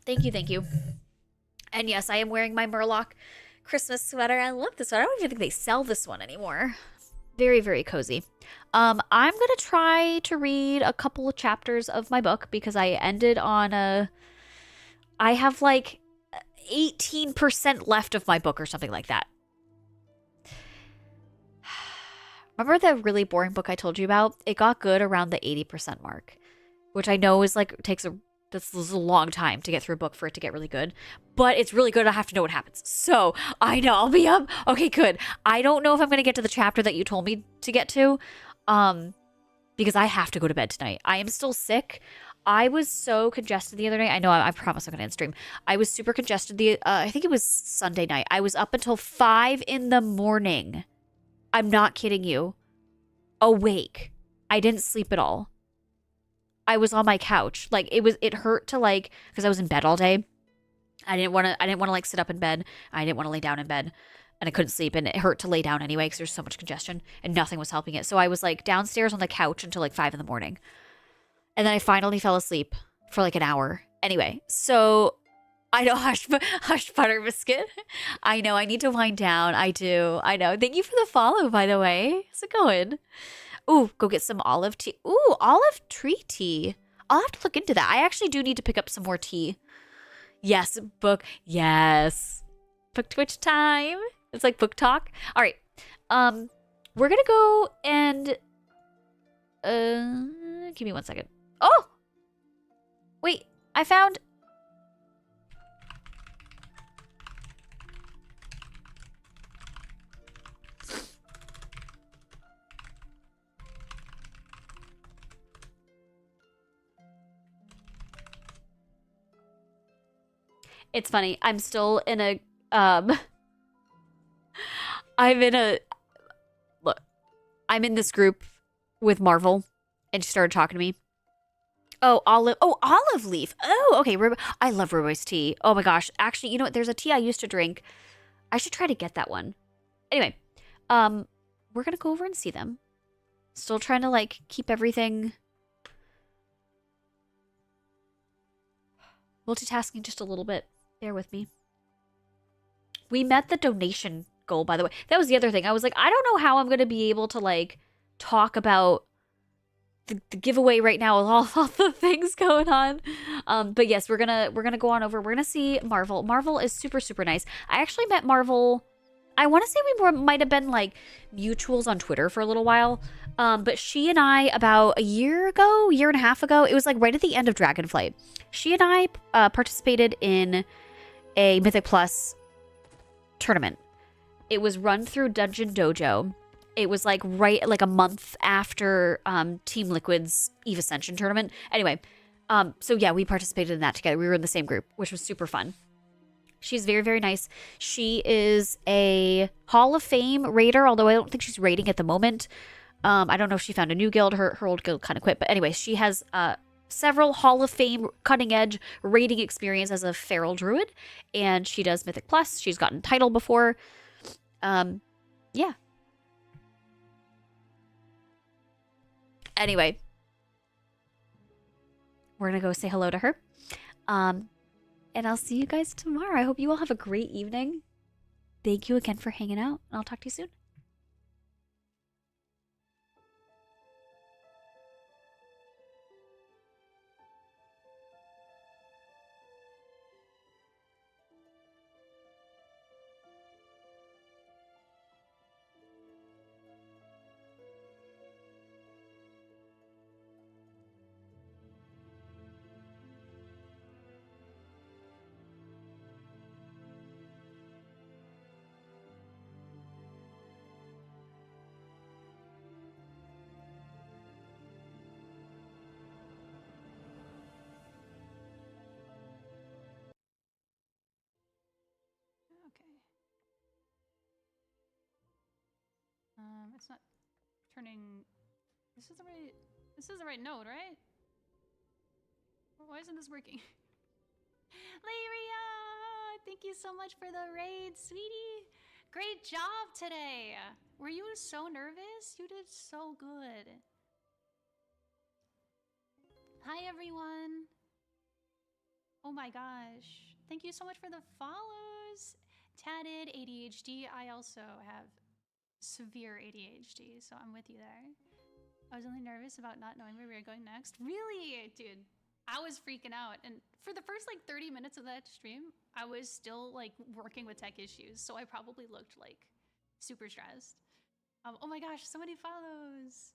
Thank you. And yes, I am wearing my Murloc Christmas sweater. I love this one. I don't even think they sell this one anymore. Very, very cozy. I'm going to try to read a couple of chapters of my book because I ended on I have like 18% left of my book or something like that. Remember the really boring book I told you about? It got good around the 80% mark, which I know is like this is a long time to get through a book for it to get really good, but it's really good. I have to know what happens. So I know I'll be up. Okay, good. I don't know if I'm going to get to the chapter that you told me to get to, because I have to go to bed tonight. I am still sick. I was so congested the other night. I know I promise I'm going to end stream. I was super congested I think it was Sunday night. I was up until 5 a.m. I'm not kidding you. Awake. I didn't sleep at all. I was on my couch. Like it hurt to like, because I was in bed all day. I didn't want to like sit up in bed. I didn't want to lay down in bed, and I couldn't sleep, and it hurt to lay down anyway because there's so much congestion and nothing was helping it. So I was like downstairs on the couch until like 5 a.m. And then I finally fell asleep for like an hour. Anyway, so I know, hush butter biscuit. I know I need to wind down. I do. I know. Thank you for the follow, by the way. How's it going? Ooh, go get some olive tea. Ooh, olive tree tea. I'll have to look into that. I actually do need to pick up some more tea. Yes, book. Yes. Book Twitch time. It's like book talk. All right. We're going to go and give me 1 second. Oh! Wait, I found It's funny. I'm still in a I'm in this group with Marvel, and she started talking to me. Oh, olive leaf. Oh, okay. I love rooibos tea. Oh my gosh. Actually, you know what? There's a tea I used to drink. I should try to get that one. Anyway, we're gonna go over and see them. Still trying to like keep everything multitasking just a little bit. Bear with me. We met the donation goal, by the way. That was the other thing. I was like, I don't know how I'm gonna be able to like talk about the giveaway right now with all the things going on. But yes, we're gonna go on over. We're gonna see Marvel. Marvel is super, super nice. I actually met Marvel. I want to say we might have been like mutuals on Twitter for a little while. But she and I, about a year and a half ago, it was like right at the end of Dragonflight. She and I participated in a Mythic Plus tournament. It was run through Dungeon Dojo. It was like right like a month after Team Liquid's Eve Ascension tournament. Anyway, so yeah, we participated in that together. We were in the same group, which was super fun. She's very, very nice. She is a Hall of Fame raider, although I don't think she's raiding at the moment. I don't know if she found a new guild. Her old guild kind of quit. But anyway, she has several Hall of Fame cutting-edge raiding experience as a feral druid. And she does Mythic Plus. She's gotten title before. Yeah. Anyway, we're going to go say hello to her. And I'll see you guys tomorrow. I hope you all have a great evening. Thank you again for hanging out. And I'll talk to you soon. Okay. It's not turning. This is the right. This is the right node, right? Why isn't this working? Lyria, thank you so much for the raid, sweetie. Great job today. Were you so nervous? You did so good. Hi, everyone. Oh my gosh. Thank you so much for the follows. Tatted, ADHD. I also have severe ADHD, so I'm with you there. I was only nervous about not knowing where we were going next. Really? Dude, I was freaking out. And for the first like 30 minutes of that stream, I was still like working with tech issues, so I probably looked like super stressed. Oh my gosh, so many follows.